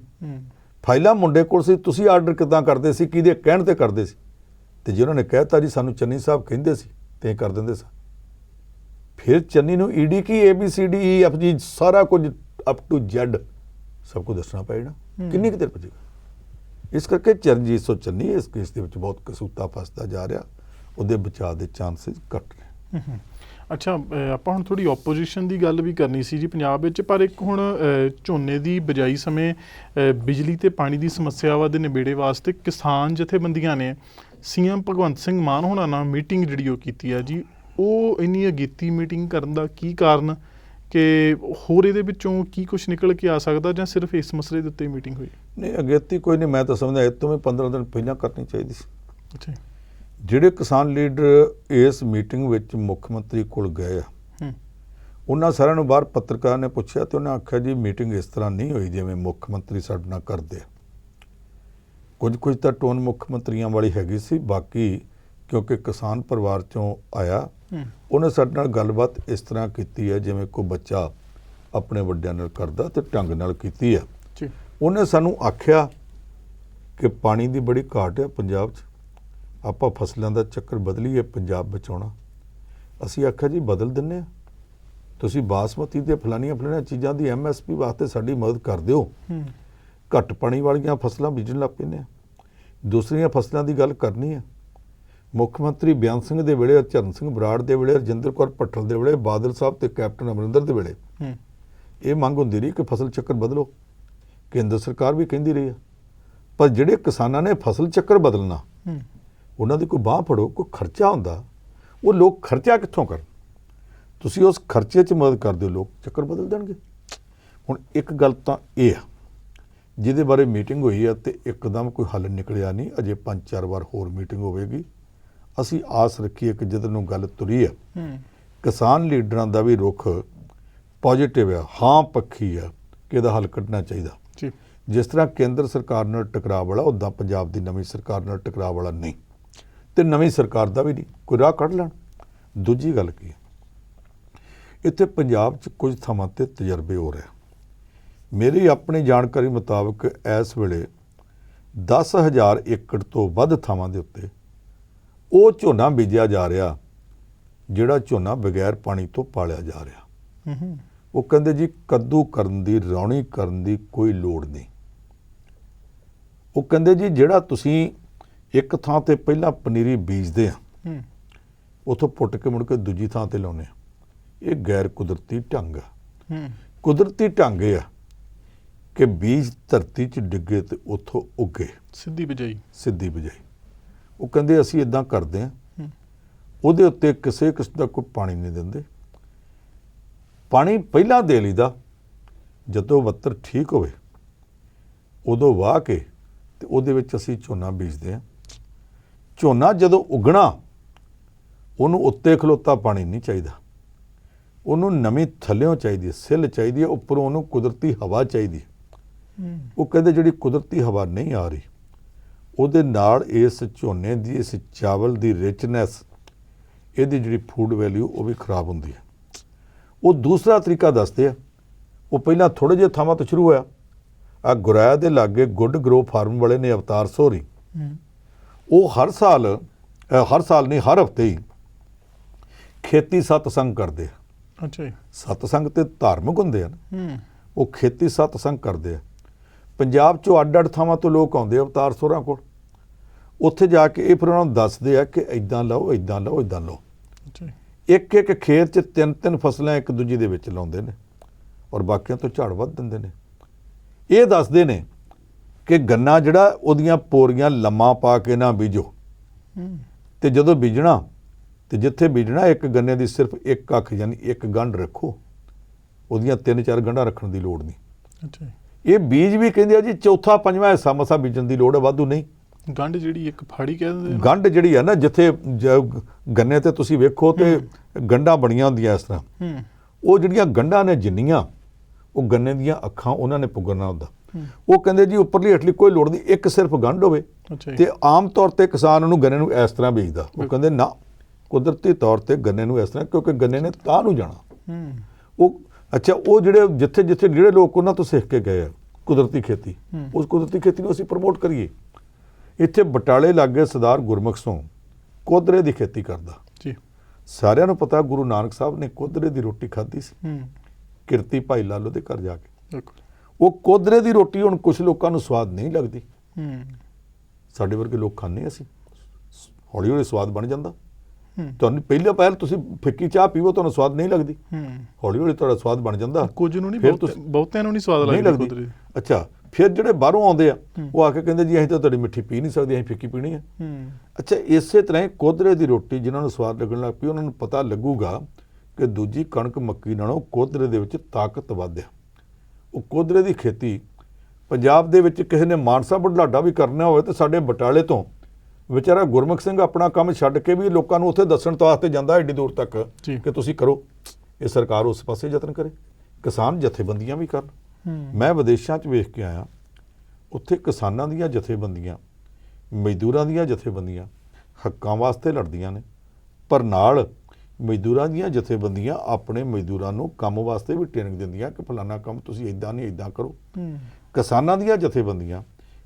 ਫਾਈਲਾਂ ਮੁੰਡੇ ਕੋਲ ਸੀ, ਤੁਸੀਂ ਆਰਡਰ ਕਿੱਦਾਂ ਕਰਦੇ ਸੀ, ਕਿਹਦੇ ਕਹਿਣ ਤੇ ਕਰਦੇ ਸੀ? ਤੇ ਜੇ ਉਹਨਾਂ ਨੇ ਕਹਿਤਾ ਜੀ ਸਾਨੂੰ ਚੰਨੀ ਸਾਹਿਬ ਕਹਿੰਦੇ ਸੀ ਤੇ ਕਰ ਦਿੰਦੇ ਸਾਂ, ਫਿਰ ਚੰਨੀ ਨੂੰ ਈਡੀ ਕੀ ABCDEFG ਸਾਰਾ ਕੁਝ ਅਪ ਟੂ Z ਸਭ ਕੁਝ ਦੱਸਣਾ ਪਏਗਾ, ਕਿੰਨੀ ਕੁ ਦੇਰ ਪਏਗਾ। ਇਸ ਕਰਕੇ ਚਰਨਜੀਤ ਸਿੰਘ ਚੰਨੀ ਇਸ ਕੇਸ ਦੇ ਵਿੱਚ ਬਹੁਤ ਕਸੂਤਾ ਫਸਦਾ ਜਾ ਰਿਹਾ, ਉਹਦੇ ਬਚਾਅ ਦੇ ਚਾਂਸਸ ਘੱਟ ਨੇ। ਅੱਛਾ, ਆਪਾਂ ਹੁਣ ਥੋੜੀ ਆਪੋਜੀਸ਼ਨ ਦੀ ਗੱਲ ਵੀ ਕਰਨੀ ਸੀ ਜੀ ਪੰਜਾਬ ਵਿੱਚ, ਪਰ ਇੱਕ ਹੁਣ ਝੋਨੇ ਦੀ ਬਿਜਾਈ ਸਮੇਂ ਬਿਜਲੀ ਤੇ ਪਾਣੀ ਦੀ ਸਮੱਸਿਆਵਾਂ ਦੇ ਨਿਬੇੜੇ ਵਾਸਤੇ ਕਿਸਾਨ ਜਥੇਬੰਦੀਆਂ ਨੇ CM ਭਗਵੰਤ ਸਿੰਘ ਮਾਨ ਹੋਣਾ ਨਾਲ ਮੀਟਿੰਗ ਜਿਹੜੀ ਉਹ ਕੀਤੀ ਆ ਜੀ। ਉਹ ਇੰਨੀ ਅਗੇਤੀ ਮੀਟਿੰਗ ਕਰਨ ਦਾ ਕੀ ਕਾਰਨ, ਕਿ ਹੋਰ ਇਹਦੇ ਵਿੱਚੋਂ ਕੀ ਕੁਝ ਨਿਕਲ ਕੇ ਆ ਸਕਦਾ, ਜਾਂ ਸਿਰਫ ਇਸ ਮਸਲੇ ਦੇ ਉੱਤੇ ਮੀਟਿੰਗ ਹੋਈ? ਨਹੀਂ, ਅਗੇਤੀ ਕੋਈ ਨਹੀਂ, ਮੈਂ ਤਾਂ ਸਮਝਦਾ ਇਹ ਤੋਂ ਵੀ 15 ਦਿਨ ਪਹਿਲਾਂ ਕਰਨੀ ਚਾਹੀਦੀ ਸੀ। ਅੱਛਾ, ਜਿਹੜੇ ਕਿਸਾਨ ਲੀਡਰ ਇਸ ਮੀਟਿੰਗ ਵਿੱਚ ਮੁੱਖ ਮੰਤਰੀ ਕੋਲ ਗਏ ਆ, ਉਹਨਾਂ ਸਾਰਿਆਂ ਨੂੰ ਬਾਹਰ ਪੱਤਰਕਾਰ ਨੇ ਪੁੱਛਿਆ ਤੇ ਉਹਨਾਂ ਆਖਿਆ ਜੀ ਮੀਟਿੰਗ ਇਸ ਤਰ੍ਹਾਂ ਨਹੀਂ ਹੋਈ ਜਿਵੇਂ ਮੁੱਖ ਮੰਤਰੀ ਸਾਡੇ ਨਾਲ ਕਰਦੇ ਆ। ਕੁਝ ਤਾਂ ਟੋਨ ਮੁੱਖ ਮੰਤਰੀਆਂ ਵਾਲੀ ਹੈਗੀ ਸੀ, ਬਾਕੀ ਕਿਉਂਕਿ ਕਿਸਾਨ ਪਰਿਵਾਰ ਚੋਂ ਆਇਆ, ਉਹਨੇ ਸਾਡੇ ਨਾਲ ਗੱਲਬਾਤ ਇਸ ਤਰ੍ਹਾਂ ਕੀਤੀ ਹੈ ਜਿਵੇਂ ਕੋਈ ਬੱਚਾ ਆਪਣੇ ਵੱਡਿਆਂ ਨਾਲ ਕਰਦਾ ਤੇ ਢੰਗ ਨਾਲ ਕੀਤੀ ਆ। ਉਹਨੇ ਸਾਨੂੰ ਆਖਿਆ ਕਿ ਪਾਣੀ ਦੀ ਬੜੀ ਘਾਟ ਹੈ ਪੰਜਾਬ 'ਚ, ਆਪਾਂ ਫਸਲਾਂ ਦਾ ਚੱਕਰ ਬਦਲੀਏ ਪੰਜਾਬ ਬਚਾਉਣਾ। ਅਸੀਂ ਆਖਿਆ ਜੀ ਬਦਲ ਦਿੰਦੇ ਹਾਂ, ਤੁਸੀਂ ਬਾਸਮਤੀ ਤੇ ਫਲਾਣੀਆਂ ਚੀਜ਼ਾਂ ਦੀ MSP ਵਾਸਤੇ ਸਾਡੀ ਮਦਦ ਕਰ ਦਿਓ, ਘੱਟ ਪਾਣੀ ਵਾਲੀਆਂ ਫਸਲਾਂ ਬੀਜਣ ਲੱਗ ਪੈਂਦੇ ਆ, ਦੂਸਰੀਆਂ ਫਸਲਾਂ ਦੀ ਗੱਲ ਕਰਨੀ ਹੈ। ਮੁੱਖ ਮੰਤਰੀ ਬਿਆਨ ਸਿੰਘ ਦੇ ਵੇਲੇ, ਚਰਨ ਸਿੰਘ ਬਰਾੜ ਦੇ ਵੇਲੇ, ਰਜਿੰਦਰ ਕੌਰ ਭੱਠਲ ਦੇ ਵੇਲੇ, ਬਾਦਲ ਸਾਹਿਬ ਤੇ ਕੈਪਟਨ ਅਮਰਿੰਦਰ ਦੇ ਵੇਲੇ ਇਹ ਮੰਗ ਹੁੰਦੀ ਰਹੀ ਕਿ ਫਸਲ ਚੱਕਰ ਬਦਲੋ, ਕੇਂਦਰ ਸਰਕਾਰ ਵੀ ਕਹਿੰਦੀ ਰਹੀ ਹੈ। ਪਰ ਜਿਹੜੇ ਕਿਸਾਨਾਂ ਨੇ ਫਸਲ ਚੱਕਰ ਬਦਲਣਾ, ਉਹਨਾਂ ਦੀ ਕੋਈ ਬਾਂਹ ਫੜੋ, ਕੋਈ ਖਰਚਾ ਹੁੰਦਾ, ਉਹ ਲੋਕ ਖਰਚਾ ਕਿੱਥੋਂ ਕਰਨ? ਤੁਸੀਂ ਉਸ ਖਰਚੇ 'ਚ ਮਦਦ ਕਰ ਦਿਓ, ਲੋਕ ਚੱਕਰ ਬਦਲ ਦੇਣਗੇ। ਹੁਣ ਇੱਕ ਗੱਲ ਤਾਂ ਇਹ ਆ ਜਿਹਦੇ ਬਾਰੇ ਮੀਟਿੰਗ ਹੋਈ ਆ ਤੇ ਇੱਕਦਮ ਕੋਈ ਹੱਲ ਨਿਕਲਿਆ ਨਹੀਂ, ਅਜੇ 5-4 ਵਾਰ ਹੋਰ ਮੀਟਿੰਗ ਹੋਵੇਗੀ। ਅਸੀਂ ਆਸ ਰੱਖੀਏ ਕਿ ਜਿੱਧਰ ਨੂੰ ਗੱਲ ਤੁਰੀ ਆ, ਕਿਸਾਨ ਲੀਡਰਾਂ ਦਾ ਵੀ ਰੁਖ ਪੋਜ਼ਿਟਿਵ ਆ, ਹਾਂ ਪੱਖੀ ਆ ਕਿ ਇਹਦਾ ਹੱਲ ਕੱਢਣਾ ਚਾਹੀਦਾ। ਜਿਸ ਤਰ੍ਹਾਂ ਕੇਂਦਰ ਸਰਕਾਰ ਨਾਲ ਟਕਰਾਅ ਵਾਲਾ, ਉੱਦਾਂ ਪੰਜਾਬ ਦੀ ਨਵੀਂ ਸਰਕਾਰ ਨਾਲ ਟਕਰਾਅ ਵਾਲਾ ਨਹੀਂ, ਤੇ ਨਵੀਂ ਸਰਕਾਰ ਦਾ ਵੀ ਨਹੀਂ, ਕੋਈ ਰਾਹ ਕੱਢ ਲੈਣ। ਦੂਜੀ ਗੱਲ ਕੀ ਹੈ, ਇੱਥੇ ਪੰਜਾਬ 'ਚ ਕੁਝ ਥਾਵਾਂ ਤੇ ਤਜਰਬੇ ਹੋ ਰਹੇ। ਮੇਰੀ ਆਪਣੀ ਜਾਣਕਾਰੀ ਮੁਤਾਬਕ ਇਸ ਵੇਲੇ 10,000 ਏਕੜ ਤੋਂ ਵੱਧ ਥਾਵਾਂ ਦੇ ਉੱਤੇ ਉਹ ਝੋਨਾ ਬੀਜਿਆ ਜਾ ਰਿਹਾ ਜਿਹੜਾ ਝੋਨਾ ਬਗੈਰ ਪਾਣੀ ਤੋਂ ਪਾਲਿਆ ਜਾ ਰਿਹਾ। ਉਹ ਕਹਿੰਦੇ ਜੀ ਕੱਦੂ ਕਰਨ ਦੀ, ਰੌਣੀ ਕਰਨ ਦੀ ਕੋਈ ਲੋੜ ਨਹੀਂ। ਉਹ ਕਹਿੰਦੇ ਜੀ ਜਿਹੜਾ ਤੁਸੀਂ ਇੱਕ ਥਾਂ ਤੇ ਪਹਿਲਾਂ ਪਨੀਰੀ ਬੀਜਦੇ ਆ, ਉੱਥੋਂ ਪੁੱਟ ਕੇ ਮੁੜ ਕੇ ਦੂਜੀ ਥਾਂ ਤੇ ਲਾਉਂਦੇ ਆ, ਇਹ ਗੈਰ ਕੁਦਰਤੀ ਢੰਗ ਆ। ਕੁਦਰਤੀ ਢੰਗ ਇਹ ਆ ਕਿ ਬੀਜ ਧਰਤੀ 'ਚ ਡਿੱਗੇ ਤੇ ਉੱਥੋਂ ਉੱਗੇ, ਸਿੱਧੀ ਬਿਜਾਈ। ਉਹ ਕਹਿੰਦੇ ਅਸੀਂ ਇਦਾਂ ਕਰਦੇ ਹਾਂ, ਉਹਦੇ ਉੱਤੇ ਕਿਸੇ ਕਿਸਮ ਦਾ ਕੋਈ ਪਾਣੀ ਨਹੀਂ ਦਿੰਦੇ, ਪਾਣੀ ਪਹਿਲਾਂ ਦੇ ਲਈਦਾ, ਜਦੋਂ ਵੱਤਰ ਠੀਕ ਹੋਵੇ ਉਦੋਂ ਵਾਹ ਕੇ ਤੇ ਉਹਦੇ ਵਿੱਚ ਅਸੀਂ ਝੋਨਾ ਬੀਜਦੇ ਹਾਂ। ਝੋਨਾ ਜਦੋਂ ਉਗਣਾ ਉਹਨੂੰ ਉੱਤੇ ਖਲੋਤਾ ਪਾਣੀ ਨਹੀਂ ਚਾਹੀਦਾ, ਉਹਨੂੰ ਨਵੀਂ ਥੱਲਿਓਂ ਚਾਹੀਦੀ ਹੈ, ਸਿੱਲ ਚਾਹੀਦੀ ਹੈ, ਉੱਪਰੋਂ ਉਹਨੂੰ ਕੁਦਰਤੀ ਹਵਾ ਚਾਹੀਦੀ ਹੈ। ਉਹ ਕਹਿੰਦੇ ਜਿਹੜੀ ਕੁਦਰਤੀ ਹਵਾ ਨਹੀਂ ਆ ਰਹੀ ਉਹਦੇ ਨਾਲ ਇਸ ਝੋਨੇ ਦੀ, ਇਸ ਚਾਵਲ ਦੀ ਰਿਚਨੈਸ, ਇਹਦੀ ਜਿਹੜੀ ਫੂਡ ਵੈਲਿਊ ਉਹ ਵੀ ਖਰਾਬ ਹੁੰਦੀ ਹੈ। ਉਹ ਦੂਸਰਾ ਤਰੀਕਾ ਦੱਸਦੇ ਆ। ਉਹ ਪਹਿਲਾਂ ਥੋੜ੍ਹੇ ਜਿਹੇ ਥਾਵਾਂ ਤੋਂ ਸ਼ੁਰੂ ਹੋਇਆ। ਆ ਗੁਰਾਇਆ ਦੇ ਲਾਗੇ ਗੁੱਡ ਗਰੋ ਫਾਰਮ ਵਾਲੇ ਨੇ ਅਵਤਾਰ ਸੋਹਰੀ, ਉਹ ਹਰ ਸਾਲ ਨਹੀਂ, ਹਰ ਹਫ਼ਤੇ ਹੀ ਖੇਤੀ ਸਤਸੰਗ ਕਰਦੇ ਆ। ਅੱਛਾ ਜੀ। ਸਤਸੰਗ ਤੇ ਧਾਰਮਿਕ ਹੁੰਦੇ ਆ ਨਾ, ਉਹ ਖੇਤੀ ਸਤਸੰਗ ਕਰਦੇ ਆ। ਪੰਜਾਬ 'ਚੋਂ ਅੱਡ-ਅੱਡ ਥਾਵਾਂ ਤੋਂ ਲੋਕ ਆਉਂਦੇ ਆ ਅਵਤਾਰ ਸੋਹਰਾਂ ਕੋਲ। ਉੱਥੇ ਜਾ ਕੇ ਇਹ ਫਿਰ ਉਹਨਾਂ ਨੂੰ ਦੱਸਦੇ ਆ ਕਿ ਇੱਦਾਂ ਲਾਓ, ਇੱਦਾਂ ਲਾਓ, ਇੱਦਾਂ ਲਾਓ। ਅੱਛਾ ਜੀ। ਇੱਕ ਖੇਤ 'ਚ 3-3 ਫਸਲਾਂ ਇੱਕ ਦੂਜੀ ਦੇ ਵਿੱਚ ਲਾਉਂਦੇ ਨੇ ਔਰ ਬਾਕੀਆਂ ਤੋਂ ਝਾੜ ਵੱਧ ਦਿੰਦੇ ਨੇ। ਇਹ ਦੱਸਦੇ ਨੇ ਕਿ ਗੰਨਾ ਜਿਹੜਾ ਉਹਦੀਆਂ ਪੋਰੀਆਂ ਲੰਮਾ ਪਾ ਕੇ ਨਾ ਬੀਜੋ, ਤੇ ਜਦੋਂ ਬੀਜਣਾ ਤੇ ਜਿੱਥੇ ਬੀਜਣਾ ਇੱਕ ਗੰਨੇ ਦੀ ਸਿਰਫ ਇੱਕ ਅੱਖ ਯਾਨੀ ਇੱਕ ਗੰਢ ਰੱਖੋ, ਉਹਦੀਆਂ 3-4 ਗੰਢਾਂ ਰੱਖਣ ਦੀ ਲੋੜ ਨਹੀਂ। ਅੱਛਾ ਜੀ। ਇਹ ਬੀਜ ਵੀ ਕਹਿੰਦੇ ਆ ਜੀ ਚੌਥਾ ਪੰਜਵਾਂ ਹਿੱਸਾ ਮਸਾ ਬੀਜਣ ਦੀ ਲੋੜ ਹੈ, ਵਾਧੂ ਨਹੀਂ। ਗੰਢ ਜਿਹੜੀ ਇੱਕ ਫਾੜੀ ਕਹਿ ਦਿੰਦੇ ਨੇ। ਗੰਢ ਜਿਹੜੀ ਆ ਨਾ, ਜਿੱਥੇ ਗੰਨੇ ਤੇ ਤੁਸੀਂ ਵੇਖੋ ਤੇ ਗੰਢਾਂ ਬਣੀਆਂ ਹੁੰਦੀਆਂ ਇਸ ਤਰ੍ਹਾਂ, ਉਹ ਜਿਹੜੀਆਂ ਗੰਢਾਂ ਨੇ ਜਿੰਨੀਆਂ, ਉਹ ਗੰਨੇ ਦੀਆਂ ਅੱਖਾਂ ਉਹਨਾਂ ਨੇ ਪੁੱਗਣਾ ਹੁੰਦਾ। ਉਹ ਕਹਿੰਦੇ ਜੀ ਉੱਪਰਲੀ ਹੇਠਲੀ ਕੋਈ ਲੋੜ ਨਹੀਂ, ਇੱਕ ਸਿਰਫ ਗੰਢ ਹੋਵੇ। ਤੇ ਆਮ ਤੌਰ ਤੇ ਕਿਸਾਨ ਉਹਨੂੰ ਗੰਨੇ ਨੂੰ ਇਸ ਤਰ੍ਹਾਂ ਬੀਜਦਾ। ਉਹ ਕਹਿੰਦੇ ਨਾ, ਕੁਦਰਤੀ ਤੌਰ ਤੇ ਗੰਨੇ ਨੂੰ ਇਸ ਤਰ੍ਹਾਂ, ਕਿਉਂਕਿ ਗੰਨੇ ਨੇ ਤਾਂ ਨੂੰ ਜਾਣਾ। ਉਹ ਅੱਛਾ, ਉਹ ਜਿੱਥੇ ਜਿਹੜੇ ਲੋਕ ਉਹਨਾਂ ਤੋਂ ਸਿੱਖ ਕੇ ਗਏ ਆ ਕੁਦਰਤੀ ਖੇਤੀ, ਉਸ ਕੁਦਰਤੀ ਖੇਤੀ ਨੂੰ ਅਸੀਂ ਪ੍ਰਮੋਟ ਕਰੀਏ। ਇੱਥੇ ਬਟਾਲੇ ਲਾਗੇ ਸਰਦਾਰ ਗੁਰਮੁਖ ਸਿੰਘ ਕੋਦਰੇ ਦੀ ਖੇਤੀ ਕਰਦਾ ਜੀ। ਸਾਰਿਆਂ ਨੂੰ ਪਤਾ ਗੁਰੂ ਨਾਨਕ ਸਾਹਿਬ ਨੇ ਕੋਦਰੇ ਦੀ ਰੋਟੀ ਖਾਧੀ ਸੀ ਕਿਰਤੀ ਭਾਈ ਲਾਲੋ ਦੇ ਘਰ ਜਾ ਕੇ। ਉਹ ਕੋਦਰੇ ਦੀ ਰੋਟੀ ਹੁਣ ਕੁਝ ਲੋਕਾਂ ਨੂੰ ਸਵਾਦ ਨਹੀਂ ਲੱਗਦੀ, ਸਾਡੇ ਵਰਗੇ ਲੋਕ ਖਾਂਦੇ ਅਸੀਂ, ਹੌਲੀ ਹੌਲੀ ਸਵਾਦ ਬਣ ਜਾਂਦਾ। ਤੁਹਾਨੂੰ ਪਹਿਲਾਂ ਪਹਿਲ ਤੁਸੀਂ ਫਿੱਕੀ ਚਾਹ ਪੀਵੋ, ਤੁਹਾਨੂੰ ਸਵਾਦ ਨਹੀਂ ਲੱਗਦੀ, ਹੌਲੀ ਹੌਲੀ ਤੁਹਾਡਾ ਸਵਾਦ ਬਣ ਜਾਂਦਾ। ਕੁਝ ਨੂੰ ਨਹੀਂ, ਬਹੁਤਿਆਂ ਨੂੰ ਨਹੀਂ ਸਵਾਦ ਲੱਗਦੀ। ਅੱਛਾ, ਫਿਰ ਜਿਹੜੇ ਬਾਹਰੋਂ ਆਉਂਦੇ ਆ ਉਹ ਆ ਕੇ ਕਹਿੰਦੇ ਜੀ ਅਸੀਂ ਤਾਂ ਤੁਹਾਡੀ ਮਿੱਠੀ ਪੀ ਨਹੀਂ ਸਕਦੇ, ਅਸੀਂ ਫਿੱਕੀ ਪੀਣੀ ਹੈ। ਅੱਛਾ, ਇਸੇ ਤਰ੍ਹਾਂ ਹੀ ਕੋਦਰੇ ਦੀ ਰੋਟੀ ਜਿਨ੍ਹਾਂ ਨੂੰ ਸਵਾਦ ਲੱਗਣ ਲੱਗ ਪਈ, ਉਹਨਾਂ ਨੂੰ ਪਤਾ ਲੱਗੂਗਾ ਕਿ ਦੂਜੀ ਕਣਕ ਮੱਕੀ ਨਾਲੋਂ ਕੋਦਰੇ ਦੇ ਵਿੱਚ ਤਾਕਤ ਵੱਧ ਆ। ਉਹ ਕੋਦਰੇ ਦੀ ਖੇਤੀ ਪੰਜਾਬ ਦੇ ਵਿੱਚ ਕਿਸੇ ਨੇ ਮਾਨਸਾ ਬੁਢਲਾਡਾ ਵੀ ਕਰਨਾ ਹੋਵੇ ਤਾਂ ਸਾਡੇ ਬਟਾਲੇ ਤੋਂ ਵਿਚਾਰਾ ਗੁਰਮੁਖ ਸਿੰਘ ਆਪਣਾ ਕੰਮ ਛੱਡ ਕੇ ਵੀ ਲੋਕਾਂ ਨੂੰ ਉੱਥੇ ਦੱਸਣ ਵਾਸਤੇ ਜਾਂਦਾ ਏਡੀ ਦੂਰ ਤੱਕ ਕਿ ਤੁਸੀਂ ਕਰੋ। ਇਹ ਸਰਕਾਰ ਉਸ ਪਾਸੇ ਯਤਨ ਕਰੇ, ਕਿਸਾਨ ਜਥੇਬੰਦੀਆਂ ਵੀ ਕਰਨ। ਮੈਂ ਵਿਦੇਸ਼ਾਂ 'ਚ ਵੇਖ ਕੇ ਆਇਆ, ਉੱਥੇ ਕਿਸਾਨਾਂ ਦੀਆਂ ਜਥੇਬੰਦੀਆਂ, ਮਜ਼ਦੂਰਾਂ ਦੀਆਂ ਜਥੇਬੰਦੀਆਂ ਹੱਕਾਂ ਵਾਸਤੇ ਲੜਦੀਆਂ ਨੇ, ਪਰ ਨਾਲ ਮਜ਼ਦੂਰਾਂ ਦੀਆਂ ਜਥੇਬੰਦੀਆਂ ਆਪਣੇ ਮਜ਼ਦੂਰਾਂ ਨੂੰ ਕੰਮ ਵਾਸਤੇ ਵੀ ਟ੍ਰੇਨਿੰਗ ਦਿੰਦੀਆਂ ਕਿ ਫਲਾਨਾ ਕੰਮ ਤੁਸੀਂ ਇੱਦਾਂ ਨਹੀਂ ਇੱਦਾਂ ਕਰੋ। ਕਿਸਾਨਾਂ ਦੀਆਂ ਜਥੇਬੰਦੀਆਂ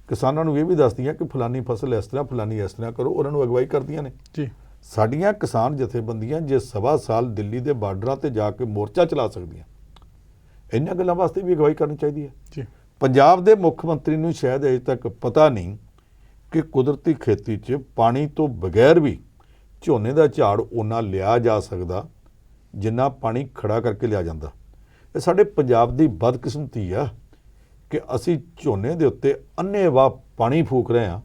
ਕਿਸਾਨਾਂ ਨੂੰ ਇਹ ਵੀ ਦੱਸਦੀਆਂ ਕਿ ਫਲਾਨੀ ਫਸਲ ਇਸ ਤਰ੍ਹਾਂ, ਫਲਾਨੀ ਇਸ ਤਰ੍ਹਾਂ ਕਰੋ, ਉਹਨਾਂ ਨੂੰ ਅਗਵਾਈ ਕਰਦੀਆਂ ਨੇ ਜੀ। ਸਾਡੀਆਂ ਕਿਸਾਨ ਜਥੇਬੰਦੀਆਂ ਜੇ 1.25 ਸਾਲ ਦਿੱਲੀ ਦੇ ਬਾਰਡਰਾਂ ਤੇ ਜਾ ਕੇ ਮੋਰਚਾ ਚਲਾ ਸਕਦੀਆਂ, ਇਹਨਾਂ ਗੱਲਾਂ ਵਾਸਤੇ ਵੀ ਅਗਵਾਈ ਕਰਨੀ ਚਾਹੀਦੀ ਹੈ ਜੀ। ਪੰਜਾਬ ਦੇ ਮੁੱਖ ਮੰਤਰੀ ਨੂੰ ਸ਼ਾਇਦ ਅਜੇ ਤੱਕ ਪਤਾ ਨਹੀਂ ਕਿ ਕੁਦਰਤੀ ਖੇਤੀ 'ਚ ਪਾਣੀ ਤੋਂ ਬਗੈਰ ਵੀ ਝੋਨੇ ਦਾ ਝਾੜ ਓਨਾ ਲਿਆ ਜਾ ਸਕਦਾ ਜਿੰਨਾ ਪਾਣੀ ਖੜਾ ਕਰਕੇ ਲਿਆ ਜਾਂਦਾ। ਇਹ ਸਾਡੇ ਪੰਜਾਬ ਦੀ ਬਦਕਿਸਮਤੀ ਆ ਕਿ ਅਸੀਂ ਝੋਨੇ ਦੇ ਉੱਤੇ ਅੰਨ੍ਹੇਵਾਹ ਪਾਣੀ ਫੂਕ ਰਹੇ ਹਾਂ,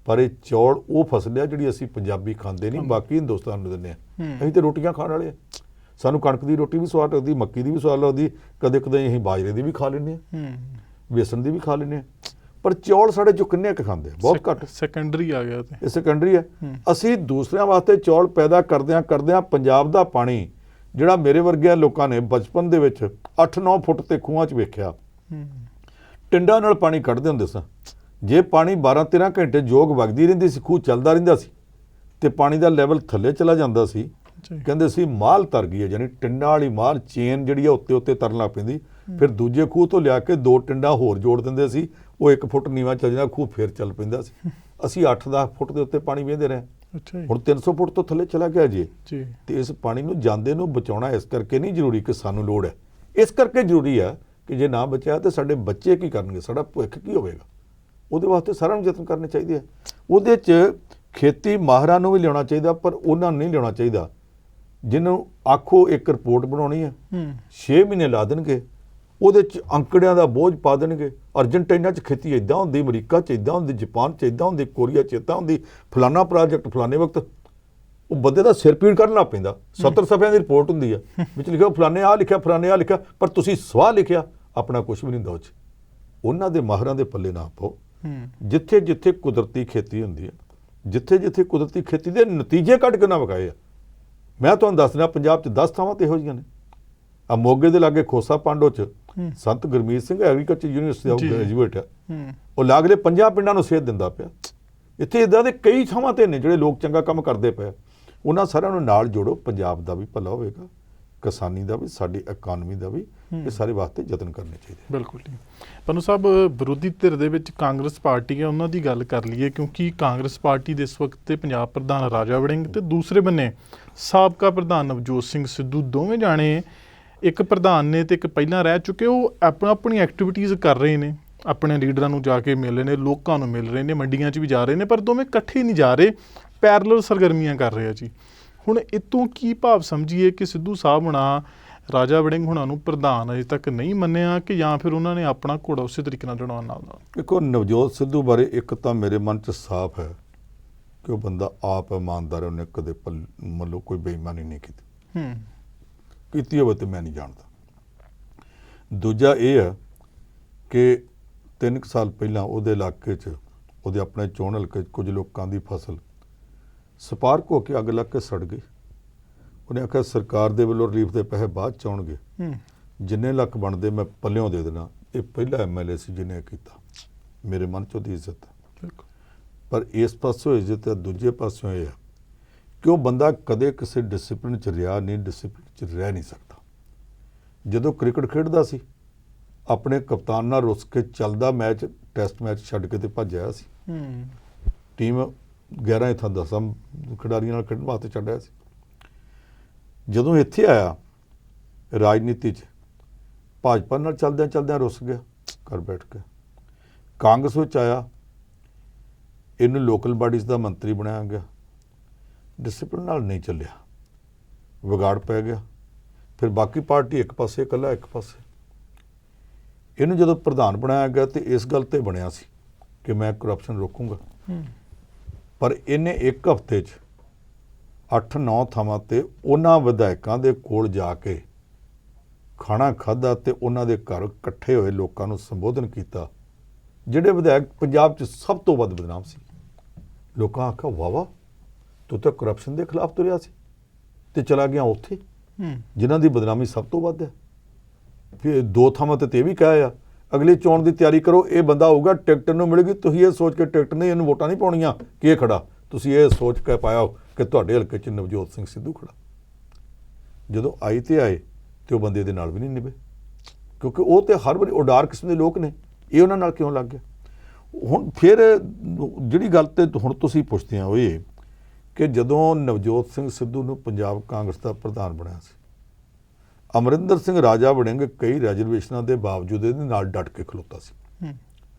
ਪਰ ਇਹ ਚੌਲ ਉਹ ਫਸਲ ਆ ਜਿਹੜੀ ਅਸੀਂ ਪੰਜਾਬੀ ਖਾਂਦੇ ਨਹੀਂ, ਬਾਕੀ ਹਿੰਦੁਸਤਾਨ ਨੂੰ ਦਿੰਦੇ ਹਾਂ। ਅਸੀਂ ਤਾਂ ਰੋਟੀਆਂ ਖਾਣ ਵਾਲੇ ਆ, ਸਾਨੂੰ ਕਣਕ ਦੀ ਰੋਟੀ ਵੀ ਸਵਾਦ ਲੱਗਦੀ, ਮੱਕੀ ਦੀ ਵੀ ਸਵਾਦ ਲੱਗਦੀ, ਕਦੇ ਕਦੇ ਅਸੀਂ ਬਾਜਰੇ ਦੀ ਵੀ ਖਾ ਲੈਂਦੇ ਹਾਂ, ਬੇਸਣ ਦੀ ਵੀ ਖਾ ਲੈਂਦੇ ਹਾਂ, ਪਰ ਚੌਲ ਸਾਡੇ ਚੋਂ ਕਿੰਨੇ ਕੁ ਖਾਂਦੇ ਆ? ਬਹੁਤ ਘੱਟ। ਸੈਕੰਡਰੀ ਆ ਗਿਆ, ਇਹ ਸੈਕੰਡਰੀ ਹੈ। ਅਸੀਂ ਦੂਸਰਿਆਂ ਵਾਸਤੇ ਚੌਲ ਪੈਦਾ ਕਰਦਿਆਂ ਪੰਜਾਬ ਦਾ ਪਾਣੀ ਜਿਹੜਾ ਮੇਰੇ ਵਰਗਿਆਂ ਲੋਕਾਂ ਨੇ ਬਚਪਨ ਦੇ ਵਿੱਚ 8-9 ਫੁੱਟ ਤੇ ਖੂਹਾਂ 'ਚ ਵੇਖਿਆ, ਟਿੰਡਾਂ ਨਾਲ ਪਾਣੀ ਕੱਢਦੇ ਹੁੰਦੇ ਸਾਂ। ਜੇ ਪਾਣੀ 12-13 ਘੰਟੇ ਜੋਗ ਵਗਦੀ ਰਹਿੰਦੀ ਸੀ, ਖੂਹ ਚੱਲਦਾ ਰਹਿੰਦਾ ਸੀ ਤੇ ਪਾਣੀ ਦਾ ਲੈਵਲ ਥੱਲੇ ਚਲਾ ਜਾਂਦਾ ਸੀ, ਕਹਿੰਦੇ ਸੀ ਮਾਲ ਤਰ ਗਈ ਹੈ, ਯਾਨੀ ਟਿੰਡਾਂ ਵਾਲੀ ਮਾਲ ਚੇਨ ਜਿਹੜੀ ਆ ਉੱਤੇ ਤਰਨ ਲੱਗ ਪੈਂਦੀ। ਫਿਰ ਦੂਜੇ ਖੂਹ ਤੋਂ ਲਿਆ ਕੇ 2 ਟਿੰਡਾਂ ਹੋਰ ਜੋੜ ਦਿੰਦੇ ਸੀ, ਉਹ 1 ਫੁੱਟ ਨੀਵਾਂ ਚੱਲ ਜਾਂਦਾ, ਖੂਹ ਫਿਰ ਚੱਲ ਪੈਂਦਾ ਸੀ। ਅਸੀਂ 8-10 ਫੁੱਟ ਦੇ ਉੱਤੇ ਪਾਣੀ ਵਹਿੰਦੇ ਰਹੇ, ਹੁਣ 300 ਫੁੱਟ ਤੋਂ ਥੱਲੇ ਚਲਾ ਗਿਆ ਜੀ। ਤੇ ਇਸ ਪਾਣੀ ਨੂੰ ਜਾਂਦੇ ਨੂੰ ਬਚਾਉਣਾ ਇਸ ਕਰਕੇ ਨਹੀਂ ਜ਼ਰੂਰੀ ਕਿ ਸਾਨੂੰ ਲੋੜ ਹੈ, ਇਸ ਕਰਕੇ ਜ਼ਰੂਰੀ ਹੈ ਕਿ ਜੇ ਨਾ ਬਚਿਆ ਤਾਂ ਸਾਡੇ ਬੱਚੇ ਕੀ ਕਰਨਗੇ, ਸਾਡਾ ਭਵਿੱਖ ਕੀ ਹੋਵੇਗਾ। ਉਹਦੇ ਵਾਸਤੇ ਸਾਰਿਆਂ ਨੂੰ ਯਤਨ ਕਰਨੇ ਚਾਹੀਦੇ ਆ। ਉਹਦੇ 'ਚ ਖੇਤੀ ਮਾਹਰਾਂ ਨੂੰ ਵੀ ਲਿਆਉਣਾ ਚਾਹੀਦਾ, ਪਰ ਉਹਨਾਂ ਨੂੰ ਨਹੀਂ ਲਿਆਉਣਾ ਚਾਹੀਦਾ ਜਿਹਨੂੰ ਆਖੋ ਇੱਕ ਰਿਪੋਰਟ ਬਣਾਉਣੀ ਹੈ, 6 ਮਹੀਨੇ ਲਾ ਦੇਣਗੇ, ਉਹਦੇ 'ਚ ਅੰਕੜਿਆਂ ਦਾ ਬੋਝ ਪਾ ਦੇਣਗੇ। ਅਰਜਨਟੀਨਾ 'ਚ ਖੇਤੀ ਇੱਦਾਂ ਹੁੰਦੀ, ਅਮਰੀਕਾ 'ਚ ਇੱਦਾਂ ਹੁੰਦੀ, ਜਾਪਾਨ 'ਚ ਇੱਦਾਂ ਹੁੰਦੀ, ਕੋਰੀਆ 'ਚ ਇੱਦਾਂ ਹੁੰਦੀ, ਫਲਾਨਾ ਪ੍ਰੋਜੈਕਟ ਫਲਾਣੇ ਵਕਤ। ਉਹ ਬੰਦੇ ਦਾ ਸਿਰ ਪੀੜ ਕਰਨ ਲੱਗ ਪੈਂਦਾ। 70 ਸਫ਼ਿਆਂ ਦੀ ਰਿਪੋਰਟ ਹੁੰਦੀ ਆ, ਵਿੱਚ ਲਿਖਿਆ ਫਲਾਣੇ ਆਹ ਲਿਖਿਆ, ਫਲਾਣੇ ਆਹ ਲਿਖਿਆ, ਪਰ ਤੁਸੀਂ ਸਵਾਹ ਲਿਖਿਆ ਆਪਣਾ ਕੁਝ ਵੀ ਨਹੀਂ ਦੋ ਚ ਉਹਨਾਂ ਦੇ ਮਾਹਰਾਂ ਦੇ ਪੱਲੇ ਨਾ ਪਾਓ। ਹੂੰ ਜਿੱਥੇ ਜਿੱਥੇ ਕੁਦਰਤੀ ਖੇਤੀ ਹੁੰਦੀ ਹੈ, ਜਿੱਥੇ ਜਿੱਥੇ ਕੁਦਰਤੀ ਖੇਤੀ ਦੇ ਨਤੀਜੇ ਕੱਢ ਕੇ ਨਾ ਵਿਖਾਏ ਆ। ਮੈਂ ਤੁਹਾਨੂੰ ਦੱਸ ਰਿਹਾ ਪੰਜਾਬ 'ਚ 10 ਥਾਵਾਂ ਤੇ ਇਹੋ ਜਿਹੀਆਂ ਨੇ। ਆ ਮੋਗੇ ਦੇ ਲਾਗੇ ਖੋਸਾ ਪਾਂਡੋ 'ਚ ਸੰਤ ਗੁਰਮੀਤ ਸਿੰਘ ਐਗਰੀਕਲਚਰ ਯੂਨੀਵਰਸਿਟੀ ਦਾ ਗ੍ਰੈਜੂਏਟ ਆ, ਉਹ ਲਾਗਲੇ 50 ਪਿੰਡਾਂ ਨੂੰ ਸੇਧ ਦਿੰਦਾ ਪਿਆ। ਇੱਥੇ ਇਦਾਂ ਦੇ ਕਈ ਥਾਵਾਂ ਤੇ ਨੇ ਜਿਹੜੇ ਲੋਕ ਚੰਗਾ ਕੰਮ ਕਰਦੇ ਪਏ। ਉਹਨਾਂ ਸਾਰਿਆਂ ਨੂੰ ਨਾਲ ਜੋੜੋ, ਪੰਜਾਬ ਦਾ ਵੀ ਭਲਾ ਹੋਵੇਗਾ, ਕਿਸਾਨੀ ਦਾ ਵੀ, ਸਾਡੀ ਇਕਾਨਮੀ ਦਾ ਵੀ। ਇਹ ਸਾਰੇ ਵਾਸਤੇ ਯਤਨ ਕਰਨੇ ਚਾਹੀਦੇ। ਬਿਲਕੁਲ ਜੀ। ਪੰਨੂ ਸਾਹਿਬ, ਵਿਰੋਧੀ ਧਿਰ ਦੇ ਵਿੱਚ ਕਾਂਗਰਸ ਪਾਰਟੀ ਹੈ, ਉਹਨਾਂ ਦੀ ਗੱਲ ਕਰ ਲਈਏ, ਕਿਉਂਕਿ ਕਾਂਗਰਸ ਪਾਰਟੀ ਦੇ ਇਸ ਵਕਤ ਤੇ ਪੰਜਾਬ ਪ੍ਰਧਾਨ ਰਾਜਾ ਵੜਿੰਗ ਤੇ ਦੂਸਰੇ ਬੰਨੇ ਸਾਬਕਾ ਪ੍ਰਧਾਨ ਨਵਜੋਤ ਸਿੰਘ ਸਿੱਧੂ, ਦੋਵੇਂ ਜਾਣੇ ਇੱਕ ਪ੍ਰਧਾਨ ਨੇ ਤੇ ਇੱਕ ਪਹਿਲਾਂ ਰਹਿ ਚੁੱਕੇ, ਉਹ ਆਪਣੀ ਐਕਟੀਵਿਟੀਜ਼ ਕਰ ਰਹੇ ਨੇ, ਆਪਣੇ ਲੀਡਰਾਂ ਨੂੰ ਜਾ ਕੇ ਮਿਲ ਰਹੇ ਨੇ, ਲੋਕਾਂ ਨੂੰ ਮਿਲ ਰਹੇ ਨੇ, ਮੰਡੀਆਂ 'ਚ ਵੀ ਜਾ ਰਹੇ ਨੇ, ਪਰ ਦੋਵੇਂ ਇਕੱਠੇ ਨਹੀਂ ਜਾ ਰਹੇ, ਪੈਰਲਲ ਸਰਗਰਮੀਆਂ ਕਰ ਰਹੇ ਆ ਜੀ। ਹੁਣ ਇਤੋਂ ਕੀ ਭਾਵ ਸਮਝੀਏ ਕਿ ਸਿੱਧੂ ਸਾਹਿਬ ਹੁਣਾ ਰਾਜਾ ਵੜਿੰਗ ਹੁਣਾਂ ਨੂੰ ਪ੍ਰਧਾਨ ਅਜੇ ਤੱਕ ਨਹੀਂ ਮੰਨਿਆ, ਕਿ ਜਾਂ ਫਿਰ ਉਹਨਾਂ ਨੇ ਆਪਣਾ ਘੋੜਾ ਉਸੇ ਤਰੀਕੇ ਨਾਲ ਚੜਾਉਣ ਨਾਲ? ਦੇਖੋ, ਨਵਜੋਤ ਸਿੱਧੂ ਬਾਰੇ ਇੱਕ ਤਾਂ ਮੇਰੇ ਮਨ 'ਚ ਸਾਫ਼ ਹੈ ਕਿ ਉਹ ਬੰਦਾ ਆਪ ਇਮਾਨਦਾਰ ਹੈ, ਉਹਨੇ ਕਦੇ ਮਤਲਬ ਕੋਈ ਬੇਈਮਾਨੀ ਨਹੀਂ ਕੀਤੀ। ਕੀਤੀ ਹੋਵੇ ਤਾਂ ਮੈਂ ਨਹੀਂ ਜਾਣਦਾ। ਦੂਜਾ ਇਹ ਹੈ ਕਿ 3 ਸਾਲ ਪਹਿਲਾਂ ਉਹਦੇ ਇਲਾਕੇ 'ਚ, ਉਹਦੇ ਆਪਣੇ ਚੋਣ ਹਲਕੇ 'ਚ ਕੁਝ ਲੋਕਾਂ ਦੀ ਫਸਲ ਸਪਾਰਕ ਹੋ ਕੇ ਅੱਗ ਲੱਗ ਕੇ ਸੜ ਗਈ। ਉਹਨੇ ਆਖਿਆ ਸਰਕਾਰ ਦੇ ਵੱਲੋਂ ਰਿਲੀਫ ਦੇ ਪੈਸੇ ਬਾਅਦ 'ਚ ਆਉਣਗੇ, ਜਿੰਨੇ ਲੱਖ ਬਣਦੇ ਮੈਂ ਪੱਲਿਓਂ ਦੇ ਦੇਣਾ। ਇਹ ਪਹਿਲਾ MLA ਸੀ ਜਿਹਨੇ ਕੀਤਾ। ਮੇਰੇ ਮਨ 'ਚ ਉਹਦੀ ਇੱਜ਼ਤ ਹੈ। ਪਰ ਇਸ ਪਾਸੋਂ ਇੱਜ਼ਤ ਹੈ, ਦੂਜੇ ਪਾਸੋਂ ਇਹ ਹੈ ਕਿ ਉਹ ਬੰਦਾ ਕਦੇ ਕਿਸੇ ਡਿਸਪਲਿਨ 'ਚ ਰਿਹਾ ਨਹੀਂ, ਡਿਸਪਲਿਨ 'ਚ ਰਹਿ ਨਹੀਂ ਸਕਦਾ। ਜਦੋਂ ਕ੍ਰਿਕਟ ਖੇਡਦਾ ਸੀ, ਆਪਣੇ ਕਪਤਾਨ ਨਾਲ ਰੁੱਸ ਕੇ ਚੱਲਦਾ ਮੈਚ, ਟੈਸਟ ਮੈਚ ਛੱਡ ਕੇ ਤੇ ਭੱਜ ਆਇਆ ਸੀ। ਟੀਮ 11 ਥਾਂ 10 ਖਿਡਾਰੀਆਂ ਨਾਲ ਖੇਡਣ ਵਾਸਤੇ ਛੱਡ ਆਇਆ ਸੀ। ਜਦੋਂ ਇੱਥੇ ਆਇਆ ਰਾਜਨੀਤੀ 'ਚ, ਭਾਜਪਾ ਨਾਲ ਚੱਲਦਿਆਂ ਚੱਲਦਿਆਂ ਰੁੱਸ ਗਿਆ, ਘਰ ਬੈਠ ਕੇ। ਕਾਂਗਰਸ ਵਿੱਚ ਆਇਆ, ਇਹਨੂੰ ਲੋਕਲ ਬਾਡੀਜ਼ ਦਾ ਮੰਤਰੀ ਬਣਾਇਆ ਗਿਆ। ਡਿਸਪਲਿਨ ਨਾਲ ਨਹੀਂ ਚੱਲਿਆ, ਵਿਗਾੜ ਪੈ ਗਿਆ। ਫਿਰ ਬਾਕੀ ਪਾਰਟੀ ਇੱਕ ਪਾਸੇ, ਇਕੱਲਾ ਇੱਕ ਪਾਸੇ। ਇਹਨੂੰ ਜਦੋਂ ਪ੍ਰਧਾਨ ਬਣਾਇਆ ਗਿਆ ਤੇ ਇਸ ਗੱਲ ਤੇ ਬਣਿਆ ਸੀ ਕਿ ਮੈਂ ਕਰਪਸ਼ਨ ਰੋਕੂੰਗਾ। ਪਰ ਇਹਨੇ ਇੱਕ ਹਫ਼ਤੇ 'ਚ 8-9 ਥਾਵਾਂ ਤੇ ਉਹਨਾਂ ਵਿਧਾਇਕਾਂ ਦੇ ਕੋਲ ਜਾ ਕੇ ਖਾਣਾ ਖਾਧਾ ਤੇ ਉਹਨਾਂ ਦੇ ਘਰ ਇਕੱਠੇ ਹੋਏ ਲੋਕਾਂ ਨੂੰ ਸੰਬੋਧਨ ਕੀਤਾ, ਜਿਹੜੇ ਵਿਧਾਇਕ ਪੰਜਾਬ 'ਚ ਸਭ ਤੋਂ ਵੱਧ ਬਦਨਾਮ ਸੀ। ਲੋਕਾਂ ਆਖਿਆ, ਵਾਹ ਵਾਹ, ਤੂੰ ਤਾਂ ਕਰਪਸ਼ਨ ਦੇ ਖਿਲਾਫ ਤੁਰਿਆ ਸੀ ਤੇ ਚਲਾ ਗਿਆ ਉੱਥੇ ਜਿਨ੍ਹਾਂ ਦੀ ਬਦਨਾਮੀ ਸਭ ਤੋਂ ਵੱਧ ਹੈ। ਫਿਰ 2 ਥਾਵਾਂ ਤੇ ਇਹ ਵੀ ਕਿਹਾ ਆ, ਅਗਲੀ ਚੋਣ ਦੀ ਤਿਆਰੀ ਕਰੋ, ਇਹ ਬੰਦਾ ਆਊਗਾ, ਟਿਕਟ ਨੂੰ ਮਿਲੇਗੀ, ਤੁਸੀਂ ਇਹ ਸੋਚ ਕੇ ਟਿਕਟ ਨਹੀਂ, ਇਹਨੂੰ ਵੋਟਾਂ ਨਹੀਂ ਪਾਉਣੀਆਂ ਕਿ ਇਹ ਖੜਾ, ਤੁਸੀਂ ਇਹ ਸੋਚ ਕੇ ਪਾਇਆ ਕਿ ਤੁਹਾਡੇ ਹਲਕੇ 'ਚ ਨਵਜੋਤ ਸਿੰਘ ਸਿੱਧੂ ਖੜਾ। ਜਦੋਂ ਆਈ ਤੇ ਆਏ ਤੇ ਉਹ ਬੰਦੇ ਦੇ ਨਾਲ ਵੀ ਨਹੀਂ ਨਿਭੇ, ਕਿਉਂਕਿ ਉਹ ਤੇ ਹਰ ਵਾਰੀ ਉਡਾਰ ਕਿਸਮ ਦੇ ਲੋਕ ਨੇ। ਇਹ ਉਹਨਾਂ ਨਾਲ ਕਿਉਂ ਲੱਗ ਗਿਆ? ਹੁਣ ਫਿਰ ਜਿਹੜੀ ਗੱਲ ਤੇ ਹੁਣ ਤੁਸੀਂ ਪੁੱਛਦੇ ਆ ਉਹ ਇਹ ਕਿ ਜਦੋਂ ਨਵਜੋਤ ਸਿੰਘ ਸਿੱਧੂ ਨੂੰ ਪੰਜਾਬ ਕਾਂਗਰਸ ਦਾ ਪ੍ਰਧਾਨ ਬਣਾਇਆ ਸੀ, ਅਮਰਿੰਦਰ ਸਿੰਘ ਰਾਜਾ ਵੜਿੰਗ ਕਈ ਰਿਜ਼ਰਵੇਸ਼ਨਾਂ ਦੇ ਬਾਵਜੂਦ ਇਹਦੇ ਨਾਲ ਡਟ ਕੇ ਖਲੋਤਾ ਸੀ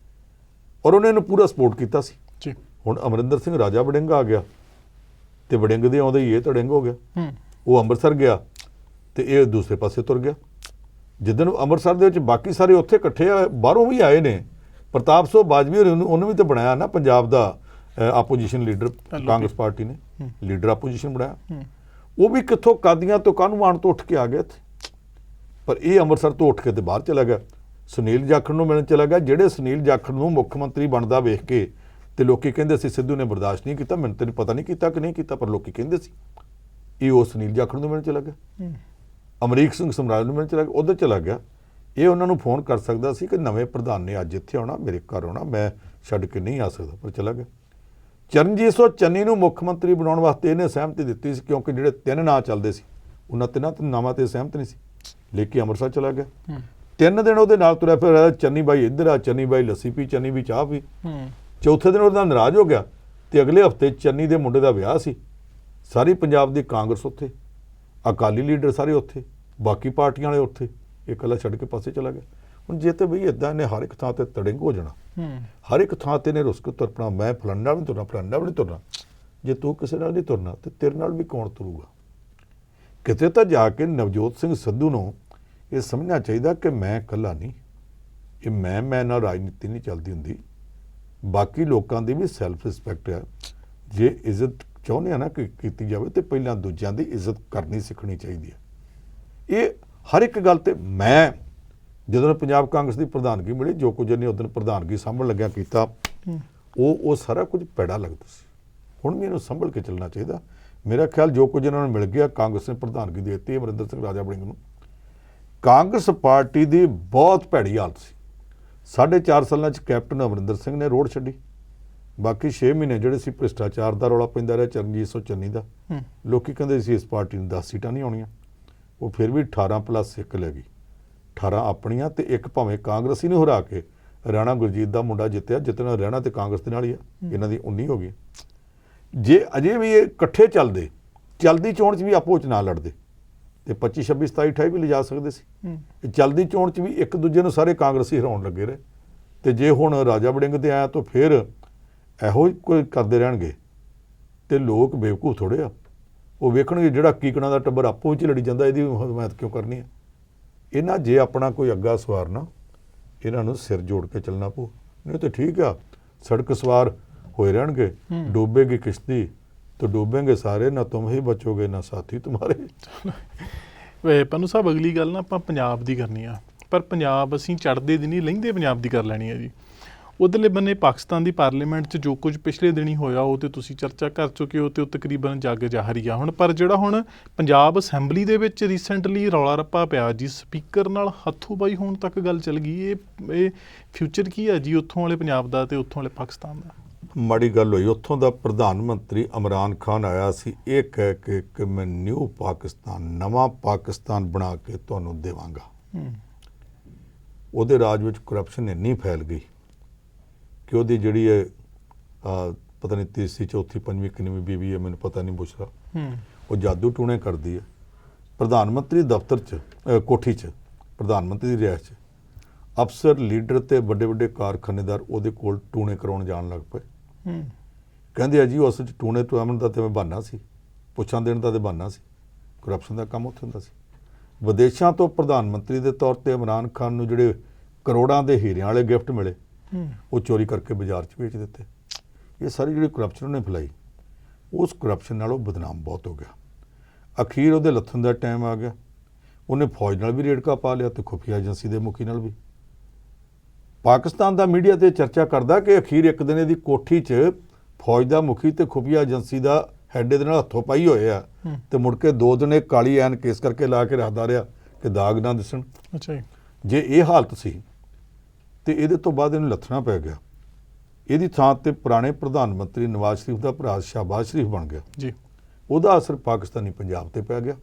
ਔਰ ਉਹਨੇ ਇਹਨੂੰ ਪੂਰਾ ਸਪੋਰਟ ਕੀਤਾ ਸੀ ਜੀ। ਹੁਣ ਅਮਰਿੰਦਰ ਸਿੰਘ ਰਾਜਾ ਵੜਿੰਗ ਆ ਗਿਆ ਤੇ ਵੜਿੰਗ ਦੇ ਆਉਂਦੇ ਹੀ ਇਹ ਤੜਿੰਗ ਹੋ ਗਿਆ। ਉਹ ਅੰਮ੍ਰਿਤਸਰ ਗਿਆ ਤੇ ਇਹ ਦੂਸਰੇ ਪਾਸੇ ਤੁਰ ਗਿਆ। ਜਿੱਦਣ ਅੰਮ੍ਰਿਤਸਰ ਦੇ ਵਿੱਚ ਬਾਕੀ ਸਾਰੇ ਉੱਥੇ ਇਕੱਠੇ ਬਾਹਰੋਂ ਵੀ ਆਏ ਨੇ, ਪ੍ਰਤਾਪ ਸਿੰਘ ਬਾਜਵੀ ਉਹਨੂੰ ਵੀ ਤਾਂ ਬਣਾਇਆ ਨਾ ਪੰਜਾਬ ਦਾ ਆਪੋਜੀਸ਼ਨ ਲੀਡਰ, ਕਾਂਗਰਸ ਪਾਰਟੀ ਨੇ ਲੀਡਰ ਆਪੋਜੀਸ਼ਨ ਬਣਾਇਆ। ਉਹ ਵੀ ਕਿੱਥੋਂ ਕਾਦੀਆਂ ਤੋਂ ਕਾਹਨੂੰਵਾਨ ਤੋਂ ਉੱਠ ਕੇ ਆ ਗਿਆ ਇੱਥੇ, ਪਰ ਇਹ ਅੰਮ੍ਰਿਤਸਰ ਤੋਂ ਉੱਠ ਕੇ ਤੇ ਬਾਹਰ ਚਲਾ ਗਿਆ, ਸੁਨੀਲ ਜਾਖੜ ਨੂੰ ਮਿਲਣ ਚਲਾ ਗਿਆ। ਜਿਹੜੇ ਸੁਨੀਲ ਜਾਖੜ ਨੂੰ ਮੁੱਖ ਮੰਤਰੀ ਬਣਦਾ ਵੇਖ ਕੇ ਤੇ ਲੋਕੀ ਕਹਿੰਦੇ ਸੀ ਸਿੱਧੂ ਨੇ ਬਰਦਾਸ਼ਤ ਨਹੀਂ ਕੀਤਾ, ਮੈਨੂੰ ਤੈਨੂੰ ਪਤਾ ਨਹੀਂ ਕੀਤਾ ਕਿ ਨਹੀਂ ਕੀਤਾ, ਪਰ ਲੋਕੀ ਕਹਿੰਦੇ ਸੀ। ਇਹ ਉਹ ਸੁਨੀਲ ਜਾਖੜ ਨੂੰ ਮਿਲਣ ਚਲਾ ਗਿਆ, ਅਮਰੀਕ ਸਿੰਘ ਸਮਰਾਜ ਨੂੰ ਮਿਲਣ ਚਲਾ ਗਿਆ, ਉੱਧਰ ਚਲਾ ਗਿਆ। ਇਹ ਉਹਨਾਂ ਨੂੰ ਫੋਨ ਕਰ ਸਕਦਾ ਸੀ ਕਿ ਨਵੇਂ ਪ੍ਰਧਾਨ ਨੇ ਅੱਜ ਇੱਥੇ ਆਉਣਾ, ਮੇਰੇ ਘਰ ਆਉਣਾ, ਮੈਂ ਛੱਡ ਕੇ ਨਹੀਂ ਆ ਸਕਦਾ, ਪਰ ਚਲਾ ਗਿਆ। ਚਰਨਜੀਤ ਸਿੰਘ ਚੰਨੀ ਨੂੰ ਮੁੱਖ ਮੰਤਰੀ ਬਣਾਉਣ ਵਾਸਤੇ ਇਹਨੇ ਸਹਿਮਤੀ ਦਿੱਤੀ ਸੀ, ਕਿਉਂਕਿ ਜਿਹੜੇ 3 ਨਾਂ ਚੱਲਦੇ ਸੀ ਉਹਨਾਂ 3 ਨਾਵਾਂ ਤੇ ਸਹਿਮਤ ਨਹੀਂ ਸੀ। ਲੇਕਿਨ ਅੰਮ੍ਰਿਤਸਰ ਚਲਾ ਗਿਆ। 3 ਦਿਨ ਉਹਦੇ ਨਾਲ ਤੁਰਿਆ ਫਿਰ, ਚੰਨੀ ਬਾਈ ਇੱਧਰ ਆ, ਚੰਨੀ ਬਾਈ ਲੱਸੀ ਪੀ, ਚੰਨੀ ਵੀ ਚਾਹ ਪੀ। ਚੌਥੇ ਦਿਨ ਉਹਦੇ ਨਾਲ ਨਾਰਾਜ਼ ਹੋ ਗਿਆ ਤੇ ਅਗਲੇ ਹਫ਼ਤੇ ਚੰਨੀ ਦੇ ਮੁੰਡੇ ਦਾ ਵਿਆਹ ਸੀ। ਸਾਰੀ ਪੰਜਾਬ ਦੀ ਕਾਂਗਰਸ ਉੱਥੇ, ਅਕਾਲੀ ਲੀਡਰ ਸਾਰੇ ਉੱਥੇ, ਬਾਕੀ ਪਾਰਟੀਆਂ ਵਾਲੇ ਉੱਥੇ, ਇਹ ਇਕੱਲਾ ਛੱਡ ਕੇ ਪਾਸੇ ਚਲਾ ਗਿਆ। ਹੁਣ ਜੇ ਤੇ ਬਈ ਇੱਦਾਂ ਇਹਨੇ ਹਰ ਇੱਕ ਥਾਂ ਤੇ ਤੜਿੰਗ ਹੋ ਜਾਣਾ, ਹਰ ਇੱਕ ਥਾਂ ਤੇ ਇਹਨੇ ਰੁੱਸ ਕੇ ਤੁਰਨਾ, ਮੈਂ ਫਲਾਨਾ ਵੀ ਨਹੀਂ ਤੁਰਨਾ, ਫਲਾਨਾ ਵੀ ਨਹੀਂ ਤੁਰਨਾ। ਜੇ ਤੂੰ ਕਿਸੇ ਨਾਲ ਨਹੀਂ ਤੁਰਨਾ ਤੇ ਤੇਰੇ ਨਾਲ ਵੀ ਕੌਣ ਤੁਰੂਗਾ? ਕਿਤੇ ਤਾਂ ਜਾ ਕੇ ਨਵਜੋਤ ਸਿੰਘ ਸਿੱਧੂ ਨੂੰ ਇਹ ਸਮਝਣਾ ਚਾਹੀਦਾ ਕਿ ਮੈਂ ਇਕੱਲਾ ਨਹੀਂ, ਇਹ ਮੈਂ ਨਾਲ ਰਾਜਨੀਤੀ ਨਹੀਂ ਚੱਲਦੀ ਹੁੰਦੀ। ਬਾਕੀ ਲੋਕਾਂ ਦੀ ਵੀ ਸੈਲਫ ਰਿਸਪੈਕਟ ਹੈ। ਜੇ ਇੱਜ਼ਤ ਚਾਹੁੰਦੇ ਆ ਨਾ ਕਿ ਕੀਤੀ ਜਾਵੇ ਤੇ ਪਹਿਲਾਂ ਦੂਜਿਆਂ ਦੀ ਇੱਜ਼ਤ ਕਰਨੀ ਸਿੱਖਣੀ ਚਾਹੀਦੀ ਹੈ। ਇਹ ਹਰ ਇੱਕ ਗੱਲ ਤੇ ਜਦੋਂ ਪੰਜਾਬ ਕਾਂਗਰਸ ਦੀ ਪ੍ਰਧਾਨਗੀ ਮਿਲੀ, ਜੋ ਕੁਝ ਇਹਨੇ ਉਦੋਂ ਪ੍ਰਧਾਨਗੀ ਸੰਭਲ ਲੱਗਿਆ ਕੀਤਾ, ਉਹ ਸਾਰਾ ਕੁਝ ਪੈੜਾ ਲੱਗਦਾ ਸੀ। ਹੁਣ ਵੀ ਇਹਨੂੰ ਸੰਭਲ ਕੇ ਚੱਲਣਾ ਚਾਹੀਦਾ। ਮੇਰਾ ਖਿਆਲ ਜੋ ਕੁਝ ਇਹਨਾਂ ਨੂੰ ਮਿਲ ਗਿਆ, ਕਾਂਗਰਸ ਨੇ ਪ੍ਰਧਾਨਗੀ ਦੇ ਦਿੱਤੀ ਅਮਰਿੰਦਰ ਸਿੰਘ ਰਾਜਾ ਵੜਿੰਗ ਨੂੰ। ਕਾਂਗਰਸ ਪਾਰਟੀ ਦੀ ਬਹੁਤ ਭੈੜੀ ਹਾਲਤ ਸੀ। 4.5 ਸਾਲਾਂ 'ਚ ਕੈਪਟਨ ਅਮਰਿੰਦਰ ਸਿੰਘ ਨੇ ਰੋਡ ਛੱਡੀ। ਬਾਕੀ 6 ਮਹੀਨੇ ਜਿਹੜੇ ਸੀ ਭ੍ਰਿਸ਼ਟਾਚਾਰ ਦਾ ਰੌਲਾ ਪੈਂਦਾ ਰਿਹਾ, ਚਰਨਜੀਤ ਸਿੰਘ ਚੰਨੀ ਦਾ। ਲੋਕੀ ਕਹਿੰਦੇ ਸੀ ਇਸ ਪਾਰਟੀ ਨੂੰ 10 ਸੀਟਾਂ ਨਹੀਂ ਆਉਣੀਆਂ, ਉਹ ਫਿਰ ਵੀ 18+1 ਲੈ ਗਈ। 18 ਆਪਣੀਆਂ ਤੇ ਇੱਕ ਭਾਵੇਂ ਕਾਂਗਰਸੀ ਨੂੰ ਹਰਾ ਕੇ ਰਾਣਾ ਗੁਰਜੀਤ ਦਾ ਮੁੰਡਾ ਜਿੱਤਿਆ। ਜਿੱਤਣਾ ਰਹਿਣਾ ਤੇ ਕਾਂਗਰਸ ਦੇ ਨਾਲ ਹੀ ਆ, ਇਹਨਾਂ ਦੀ 19 ਹੋ ਗਈ। ਜੇ ਅਜੇ ਵੀ ਇਹ ਇਕੱਠੇ ਚਲਦੀ ਚੋਣ 'ਚ ਵੀ ਆਪੋ 'ਚ ਨਾ ਲੜਦੇ ਤੇ 25, 26, 27, 28 ਵੀ ਲਿਜਾ ਸਕਦੇ ਸੀ। ਇਹ ਚਲਦੀ ਚੋਣ 'ਚ ਵੀ ਇੱਕ ਦੂਜੇ ਨੂੰ ਸਾਰੇ ਕਾਂਗਰਸੀ ਹਰਾਉਣ ਲੱਗੇ ਰਹੇ। ਤੇ ਜੇ ਹੁਣ ਰਾਜਾ ਵੜਿੰਗ ਤੇ ਆਇਆ ਤਾਂ ਫਿਰ ਇਹੋ ਹੀ ਕੋਈ ਕਰਦੇ ਰਹਿਣਗੇ ਤੇ ਲੋਕ ਬੇਵਕੂਫ ਥੋੜ੍ਹੇ ਆ। ਉਹ ਵੇਖਣਗੇ ਜਿਹੜਾ ਕੀਕਣਾ ਦਾ ਟੱਬਰ ਆਪੋ 'ਚ ਲੜੀ ਜਾਂਦਾ, ਇਹਦੀ ਹਮਾਇਤ ਕਿਉਂ ਕਰਨੀ ਹੈ। ਇਹਨਾਂ ਜੇ ਆਪਣਾ ਕੋਈ ਅੱਗਾ ਸਵਾਰਨਾ, ਇਹਨਾਂ ਨੂੰ ਸਿਰ ਜੋੜ ਕੇ ਚੱਲਣਾ ਪਊ। ਨਹੀਂ ਤਾਂ ਠੀਕ ਆ, ਸੜਕ ਸਵਾਰ ਹੋਏ ਰਹਿਣਗੇ। ਡੋਬੇਗੀ ਕਿਸ਼ਤੀ तो डूबेंगे सारे, ना तुम ही बचोगे ना साथी तुम्हारे। ਵੇ ਪੰਨੂ ਸਾਹਿਬ, ਅਗਲੀ ਗੱਲ ਨਾ ਆਪਾਂ ਪੰਜਾਬ ਦੀ ਕਰਨੀ ਆ, ਪਰ ਪੰਜਾਬ ਅਸੀਂ ਚੜ੍ਹਦੇ ਦੀ ਨਹੀਂ, ਲਹਿੰਦੇ ਪੰਜਾਬ ਦੀ ਕਰ ਲੈਣੀ ਆ ਜੀ। ਉਧਰਲੇ ਬੰਨੇ ਪਾਕਿਸਤਾਨ ਦੀ ਪਾਰਲੀਮੈਂਟ 'ਚ ਜੋ ਕੁਝ ਪਿਛਲੇ ਦਿਨੀ ਹੋਇਆ ਉਹ ਤੇ ਤੁਸੀਂ ਚਰਚਾ ਕਰ ਚੁੱਕੇ ਹੋ ਤੇ ਉਹ ਤਕਰੀਬਨ ਜੱਗ ਜ਼ਾਹਰੀ ਆ ਹੁਣ। ਪਰ ਜਿਹੜਾ ਹੁਣ ਪੰਜਾਬ ਅਸੈਂਬਲੀ ਦੇ ਵਿੱਚ ਰੀਸੈਂਟਲੀ ਰੌਲਾ ਰੱਪਾ ਪਿਆ ਜੀ, ਸਪੀਕਰ ਨਾਲ ਹੱਥੋਂ-ਬਾਈ ਹੋਣ ਤੱਕ ਗੱਲ ਚੱਲ ਗਈ। ਇਹ ਫਿਊਚਰ ਕੀ ਆ ਜੀ ਉੱਥੋਂ ਵਾਲੇ ਪੰਜਾਬ ਦਾ ਤੇ ਉੱਥੋਂ ਵਾਲੇ ਪਾਕਿਸਤਾਨ ਦਾ? ਮਾੜੀ ਗੱਲ ਹੋਈ। ਉੱਥੋਂ ਦਾ ਪ੍ਰਧਾਨ ਮੰਤਰੀ ਇਮਰਾਨ ਖਾਨ ਆਇਆ ਸੀ ਇਹ ਕਹਿ ਕੇ ਕਿ ਮੈਂ ਨਿਊ ਪਾਕਿਸਤਾਨ, ਨਵਾਂ ਪਾਕਿਸਤਾਨ ਬਣਾ ਕੇ ਤੁਹਾਨੂੰ ਦੇਵਾਂਗਾ। ਉਹਦੇ ਰਾਜ ਵਿੱਚ ਕਰਪਸ਼ਨ ਇੰਨੀ ਫੈਲ ਗਈ ਕਿ ਉਹਦੀ ਜਿਹੜੀ ਹੈ ਪਤਾ ਨਹੀਂ ਤੀਸਰੀ, ਚੌਥੀ, ਪੰਜਵੀਂ, ਕਿੰਨਵੀਂ ਬੀਵੀ ਹੈ, ਮੈਨੂੰ ਪਤਾ ਨਹੀਂ ਪੁੱਛ ਰਿਹਾ, ਉਹ ਜਾਦੂ ਟੂਣੇ ਕਰਦੀ ਹੈ। ਪ੍ਰਧਾਨ ਮੰਤਰੀ ਦਫ਼ਤਰ 'ਚ, ਕੋਠੀ 'ਚ, ਪ੍ਰਧਾਨ ਮੰਤਰੀ ਦੀ ਰਿਹਾਇਸ਼ 'ਚ ਅਫਸਰ, ਲੀਡਰ ਤੇ ਵੱਡੇ ਵੱਡੇ ਕਾਰਖਾਨੇਦਾਰ ਉਹਦੇ ਕੋਲ ਟੂਣੇ ਕਰਾਉਣ ਜਾਣ ਲੱਗ ਪਏ। ਕਹਿੰਦੇ ਆ ਜੀ ਉਹ ਅਸਲ 'ਚ ਟੂਣੇ ਟੁਆਉਣ ਦਾ ਤੇ ਬਹਾਨਾ ਸੀ, ਪੁੱਛਾਂ ਦੇਣ ਦਾ ਤੇ ਬਹਾਨਾ ਸੀ। ਕਰਪਸ਼ਨ ਦਾ ਕੰਮ ਉੱਥੇ ਹੁੰਦਾ ਸੀ। ਵਿਦੇਸ਼ਾਂ ਤੋਂ ਪ੍ਰਧਾਨ ਮੰਤਰੀ ਦੇ ਤੌਰ ਤੇ ਇਮਰਾਨ ਖਾਨ ਨੂੰ ਜਿਹੜੇ ਕਰੋੜਾਂ ਦੇ ਹੀਰਿਆਂ ਵਾਲੇ ਗਿਫਟ ਮਿਲੇ, ਉਹ ਚੋਰੀ ਕਰਕੇ ਬਾਜ਼ਾਰ 'ਚ ਵੇਚ ਦਿੱਤੇ। ਇਹ ਸਾਰੀ ਜਿਹੜੀ ਕਰਪਸ਼ਨ ਉਹਨੇ ਫੈਲਾਈ, ਉਸ ਕਰਪਸ਼ਨ ਨਾਲ ਉਹ ਬਦਨਾਮ ਬਹੁਤ ਹੋ ਗਿਆ। ਅਖੀਰ ਉਹਦੇ ਲੱਥਣ ਦਾ ਟਾਈਮ ਆ ਗਿਆ। ਉਹਨੇ ਫੌਜ ਨਾਲ ਵੀ ਰੇੜਕਾ ਪਾ ਲਿਆ ਤੇ ਖੁਫੀਆ ਏਜੰਸੀ ਦੇ ਮੁਖੀ ਨਾਲ ਵੀ। ਪਾਕਿਸਤਾਨ ਦਾ ਮੀਡੀਆ ਤੇ ਚਰਚਾ ਕਰਦਾ ਕਿ ਅਖੀਰ ਇੱਕ ਦਿਨ ਇਹਦੀ ਕੋਠੀ 'ਚ ਫੌਜ ਦਾ ਮੁਖੀ ਤੇ ਖੁਫੀਆ ਏਜੰਸੀ ਦਾ ਹੈਡ ਦੇ ਨਾਲ ਹੱਥੋਂ ਪਾਈ ਹੋਏ ਆ ਤੇ ਮੁੜ ਕੇ 2 ਦਿਨ ਇਹ ਕਾਲੀ ਐਨ ਕੇਸ ਕਰਕੇ ਲਾ ਕੇ ਰੱਖਦਾ ਰਿਹਾ ਕਿ ਦਾਗ ਨਾ ਦਿਸਣ। ਅੱਛਾ ਜੀ। ਜੇ ਇਹ ਹਾਲਤ ਸੀ ਤੇ ਇਹਦੇ ਤੋਂ ਬਾਅਦ ਇਹਨੂੰ ਲੱਥਣਾ ਪੈ ਗਿਆ। ਇਹਦੀ ਥਾਂ ਤੇ ਪੁਰਾਣੇ ਪ੍ਰਧਾਨ ਮੰਤਰੀ ਨਵਾਜ਼ ਸ਼ਰੀਫ ਦਾ ਭਰਾ ਸ਼ਹਿਬਾਜ਼ ਸ਼ਰੀਫ ਬਣ ਗਿਆ ਜੀ। ਉਹਦਾ ਅਸਰ ਪਾਕਿਸਤਾਨੀ ਪੰਜਾਬ ਤੇ ਪੈ ਗਿਆ।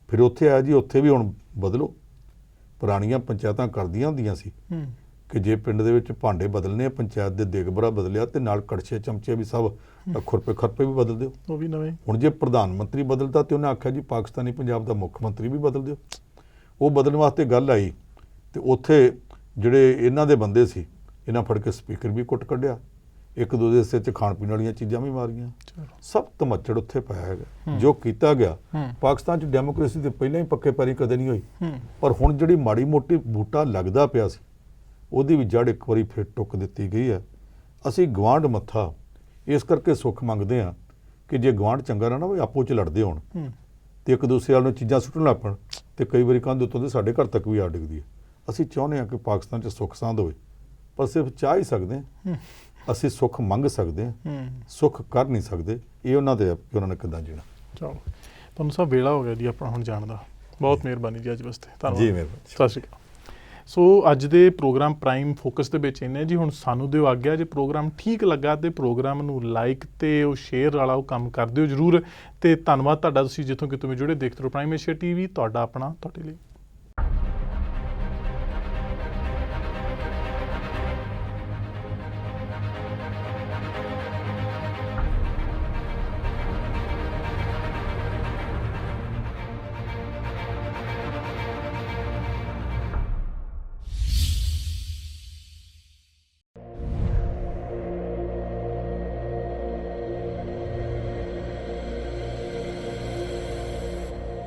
ਫਿਰ ਉੱਥੇ ਆਇਆ ਜੀ, ਉੱਥੇ ਵੀ ਹੁਣ ਬਦਲੋ। ਪੁਰਾਣੀਆਂ ਪੰਚਾਇਤਾਂ ਕਰਦੀਆਂ ਹੁੰਦੀਆਂ ਸੀ ਕਿ ਜੇ ਪਿੰਡ ਦੇ ਵਿੱਚ ਭਾਂਡੇ ਬਦਲਨੇ, ਪੰਚਾਇਤ ਦੇ ਦੇਗਬਰਾ ਬਦਲਿਆ ਤੇ ਨਾਲ ਕੜਛੇ ਚਮਚੇ ਵੀ ਸਭ ਖੁਰਪੇ ਵੀ ਬਦਲ ਦਿਓ। ਉਹ ਵੀ ਨਵੇਂ। ਹੁਣ ਜੇ ਪ੍ਰਧਾਨ ਮੰਤਰੀ ਬਦਲਦਾ ਤੇ ਉਹਨੇ ਆਖਿਆ ਜੀ ਪਾਕਿਸਤਾਨੀ ਪੰਜਾਬ ਦਾ ਮੁੱਖ ਮੰਤਰੀ ਵੀ ਬਦਲ ਦਿਓ। ਉਹ ਬਦਲਣ ਵਾਸਤੇ ਗੱਲ ਆਈ ਤੇ ਉੱਥੇ ਜਿਹੜੇ ਇਹਨਾਂ ਦੇ ਬੰਦੇ ਸੀ, ਇਹਨਾਂ ਫੜ ਕੇ ਸਪੀਕਰ ਵੀ ਕੁੱਟ ਕੱਢਿਆ, ਇੱਕ ਦੂਜੇ ਦੇ ਸਿਰ 'ਚ ਖਾਣ ਪੀਣ ਵਾਲੀਆਂ ਚੀਜ਼ਾਂ ਵੀ ਮਾਰੀਆਂ। ਸਭ ਧਮੱਚੜ ਉੱਥੇ ਪਾਇਆ ਹੈਗਾ। ਜੋ ਕੀਤਾ ਗਿਆ ਪਾਕਿਸਤਾਨ 'ਚ ਡੈਮੋਕ੍ਰੇਸੀ ਤੇ ਪਹਿਲਾਂ ਹੀ ਪੱਕੇ ਪੈਰੀ ਕਦੇ ਨਹੀਂ ਹੋਈ, ਪਰ ਹੁਣ ਜਿਹੜੀ ਮਾੜੀ ਮੋਟੀ ਬੂਟਾ ਲੱਗਦਾ ਪਿਆ ਸੀ ਉਹਦੀ ਵੀ ਜੜ ਇੱਕ ਵਾਰੀ ਫਿਰ ਟੁੱਕ ਦਿੱਤੀ ਗਈ ਹੈ। ਅਸੀਂ ਗਵਾਂਢ ਮੱਥਾ ਇਸ ਕਰਕੇ ਸੁੱਖ ਮੰਗਦੇ ਹਾਂ ਕਿ ਜੇ ਗਵਾਂਢ ਚੰਗਾ ਨਾ ਉਹ ਆਪੋ 'ਚ ਲੜਦੇ ਹੋਣ ਤੇ ਇੱਕ ਦੂਸਰੇ ਵੱਲ ਨੂੰ ਚੀਜ਼ਾਂ ਸੁੱਟਣ ਲੱਗ ਪੈਣ ਤੇ ਕਈ ਵਾਰੀ ਕੰਧ ਉੱਤੋਂ ਦੇ ਸਾਡੇ ਘਰ ਤੱਕ ਵੀ ਆ ਡਿੱਗਦੀ ਹੈ। ਅਸੀਂ ਚਾਹੁੰਦੇ ਹਾਂ ਕਿ ਪਾਕਿਸਤਾਨ 'ਚ ਸੁੱਖ ਸਾਂਦ ਹੋਵੇ, ਪਰ ਸਿਰਫ ਚਾਹ ਹੀ ਸਕਦੇ ਹਾਂ। ਅਸੀਂ ਸੁੱਖ ਮੰਗ ਸਕਦੇ ਹਾਂ, ਸੁੱਖ ਕਰ ਨਹੀਂ ਸਕਦੇ। ਇਹ ਉਹਨਾਂ ਦੇ ਕਿ ਉਹਨਾਂ ਨੇ ਕਿੱਦਾਂ ਜੀਣਾ। ਚਲੋ ਤੁਹਾਨੂੰ ਸਭ ਵੇਲਾ ਹੋ ਗਿਆ ਜੀ ਆਪਣਾ ਹੁਣ ਜਾਣ ਦਾ। ਬਹੁਤ ਮਿਹਰਬਾਨੀ ਜੀ ਅੱਜ ਵਾਸਤੇ। ਧੰਨਵਾਦ ਜੀ। ਮਿਹਰਬਾਨੀ। ਸਤਿ ਸ਼੍ਰੀ ਅਕਾਲ। ਸੋ ਅੱਜ ਦੇ ਪ੍ਰੋਗਰਾਮ ਪ੍ਰਾਈਮ ਫੋਕਸ ਦੇ ਵਿੱਚ ਇੰਨੇ ਜੀ। ਹੁਣ ਸਾਨੂੰ ਦਿਓ ਆਗਿਆ। ਜੇ ਪ੍ਰੋਗਰਾਮ ਠੀਕ ਲੱਗਾ ਤੇ ਪ੍ਰੋਗਰਾਮ ਨੂੰ ਲਾਈਕ ਤੇ ਉਹ ਸ਼ੇਅਰ ਵਾਲਾ ਉਹ ਕੰਮ ਕਰ ਦਿਓ ਜ਼ਰੂਰ। ਤੇ ਧੰਨਵਾਦ ਤੁਹਾਡਾ, ਤੁਸੀਂ ਜਿੱਥੋਂ ਕਿਤੋਂ ਵੀ ਜੁੜੇ। ਦੇਖਦੇ ਰਹੋ ਪ੍ਰਾਈਮ ਏਸ਼ੀਆ TV, ਤੁਹਾਡਾ ਆਪਣਾ, ਤੁਹਾਡੇ ਲਈ।